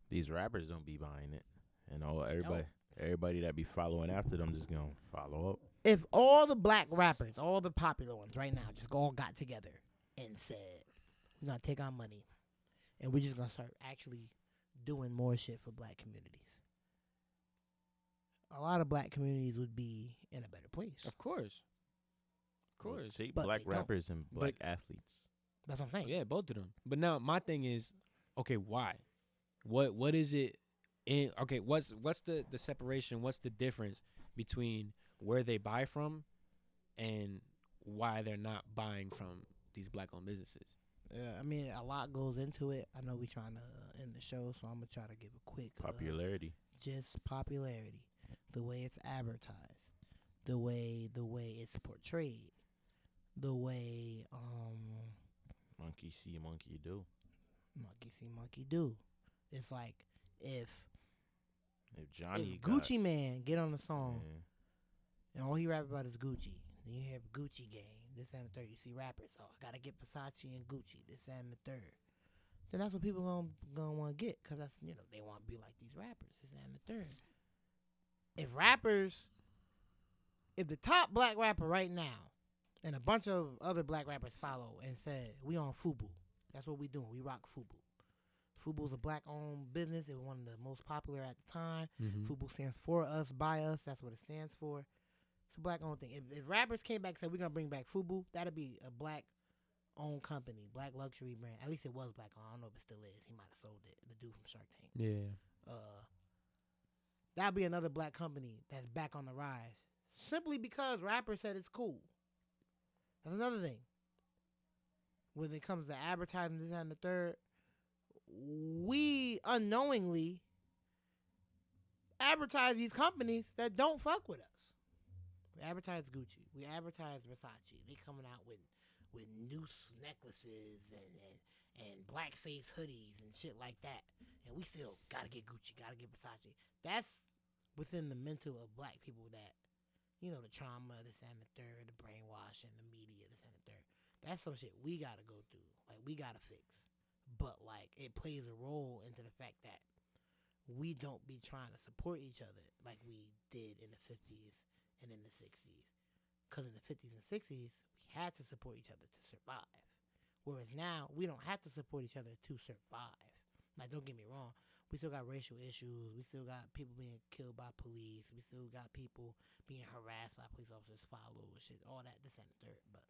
these rappers don't be buying it. And everybody that be following after them just gonna follow up. If all the black rappers, all the popular ones right now, just all got together and said, we're gonna take our money and we're just gonna start actually doing more shit for black communities, a lot of black communities would be in a better place. Of course. Take But black they don't. rappers and black athletes. That's what I'm saying. Yeah, both of them. But now my thing is, okay, why? What is it in, okay, what's the separation, what's the difference between where they buy from and why they're not buying from these black owned businesses? Yeah, I mean, a lot goes into it. I know we're trying to end the show, so I'm gonna try to give a quick Popularity. Just popularity, the way it's advertised, the way it's portrayed, the way Monkey see, monkey do. monkey see, monkey do. It's like if Johnny Gucci Man get on the song Yeah. and all he rap about is Gucci, then you have Gucci Gang, this and the third. You see rappers, oh, I gotta get Versace and Gucci, this and the third. Then that's what people gonna want to get, because that's, you know, they want to be like these rappers, this and the third. If the top black rapper right now And a bunch of other black rappers follow and said, we on FUBU. That's what we doing. We rock FUBU. FUBU's a black-owned business. It was one of the most popular at the time. Mm-hmm. FUBU stands for us, by us. That's what it stands for. It's a black-owned thing. If rappers came back and said, we're going to bring back FUBU, that'd be a black-owned company, black luxury brand. At least it was black-owned. I don't know if it still is. He might have sold it, the dude from Shark Tank. Yeah. That'd be another black company that's back on the rise. Simply because rappers said it's cool. That's another thing. When it comes to advertising, this and the third, we unknowingly advertise these companies that don't fuck with us. We advertise Gucci. We advertise Versace. They coming out with new necklaces and blackface hoodies and shit like that. And we still gotta get Gucci, gotta get Versace. That's within the mental of black people that, you know, the trauma, this and the third, the brainwashing, the media, this and the third. That's some shit we gotta go through. Like, we gotta fix. But, like, it plays a role into the fact that we don't be trying to support each other like we did in the 50s and in the 60s. Because in the 50s and 60s, we had to support each other to survive. Whereas now, we don't have to support each other to survive. Like, don't get me wrong. We still got racial issues. We still got people being killed by police. We still got people being harassed by police officers, followers, shit, all that, this and the third. But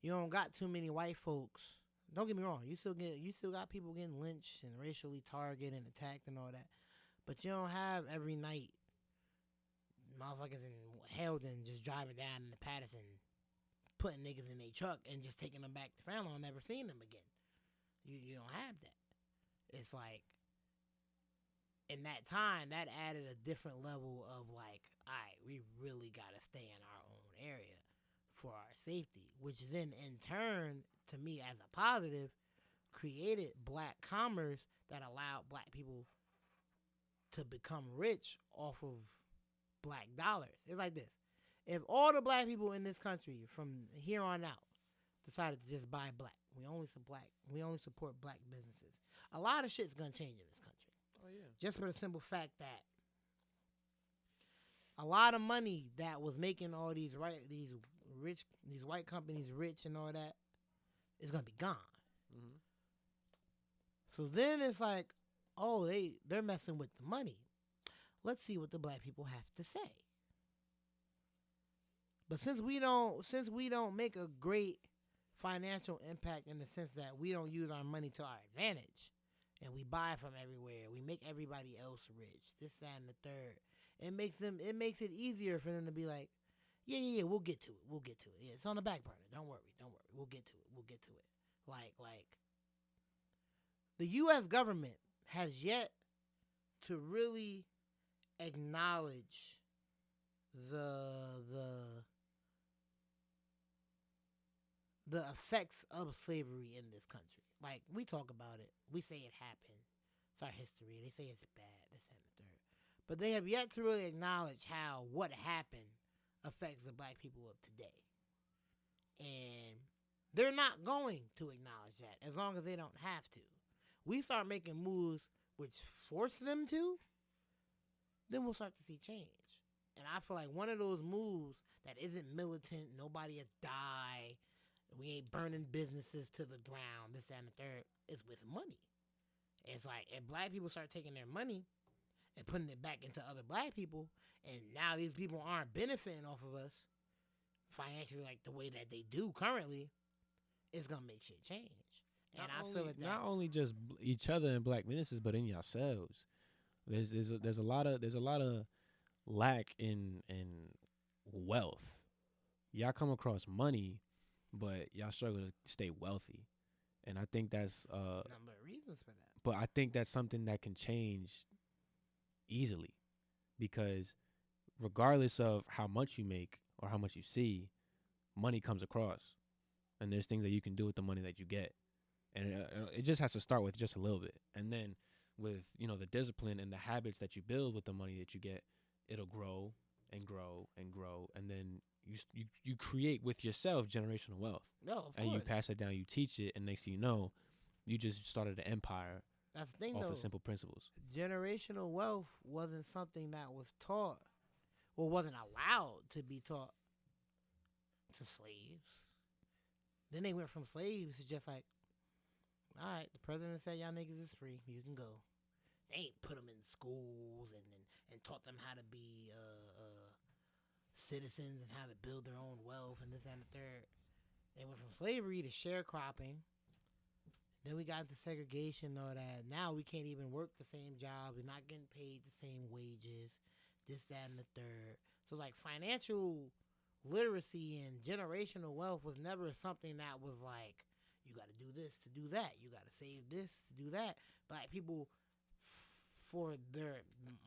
you don't got too many white folks. Don't get me wrong. You still got people getting lynched and racially targeted and attacked and all that. But you don't have every night motherfuckers in Heldon just driving down in the Patterson, putting niggas in their truck and just taking them back to family and never seeing them again. You don't have that. It's like, in that time, that added a different level of like, all right, we really got to stay in our own area for our safety, which then in turn, to me as a positive, created black commerce that allowed black people to become rich off of black dollars. It's like this. If all the black people in this country from here on out decided to just buy black, we only support black businesses, a lot of shit's gonna change in this country. Oh yeah. Just for the simple fact that a lot of money that was making all these white companies rich and all that is gonna be gone. Mm-hmm. So then it's like, oh, they're messing with the money. Let's see what the black people have to say. But since we don't make a great financial impact in the sense that we don't use our money to our advantage, and we buy from everywhere, we make everybody else rich, this, that, and the third. It makes it easier for them to be like, yeah, we'll get to it. Yeah, it's on the back burner. Don't worry. We'll get to it. Like the U.S. government has yet to really acknowledge the effects of slavery in this country. Like, we talk about it. We say it happened. It's our history. They say it's bad, this and the third. But they have yet to really acknowledge how what happened affects the black people of today. And they're not going to acknowledge that as long as they don't have to. We start making moves which force them to, then we'll start to see change. And I feel like one of those moves that isn't militant, nobody has died, we ain't burning businesses to the ground, this, that, and the third, is with money. It's like, if black people start taking their money and putting it back into other black people, and now these people aren't benefiting off of us financially like the way that they do currently, it's going to make shit change. And I feel like that, not only just each other in black businesses, but in yourselves. There's a lot of lack in wealth. Y'all come across money, but y'all struggle to stay wealthy, and I think that's there's a number of reasons for that. But I think that's something that can change easily, because regardless of how much you make or how much you see, money comes across, and there's things that you can do with the money that you get, and it just has to start with just a little bit, and then with the discipline and the habits that you build with the money that you get, it'll grow and grow and grow, and then you create with yourself generational wealth. No, of and course. You pass it down, you teach it, and next thing you know, you just started an empire. That's the thing, off though. of simple principles. Generational wealth wasn't something that was taught or wasn't allowed to be taught to slaves. Then they went from slaves to just like, all right, the president said y'all niggas is free. You can go. They ain't put them in schools and taught them how to be citizens and how to build their own wealth and this and the third. They went from slavery to sharecropping. Then we got into segregation and all that. Now we can't even work the same job. We're not getting paid the same wages. This, that, and the third. So like financial literacy and generational wealth was never something that was like, you got to do this to do that. You got to save this to do that. Black people, for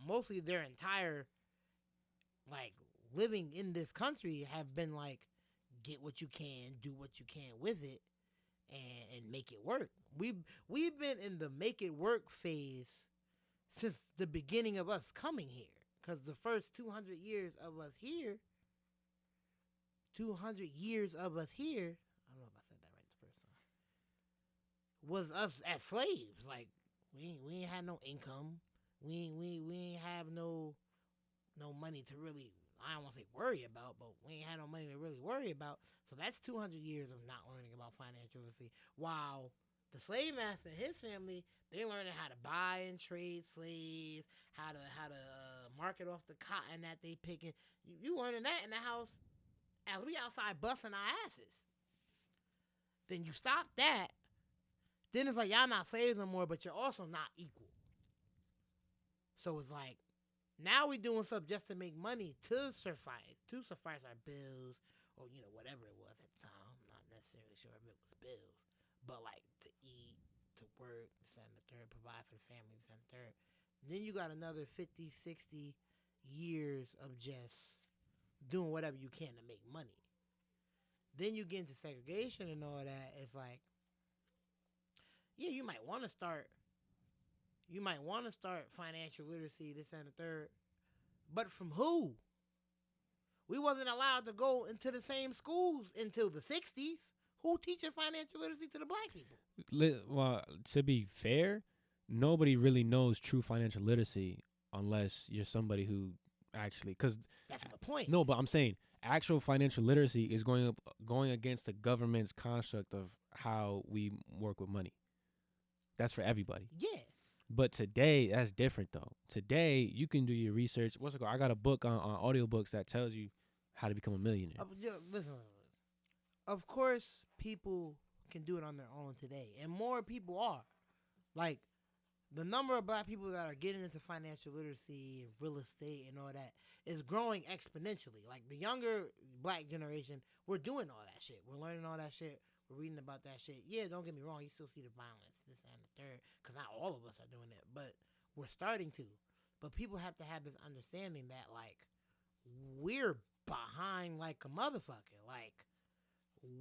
mostly their entire like living in this country, have been like, get what you can, do what you can with it, and make it work. We've been in the make it work phase since the beginning of us coming here. Because the first 200 years of us here, I don't know if I said that right the first time, was us as slaves. Like, we ain't had no income. We ain't have no money to really, I don't want to say worry about, but we ain't had no money to really worry about. So that's 200 years of not learning about financial literacy. While the slave master and his family, they learning how to buy and trade slaves, how to market off the cotton that they picking. You learning that in the house as we outside busting our asses. Then you stop that. Then it's like, y'all not slaves no more, but you're also not equal. So it's like, now we doing stuff just to make money to suffice our bills, or whatever it was at the time. I'm not necessarily sure if it was bills, but like to eat, to work, this and the third, provide for the family, this and the third. Then you got another 50, 60 years of just doing whatever you can to make money. Then you get into segregation and all that. It's like, yeah, you might want to start financial literacy, this and the third, but from who? We wasn't allowed to go into the same schools until the 60s. Who teaching financial literacy to the black people? Well, to be fair, nobody really knows true financial literacy unless you're somebody who actually, because that's my point. No, but I'm saying actual financial literacy is going against the government's construct of how we work with money. That's for everybody. Yeah. But today, that's different though. Today, you can do your research. What's it called? I got a book on audiobooks that tells you how to become a millionaire. Listen. Of course, people can do it on their own today, and more people are. Like, the number of black people that are getting into financial literacy and real estate and all that is growing exponentially. Like, the younger black generation, we're doing all that shit. We're learning all that shit. We're reading about that shit. Yeah, don't get me wrong. You still see the violence, this and the third, because not all of us are doing it, but we're starting to. But people have to have this understanding that, like, we're behind like a motherfucker. Like,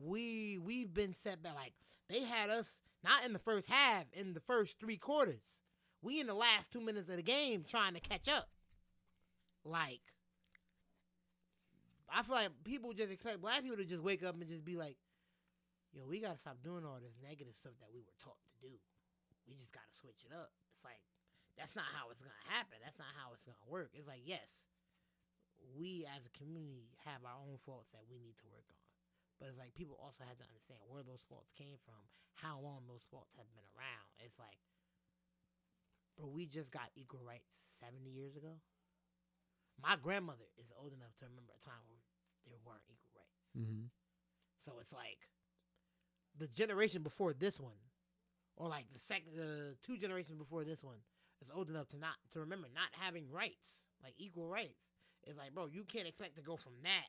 we've been set back. Like, they had us not in the first half, in the first 3 quarters. We in the last 2 minutes of the game trying to catch up. Like, I feel like people just expect black people to just wake up and just be like, yo, we got to stop doing all this negative stuff that we were taught to do. We just got to switch it up. It's like, that's not how it's going to happen. That's not how it's going to work. It's like, yes, we as a community have our own faults that we need to work on. But it's like, people also have to understand where those faults came from, how long those faults have been around. It's like, bro, we just got equal rights 70 years ago. My grandmother is old enough to remember a time where there weren't equal rights. Mm-hmm. So it's like, the generation before this one, or like the 2 generations before this one, is old enough to remember not having rights, like equal rights. It's like, bro, you can't expect to go from that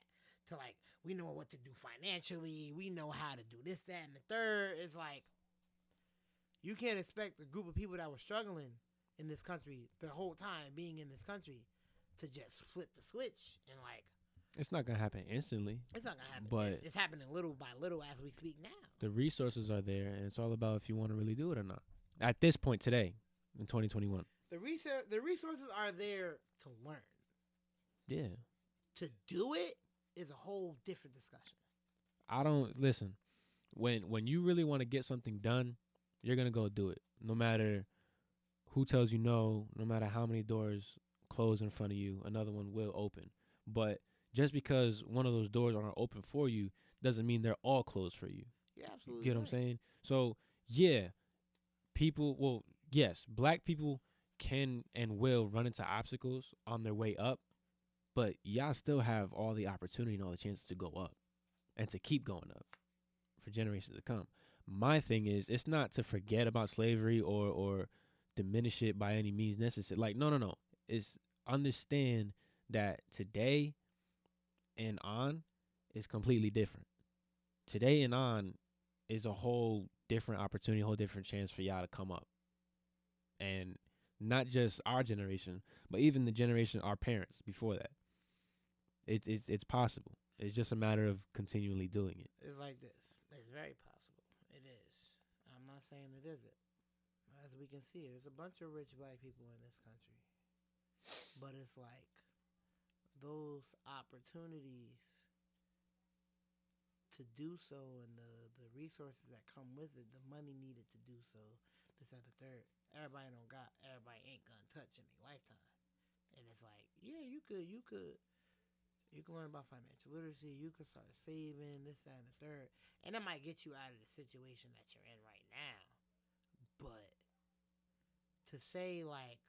to like, we know what to do financially, we know how to do this, that, and the third. It's like, you can't expect a group of people that were struggling in this country the whole time being in this country to just flip the switch and like, it's not gonna happen instantly. It's not gonna happen. But it's happening little by little as we speak now. The resources are there, and it's all about if you want to really do it or not. At this point today, in 2021, the resources are there to learn. Yeah. To do it is a whole different discussion. I don't listen. When you really want to get something done, you're gonna go do it, no matter who tells you no. No matter how many doors close in front of you, another one will open. But just because one of those doors aren't open for you doesn't mean they're all closed for you. Yeah, absolutely. Get what I'm saying? So yeah, people. Well, yes, black people can and will run into obstacles on their way up, but y'all still have all the opportunity and all the chances to go up and to keep going up for generations to come. My thing is, it's not to forget about slavery or diminish it by any means necessary. Like, no. It's understand that today and on is completely different. Today and on is a whole different opportunity, a whole different chance for y'all to come up. And not just our generation, but even the generation our parents before that. It's possible. It's just a matter of continually doing it. It's like this. It's very possible. It is. I'm not saying it isn't. As we can see, there's a bunch of rich black people in this country. But it's like those opportunities to do so and the resources that come with it, the money needed to do so, this and the third. Everybody ain't gonna touch in their lifetime. And it's like, yeah, you could learn about financial literacy. You could start saving, this, that, and the third. And that might get you out of the situation that you're in right now. But to say, like,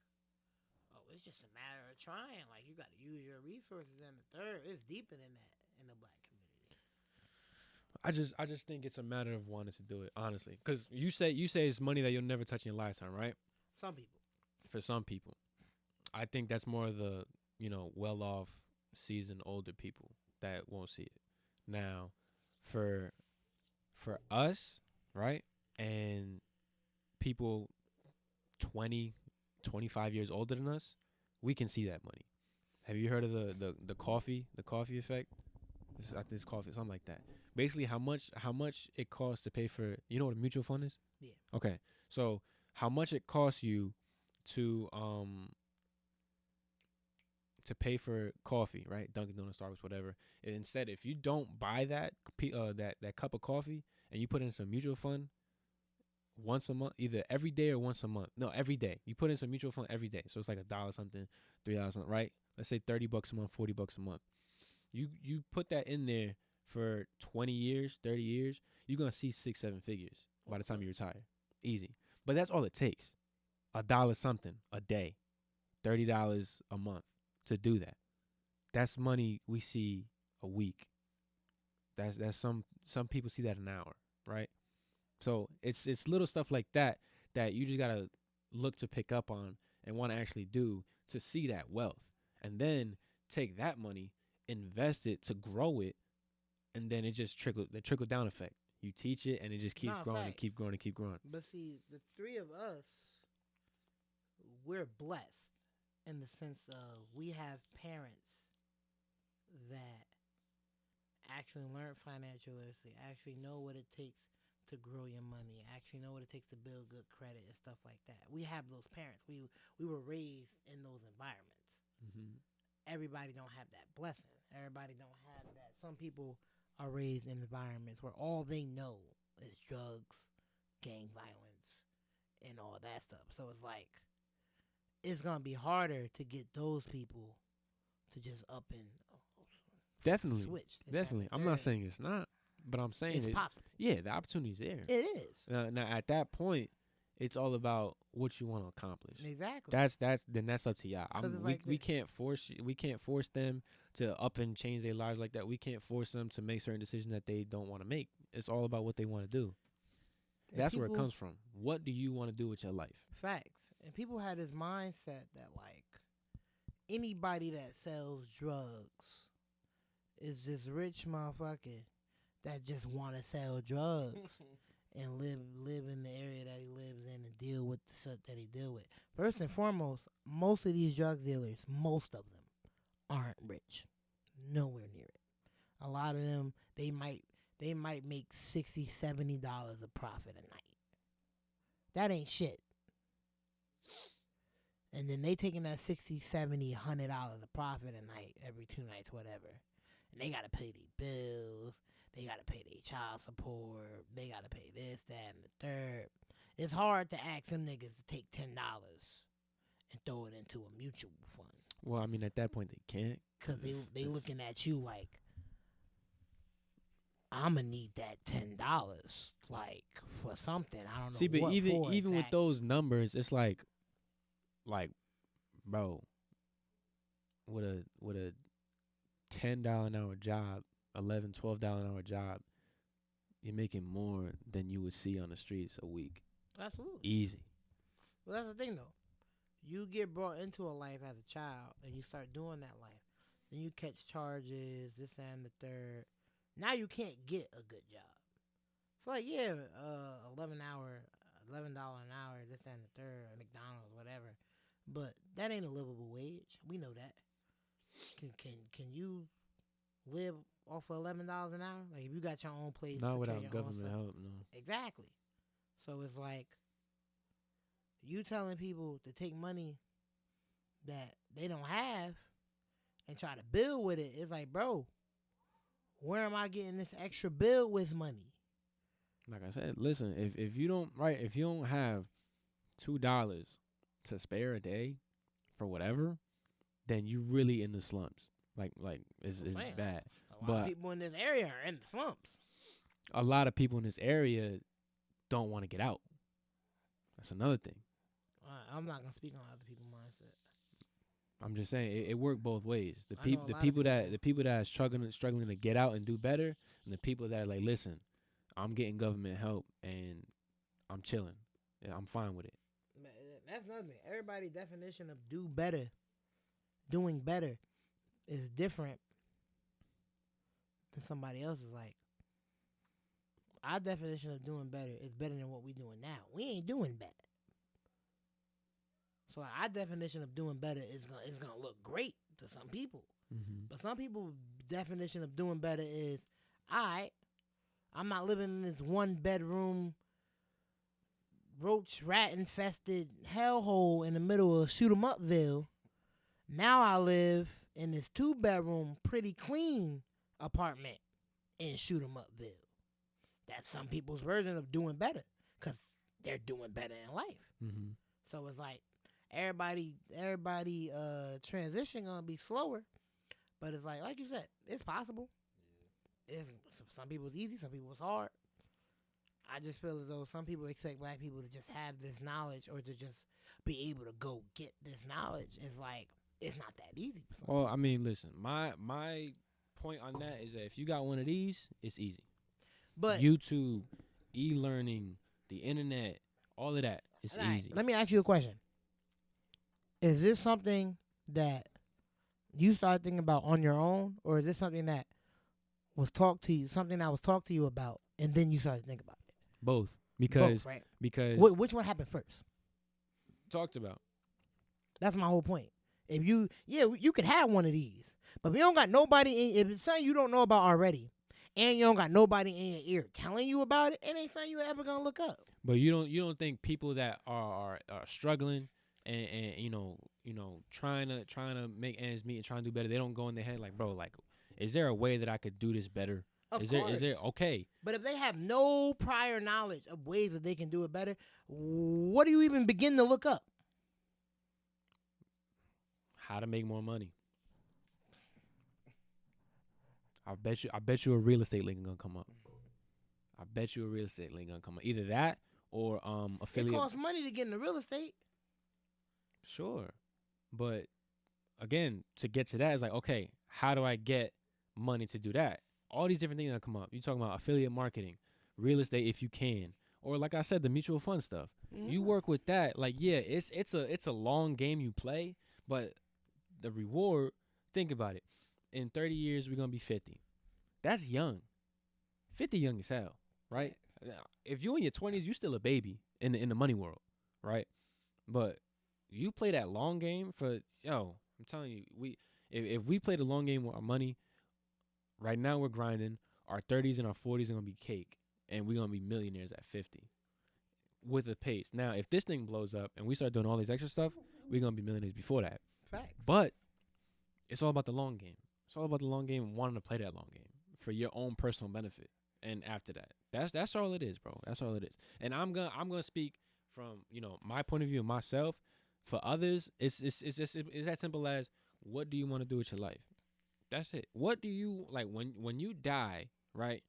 oh, it's just a matter of trying. Like, you got to use your resources and the third. It's deeper than that in the black community. I just think it's a matter of wanting to do it, honestly. Because you say it's money that you'll never touch in your lifetime, right? Some people. For some people. I think that's more of the, well-off, seasoned, older people that won't see it. Now, for us, right, and people 20, 25 years older than us, we can see that money. Have you heard of the coffee effect? I think it's coffee, something like that. Basically, how much it costs to pay for, you know what a mutual fund is? Yeah. Okay, so how much it costs you to pay for coffee, right? Dunkin' Donuts, Starbucks, whatever. And instead, if you don't buy that cup of coffee and you put in some mutual fund once a month, either every day or once a month. No, every day. You put in some mutual fund every day. So it's like $1 something, $3 something, right? Let's say $30 a month, $40 a month. You put that in there for 20 years, 30 years, you're going to see 6-7 figures by the time you retire. Easy. But that's all it takes. $1 something a day, $30 a month to do that. That's money we see a week. That's some people see that an hour, right? So it's little stuff like that you just gotta look to pick up on and want to actually do to see that wealth, and then take that money, invest it to grow it, and then it just the trickle down effect. You teach it, and it just keeps growing and keep growing and keep growing. But see, the three of us, we're blessed in the sense of we have parents that actually learn financial literacy, actually know what it takes to grow your money, actually know what it takes to build good credit and stuff like that. We have those parents. We were raised in those environments. Mm-hmm. Everybody don't have that blessing. Everybody don't have that. Some people are raised in environments where all they know is drugs, gang violence, and all that stuff. So it's like, it's going to be harder to get those people to just up and definitely switch. Definitely. I'm not saying it's not, but I'm saying it's possible. Yeah, the opportunity's there. It is. Now at that point, it's all about what you want to accomplish. Exactly. That's up to y'all. We can't force them to up and change their lives like that. We can't force them to make certain decisions that they don't want to make. It's all about what they want to do. That's where it comes from. What do you want to do with your life? Facts. And people had this mindset that, like, anybody that sells drugs is this rich motherfucker that just want to sell drugs and live in the area that he lives in and deal with the stuff that he deal with. First and foremost, most of these drug dealers, most of them, aren't rich. Nowhere near it. A lot of them, they might make $60, $70 a profit a night. That ain't shit. And then they taking that $60, $70, $100 a profit a night, every 2 nights, whatever. And they got to pay their bills. They got to pay their child support. They got to pay this, that, and the third. It's hard to ask them niggas to take $10 and throw it into a mutual fund. Well, I mean, at that point, they can't. Because they looking at you like, I'ma need that $10 like for something. I don't know See, but what even for even with exactly. those numbers, it's like, bro, with a $10 an hour job, $11, $12 an hour job, you're making more than you would see on the streets a week. Absolutely. Easy. Well, that's the thing though. You get brought into a life as a child, and you start doing that life. Then you catch charges, this and the third. Now you can't get a good job. It's like, yeah, $11 an hour, this and the third, at McDonald's, whatever. But that ain't a livable wage. We know that. Can you live off of $11 an hour? Like if you got your own place, Not took care of without your own government stuff. help, no. Exactly. So it's like you telling people to take money that they don't have and try to build with it. It's like, bro, where am I getting this extra build with money? Like I said, listen, if you don't have $2 to spare a day for whatever, then you really in the slumps. Like it's Man, bad. A lot But of people in this area are in the slumps. a lot of people in this area don't want to get out. That's another thing. I'm not gonna speak on other people's mindset. I'm just saying it worked both ways. The I know a people lot of the people that are struggling to get out and do better, and the people that are like, listen, I'm getting government help and I'm chilling. Yeah, I'm fine with it. That's another thing. Everybody's definition of doing better, is different than somebody else's. Like our definition of doing better is better than what we doing now. We ain't doing bad. So our definition of doing better is gonna look great to some people. Mm-hmm. But some people's definition of doing better is, alright, I'm not living in this 1-bedroom, roach rat infested hellhole in the middle of shoot 'em upville. Now I live in this 2-bedroom, pretty clean apartment in shoot 'em upville. That's some people's version of doing better, because they're doing better in life. Mm-hmm. So it's like everybody transition gonna be slower, but it's like you said, it's possible. It's some people it's easy, some people it's hard. I just feel as though some people expect black people to just have this knowledge or to just be able to go get this knowledge. It's like it's not that easy. For some Well, people. I mean, listen, my point on that is that if you got one of these, it's easy. But YouTube, e-learning, the internet, all of that, it's all right, easy. let me ask you a question. Is this something that you started thinking about on your own, or is this something that was talked to you about, and then you started thinking about it? Both, because Both, right? because Which one happened first? talked about. That's my whole point. If you could have one of these, but if you don't got nobody if it's something you don't know about already, and you don't got nobody in your ear telling you about it, it ain't something you ever gonna look up. But you don't think people that are struggling and you know trying to make ends meet and trying to do better, they don't go in their head like, bro, like, is there a way that I could do this better? Of Is course. there okay? But if they have no prior knowledge of ways that they can do it better, what do you even begin to look up? How to make more money. I bet you a real estate link gonna come up. I bet you a real estate link gonna come up. Either that or It affiliate. costs money to get into real estate. Sure. But again, to get to that is like, okay, how do I get money to do that? All these different things that come up. You talking about affiliate marketing, real estate if you can, or like I said, the mutual fund stuff. You work with that. Like, yeah, it's a long game you play, but the reward, think about it. In 30 years we're gonna be 50. That's young. 50 young as hell, right? If you in your 20s, you still a baby in the money world, right? But you play that long game for I'm telling you, if we play the long game with our money, right now we're grinding. Our 30s and our 40s are gonna be cake, and we're gonna be millionaires at 50 with a pace. Now, if this thing blows up and we start doing all this extra stuff, we're gonna be millionaires before that. Facts. But it's all about the long game. It's all about the long game and wanting to play that long game for your own personal benefit. And after that, that's all it is, bro. That's all it is. And I'm gonna speak from my point of view of myself. For others, it's that simple as, what do you want to do with your life? That's it. What do you like when you die, right?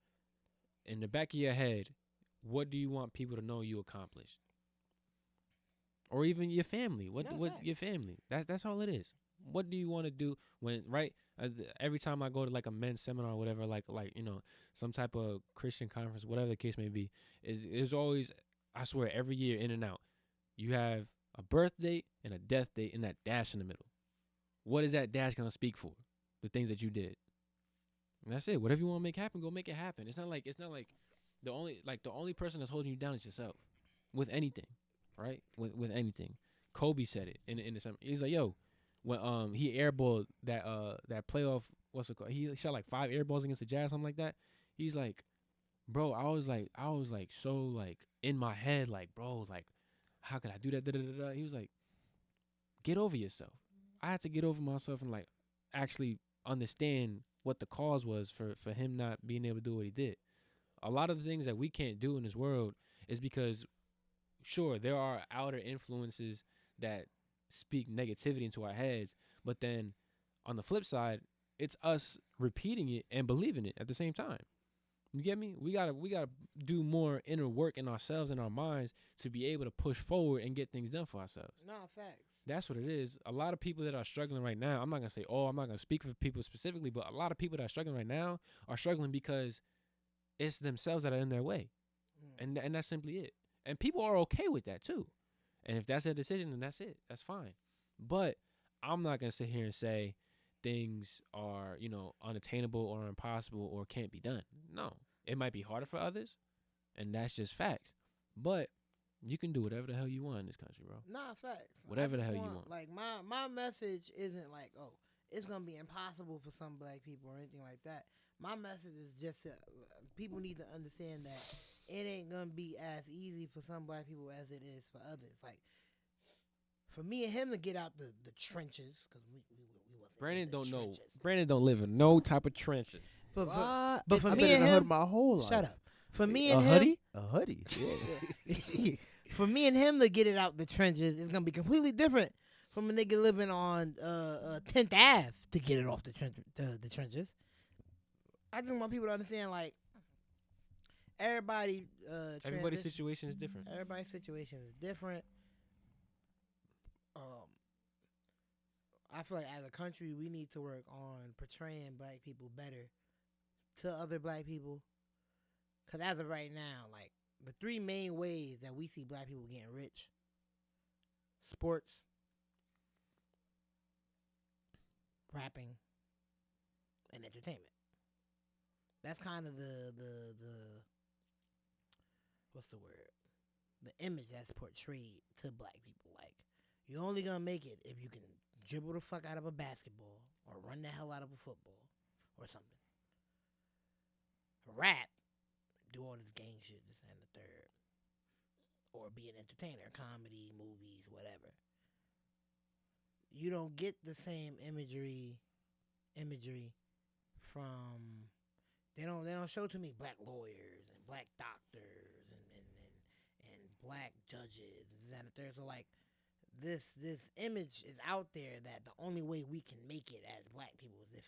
in the back of your head, what do you want people to know you accomplished? Or even your family. What your family? That's all it is. What do you want to do when every time I go to like a men's seminar or whatever, like some type of Christian conference, whatever the case may be, is always, I swear, every year in and out, you have a birth date and a death date and that dash in the middle. What is that dash gonna speak for? The things that you did. And that's it. Whatever you want to make happen, go make it happen. It's not like the only person that's holding you down is yourself. With anything, right? With anything. Kobe said it in the summer. He's like, yo, when he airballed that playoff, what's it called? He shot like 5 airballs against the Jazz, something like that. He's like, bro, I was like so like in my head, like, bro, like, how could I do that? Da-da-da-da. He was like, get over yourself. I had to get over myself and like actually understand what the cause was for him not being able to do what he did. A lot of the things that we can't do in this world is because, sure, there are outer influences that speak negativity into our heads, but then on the flip side, it's us repeating it and believing it at the same time. You get me? We gotta do more inner work in ourselves and our minds to be able to push forward and get things done for ourselves. No, facts. That's what it is. A lot of people that are struggling right now, I'm not going to say, I'm not going to speak for people specifically, but a lot of people that are struggling right now are struggling because it's themselves that are in their way. And that's simply it. And people are okay with that too. And if that's their decision, then that's it. That's fine. But I'm not going to sit here and say things are, unattainable or impossible or can't be done. No. It might be harder for others, and that's just facts. But you can do whatever the hell you want in this country, bro. Nah, facts. Whatever the hell you want. Like, my message isn't like, oh, it's going to be impossible for some black people or anything like that. My message is just people need to understand that it ain't going to be as easy for some black people as it is for others. Like, for me and him to get out the trenches, because we wasn't Brandon don't trenches. know. Brandon don't live in no type of trenches. But for I've me been and in the hood him, my whole life. shut up. For me and A him, hoodie? A hoodie. Yeah. for me and him to get it out the trenches is gonna be completely different from a nigga living on 10th Ave to get it off the trenches. I just want people to understand, like, everybody's situation is different. Everybody's situation is different. I feel like as a country, we need to work on portraying black people better to other black people. Because as of right now, like, the 3 main ways that we see black people getting rich: sports, rapping, and entertainment. That's kind of the what's the word? The image that's portrayed to black people. Like, you're only gonna make it if you can dribble the fuck out of a basketball or run the hell out of a football or something. Rap, do all this gang shit, this and the third. Or be an entertainer, comedy, movies, whatever. You don't get the same imagery from, they don't show to me black lawyers and black doctors and black judges and this and the third. So like, this image is out there that the only way we can make it as black people is if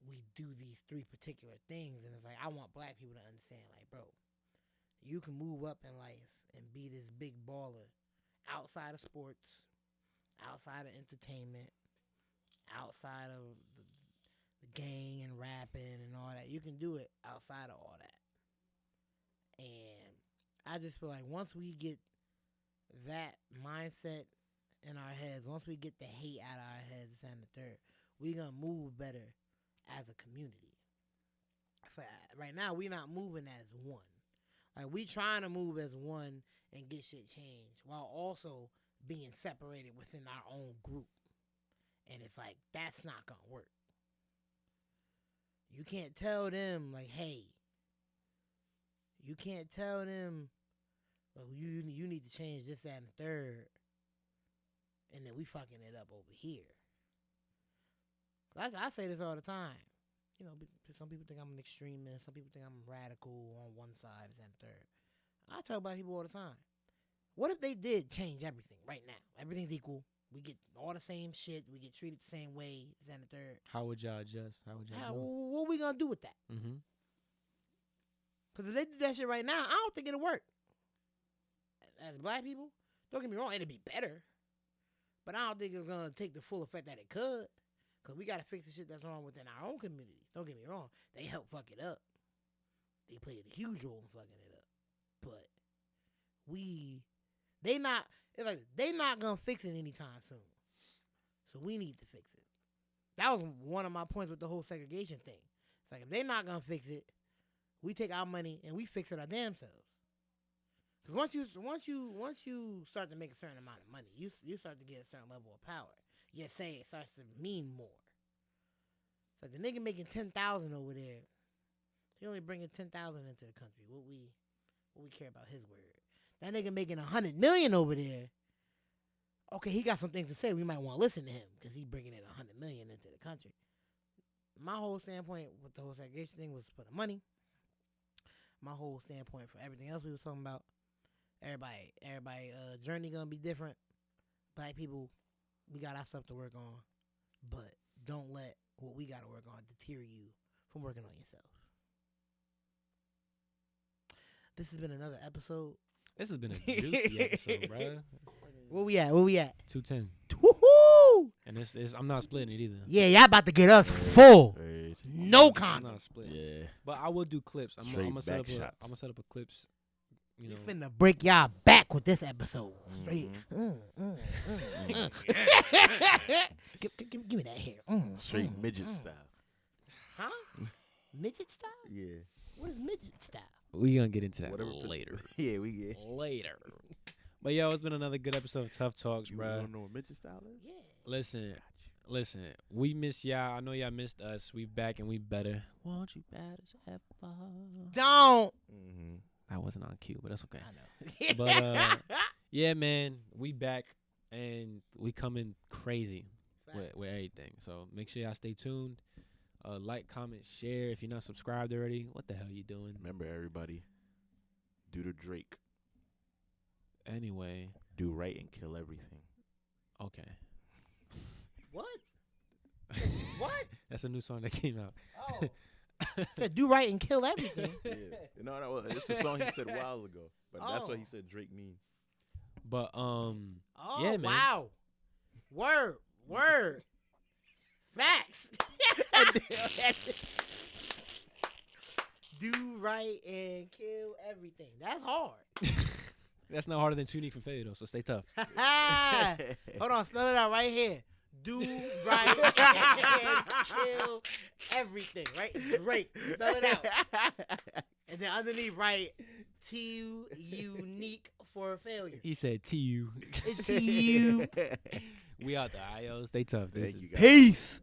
we do these 3 particular things. And it's like, I want black people to understand, like, bro, you can move up in life and be this big baller outside of sports, outside of entertainment, outside of the gang and rapping and all that. You can do it outside of all that. And I just feel like once we get that mindset in our heads, once we get the hate out of our heads, this and the third, we're going to move better as a community. Right now, we're not moving as one. Like, we trying to move as one and get shit changed while also being separated within our own group. And it's like, that's not going to work. You can't tell them, like, hey, you can't tell them, like, you need to change this, that, and the third, and then we fucking it up over here. I say this all the time. You know, some people think I'm an extremist. Some people think I'm radical on one side, this, and the third. I tell black people all the time, what if they did change everything right now? Everything's equal. We get all the same shit. We get treated the same way, this, and the third. How would y'all adjust? How would y'all do? What we gonna do with that? Mm-hmm. Because if they did that shit right now, I don't think it'll work. As black people, don't get me wrong, it'll be better. But I don't think it's going to take the full effect that it could. Because we got to fix the shit that's wrong within our own communities. Don't get me wrong. They help fuck it up. They played a huge role in fucking it up. But they not going to fix it anytime soon. So we need to fix it. That was one of my points with the whole segregation thing. It's like, if they're not going to fix it, we take our money and we fix it our damn selves. Because once you start to make a certain amount of money, you start to get a certain level of power. Your say it starts to mean more. It's like the nigga making 10,000 over there. He only bringing 10,000 into the country. What we care about his word. That nigga making 100 million over there. Okay, he got some things to say. We might want to listen to him because he bringing in 100 million into the country. My whole standpoint with the whole segregation thing was for the money. My whole standpoint for everything else we was talking about. Everybody journey gonna be different. Black people, we got our stuff to work on, but don't let what we gotta work on deter you from working on yourself. This has been another episode. This has been a juicy episode, bro. Where we at? 210. Woohoo! And I'm not splitting it either. Yeah, y'all about to get us full. No I'm condom. not splitting. Yeah. But I will do clips. I'm Straight gonna set up back shots. I'm gonna set up a clips. You We know, finna break y'all back with this episode. Straight. Give me that hair. Straight midget style. Huh? Midget style? Yeah. What is midget style? we gonna get into that Whatever. later. Yeah, we get. Later. But yo, it's been another good episode of Tough Talks, You bro. don't know what midget style is? Yeah. Listen, we miss y'all. I know y'all missed us. We back and we better. Won't you bad as ever? Don't. Mm-hmm. That wasn't on cue, but that's okay. I know. But yeah, man, we back and we coming crazy with everything. So make sure y'all stay tuned. Like, comment, share. If you're not subscribed already, what the hell you doing? Remember, everybody, do the Drake. Anyway, Do right and kill everything. okay. What? What? That's a new song that came out. Oh. Said do right and kill everything. Yeah. No, it's a song he said a while ago, but that's what he said Drake means. But Oh, yeah, man. wow. Word. Facts. Do right and kill everything. That's hard. That's not harder than Tunique from Faye though. So stay tough. Hold on, spell it out right here. Do right and kill everything. Right? Drake. Spell it out. And then underneath, write T.U. unique for failure. He said T.U. It's T.U. We out there. Ayo, stay tough. This Thank is you, guys. Peace.